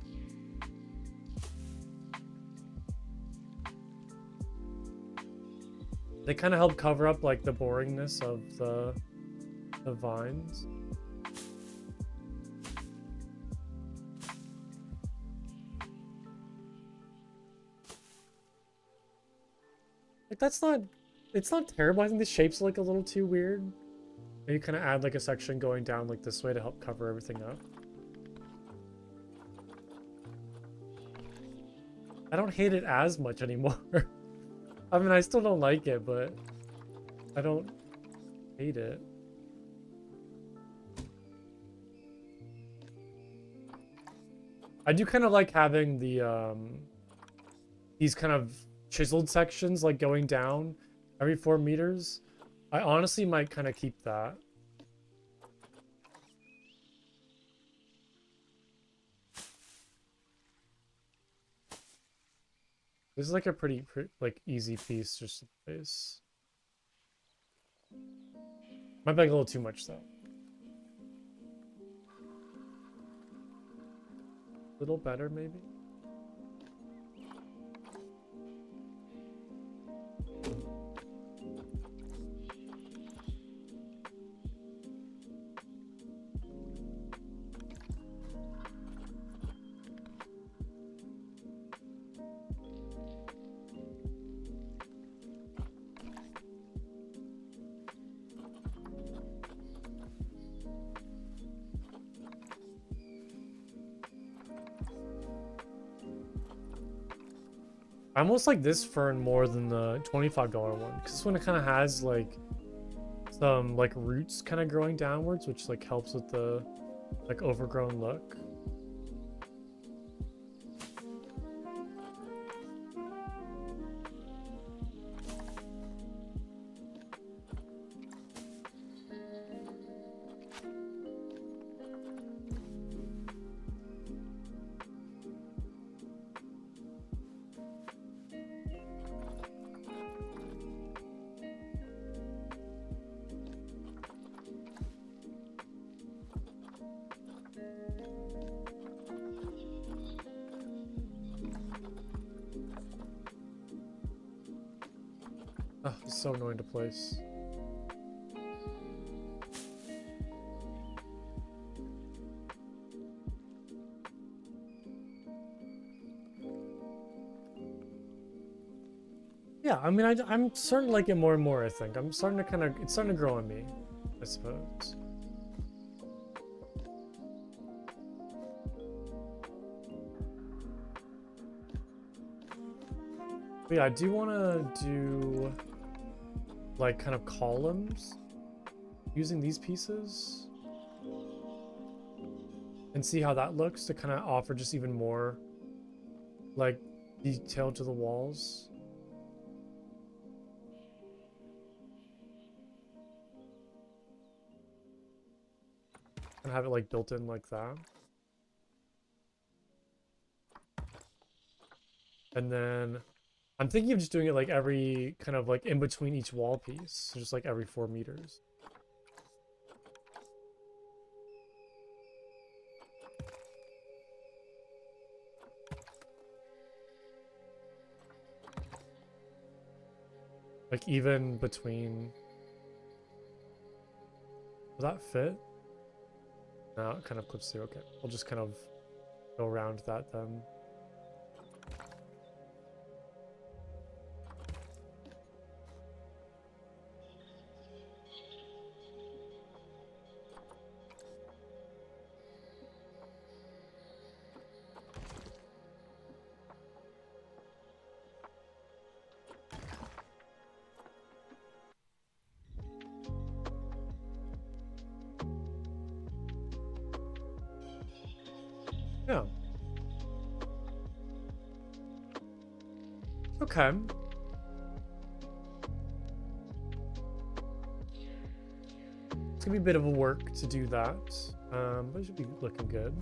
They kind of help cover up like the boringness of the vines. Like it's not terrible. I think the shape's like a little too weird. Maybe kind of add like a section going down like this way to help cover everything up. I don't hate it as much anymore. I mean, I still don't like it, but I don't hate it. I do kind of like having the these kind of chiseled sections like going down every 4 meters. I honestly might kind of keep that. This is like a pretty like easy piece just to place. Might be like a little too much though. A little better maybe. I almost like this fern more than the $25 one, because this one kind of has like some like roots kind of growing downwards, which like helps with the like overgrown look. Oh, it's so annoying to place. Yeah, I mean, I'm starting to like it more and more, I think. I'm starting to kind of, it's starting to grow on me, I suppose. But yeah, I do want to do like kind of columns using these pieces and see how that looks to kind of offer just even more like detail to the walls. And have it like built in like that. And then I'm thinking of just doing it like every kind of like in between each wall piece. So just like every 4 meters. Like even between. Does that fit? No, it kind of clips through. Okay, we'll just kind of go around that then. Yeah. Okay. It's gonna be a bit of a work to do that, but it should be looking good.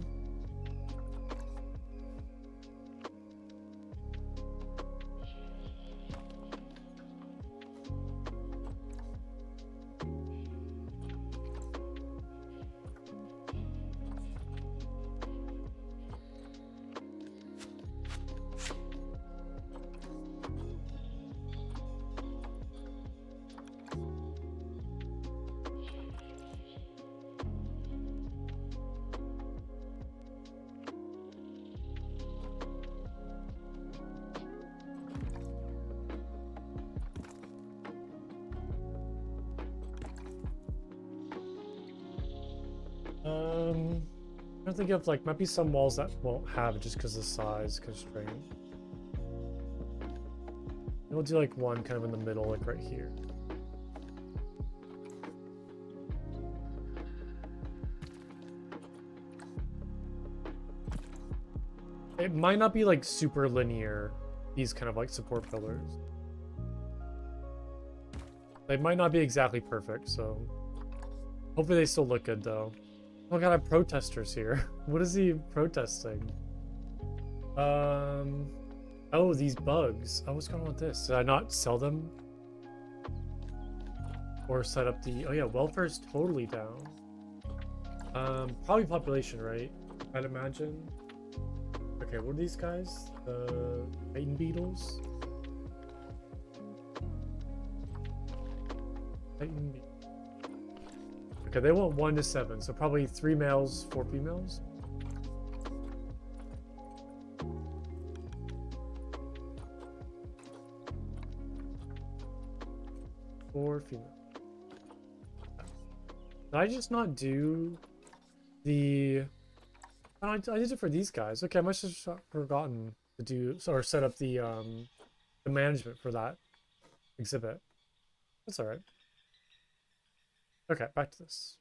I don't think of like might be some walls that won't have it just because of size constraint. We'll do like one kind of in the middle, like right here. It might not be like super linear, these kind of like support pillars. They might not be exactly perfect, so hopefully they still look good though. Oh god, I have protesters here. What is he protesting? I Oh, these bugs. Oh, what's going on with this? Did I not sell them? Or set up the... Oh yeah, welfare's totally down. Probably population, right? I'd imagine. Okay, what are these guys? The Titan beetles? Titan beetles. Okay, they want 1 to 7, so probably 3 males, 4 females. Or female. Did I just not do the... Oh, I did it for these guys. Okay, I must have forgotten to do or set up the management for that exhibit. That's all right. Okay, back to this.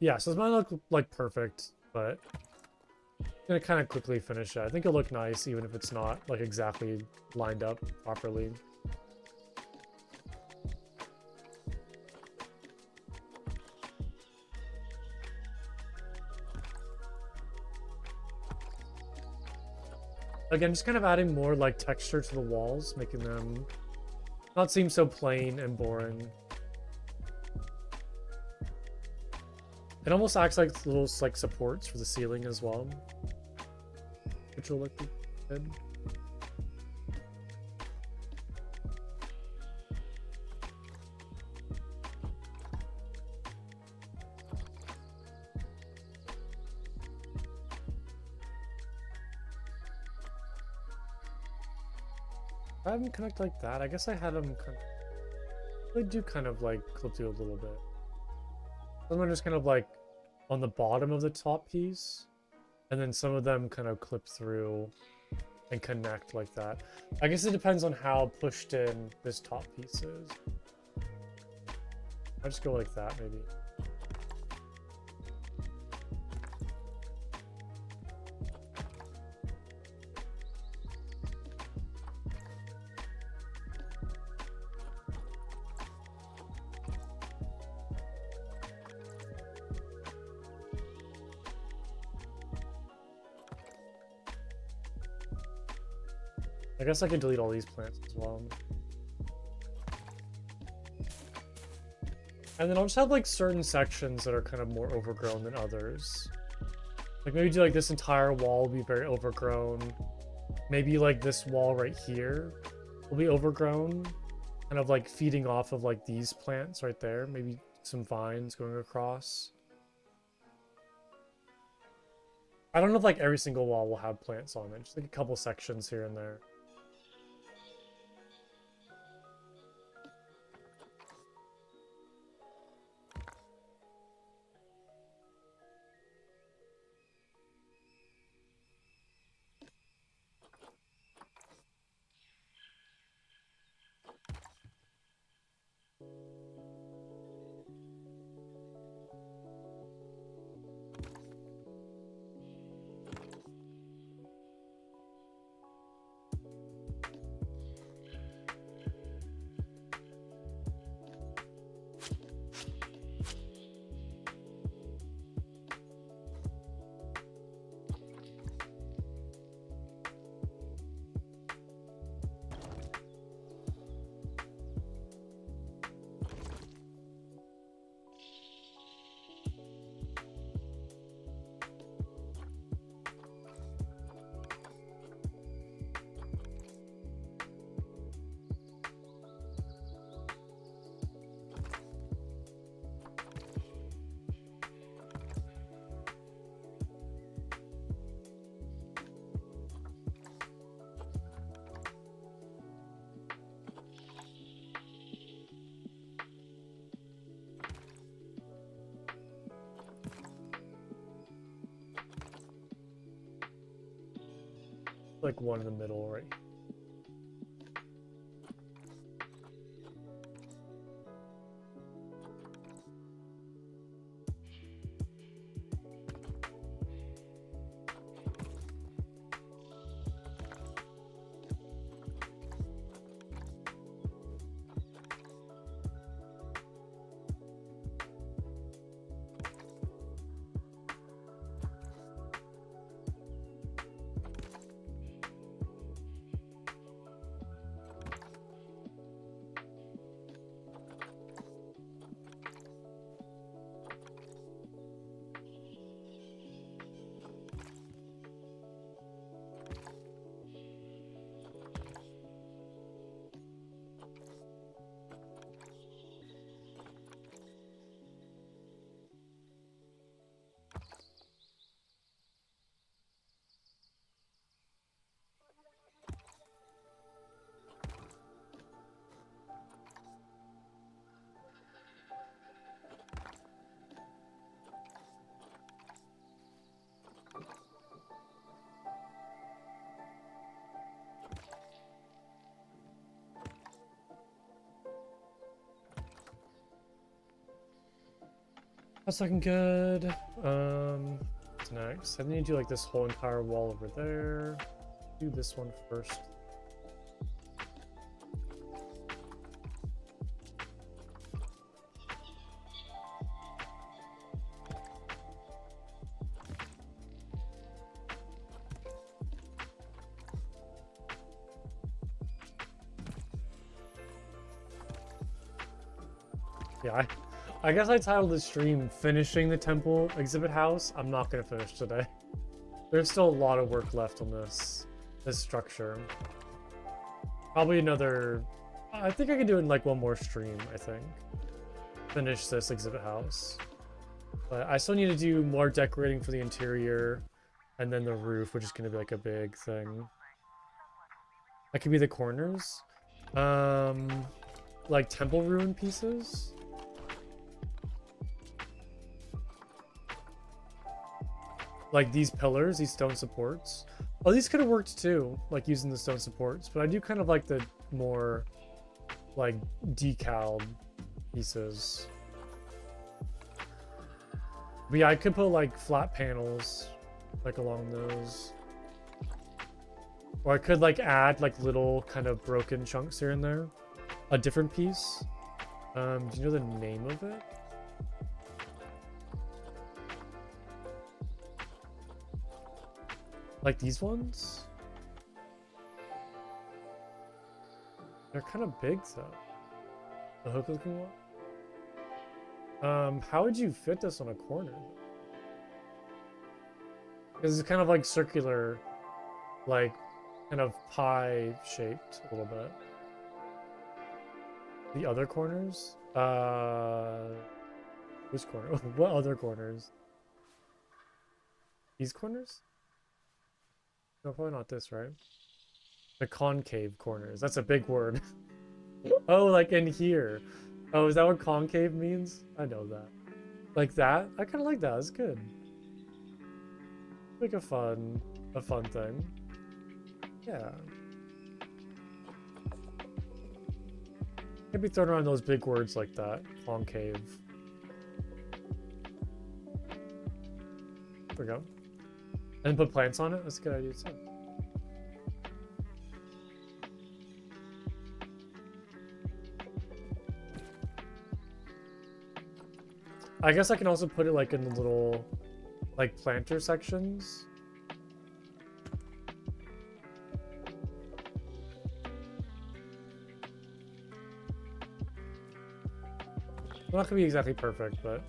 Yeah, so this might look like perfect, but I'm gonna kind of quickly finish it. I think it'll look nice even if it's not like exactly lined up properly. Again, just kind of adding more like texture to the walls, making them not seem so plain and boring. It almost acts like little like supports for the ceiling as well, which will look good. I have them connect like that. I guess I had them kind of... They do kind of like clip through a little bit. Some are just kind of like on the bottom of the top piece, and then some of them kind of clip through and connect like that. I guess it depends on how pushed in this top piece is. I'll just go like that maybe. I guess I can delete all these plants as well. And then I'll just have like certain sections that are kind of more overgrown than others. Like maybe do like this entire wall will be very overgrown. Maybe like this wall right here will be overgrown. Kind of like feeding off of like these plants right there. Maybe some vines going across. I don't know if like every single wall will have plants on it. Just like a couple sections here and there. Like one in the middle, right? That's looking good. What's next? I need to do like this whole entire wall over there. Do this one first. Yeah, I guess I titled the stream Finishing the Temple Exhibit House. I'm not going to finish today. There's still a lot of work left on this structure. Probably another... I think I can do it in like one more stream, I think. Finish this exhibit house. But I still need to do more decorating for the interior. And then the roof, which is going to be like a big thing. That could be the corners. Like temple ruin pieces. Like these pillars, these stone supports. Oh, these could have worked too, like using the stone supports. But I do kind of like the more like decaled pieces. But yeah, I could put like flat panels like along those. Or I could like add like little kind of broken chunks here and there. A different piece. Do you know the name of it? Like these ones? They're kind of big though. The hook looking one? How would you fit this on a corner? Because it's kind of like circular, like kind of pie shaped a little bit. The other corners? Which corner? What other corners? These corners? No, probably not this, right? The concave corners. That's a big word. Oh, like in here. Oh, is that what concave means? I know that. Like that? I kind of like that. That's good. Like a fun thing. Yeah. Can't be throwing around those big words like that. Concave. There we go. And put plants on it? That's a good idea too. I guess I can also put it like in the little like planter sections. Not gonna be exactly perfect, but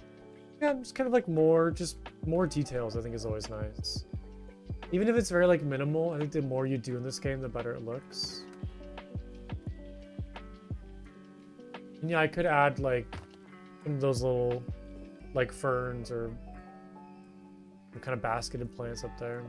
yeah, just kind of like more details I think is always nice. Even if it's very like minimal, I think the more you do in this game, the better it looks. And yeah, I could add like some of those little like ferns or kind of basketed plants up there.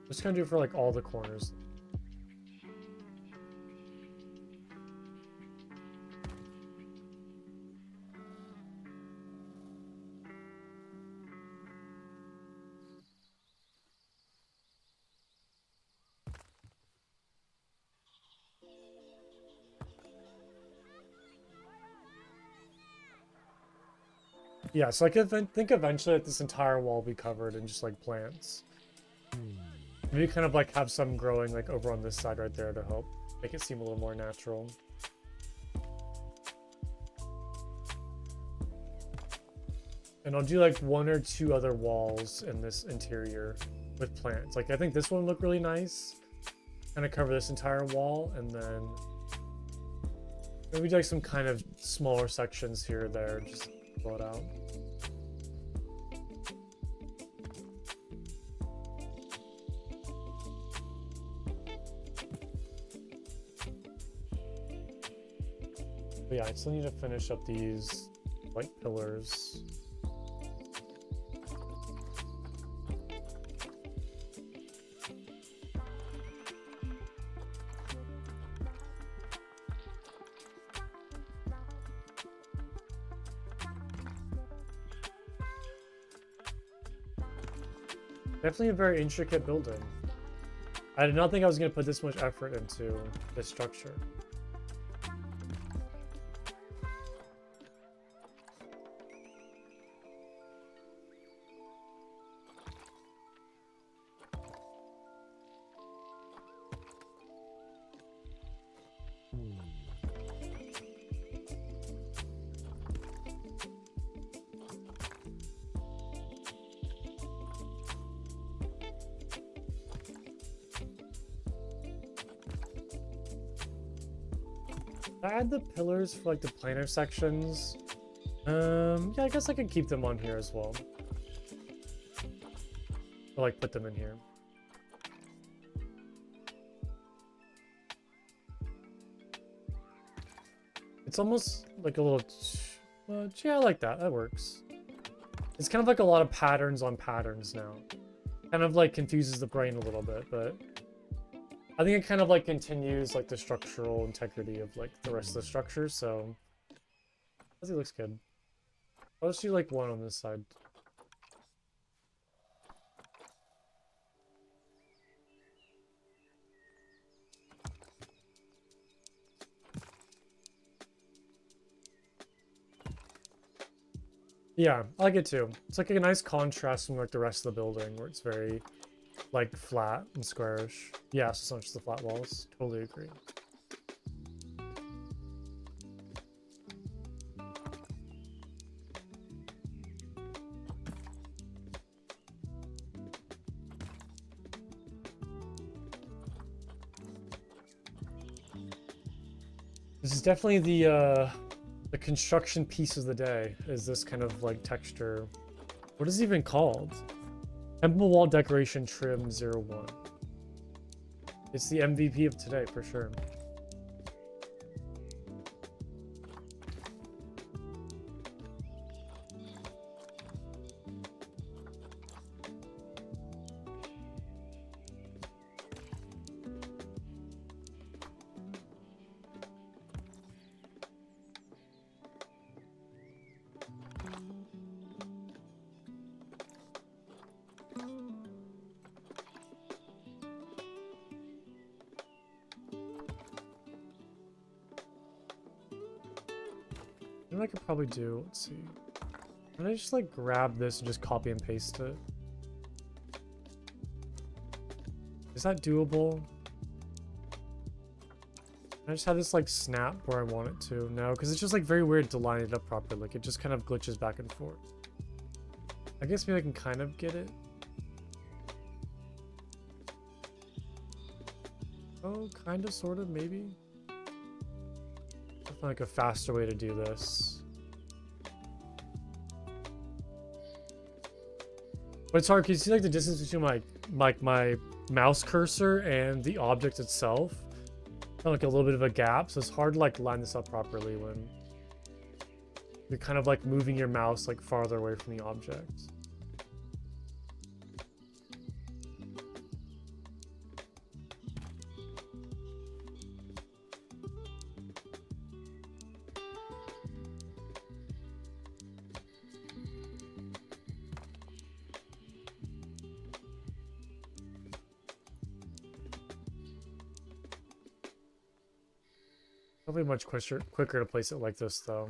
Just gonna do it for like all the corners. Yeah, so I could think eventually that this entire wall will be covered in just like plants. Maybe kind of like have some growing like over on this side right there to help make it seem a little more natural. And I'll do like one or two other walls in this interior with plants. Like I think this one looked really nice. Kind of cover this entire wall, and then maybe like some kind of smaller sections here or there, just blow it out. But yeah, I still need to finish up these white pillars. Definitely a very intricate building. I did not think I was going to put this much effort into this structure. I add the pillars for like the planar sections. Yeah, I guess I could keep them on here as well. Or like put them in here. It's almost like a little, yeah, I like that. That works. It's kind of like a lot of patterns on patterns now. Kind of like confuses the brain a little bit, but I think it kind of like continues like the structural integrity of like the rest of the structure, so I think it looks good. I'll just do like one on this side. Yeah, I like it too. It's like a nice contrast from like the rest of the building where it's very like flat and squarish. Yeah, so it's not just the flat walls. Totally agree. This is definitely the construction piece of the day, is this kind of like texture. What is it even called? Temple wall decoration trim 01. It's the MVP of today for sure. What I could probably do, let's see. Can I just like grab this and just copy and paste it? Is that doable? Can I just have this like snap where I want it to? No, because it's just like very weird to line it up properly. Like it just kind of glitches back and forth. I guess maybe I can kind of get it. Oh, kind of, sort of, maybe. I feel like a faster way to do this. But it's hard because you see like the distance between my mouse cursor and the object itself. Kind of like a little bit of a gap, so it's hard to like line this up properly when you're kind of like moving your mouse like farther away from the object. Probably much quicker to place it like this, though.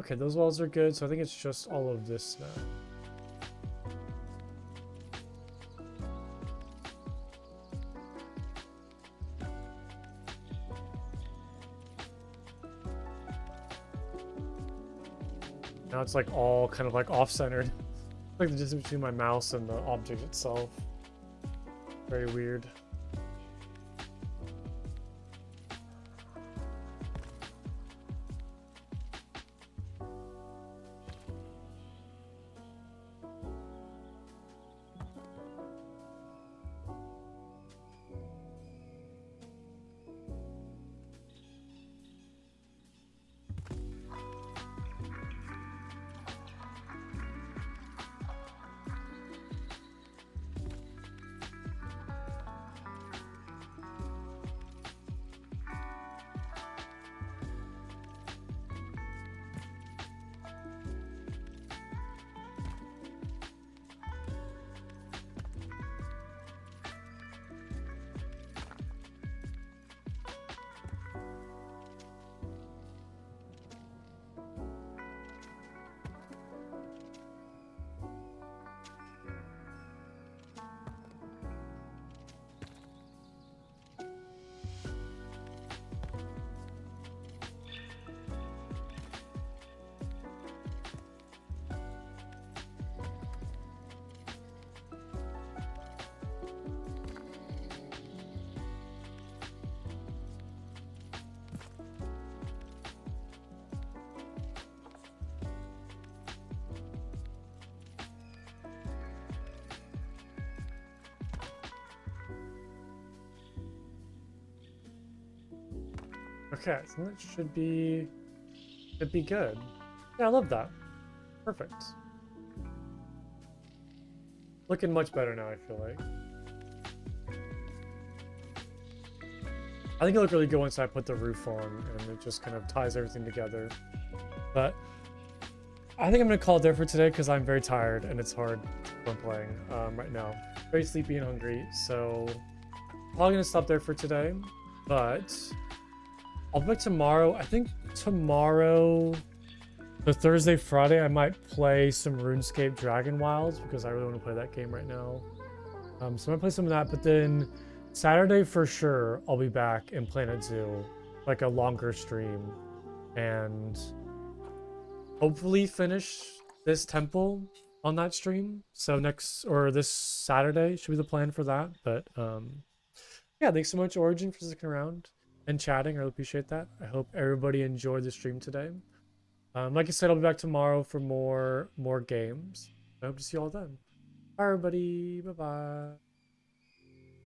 Okay, those walls are good, so I think it's just all of this now. Now it's like all kind of like off-centered. Like the distance between my mouse and the object itself. Very weird. Okay, so that should be good. Yeah, I love that. Perfect. Looking much better now, I feel like. I think it looked really good once I put the roof on and it just kind of ties everything together. But I think I'm going to call it there for today because I'm very tired and it's hard when playing right now. Very sleepy and hungry. So I'm probably going to stop there for today. But I'll be back tomorrow. I think tomorrow, the Thursday, Friday, I might play some RuneScape Dragon Wilds because I really want to play that game right now. So I'm going to play some of that. But then Saturday for sure, I'll be back in Planet Zoo, like a longer stream, and hopefully finish this temple on that stream. So next or this Saturday should be the plan for that. But yeah, thanks so much, Origin, for sticking around and chatting. I really appreciate that. I hope everybody enjoyed the stream today. Like I said, I'll be back tomorrow for more games. I hope to see you all then. Bye, everybody. Bye bye.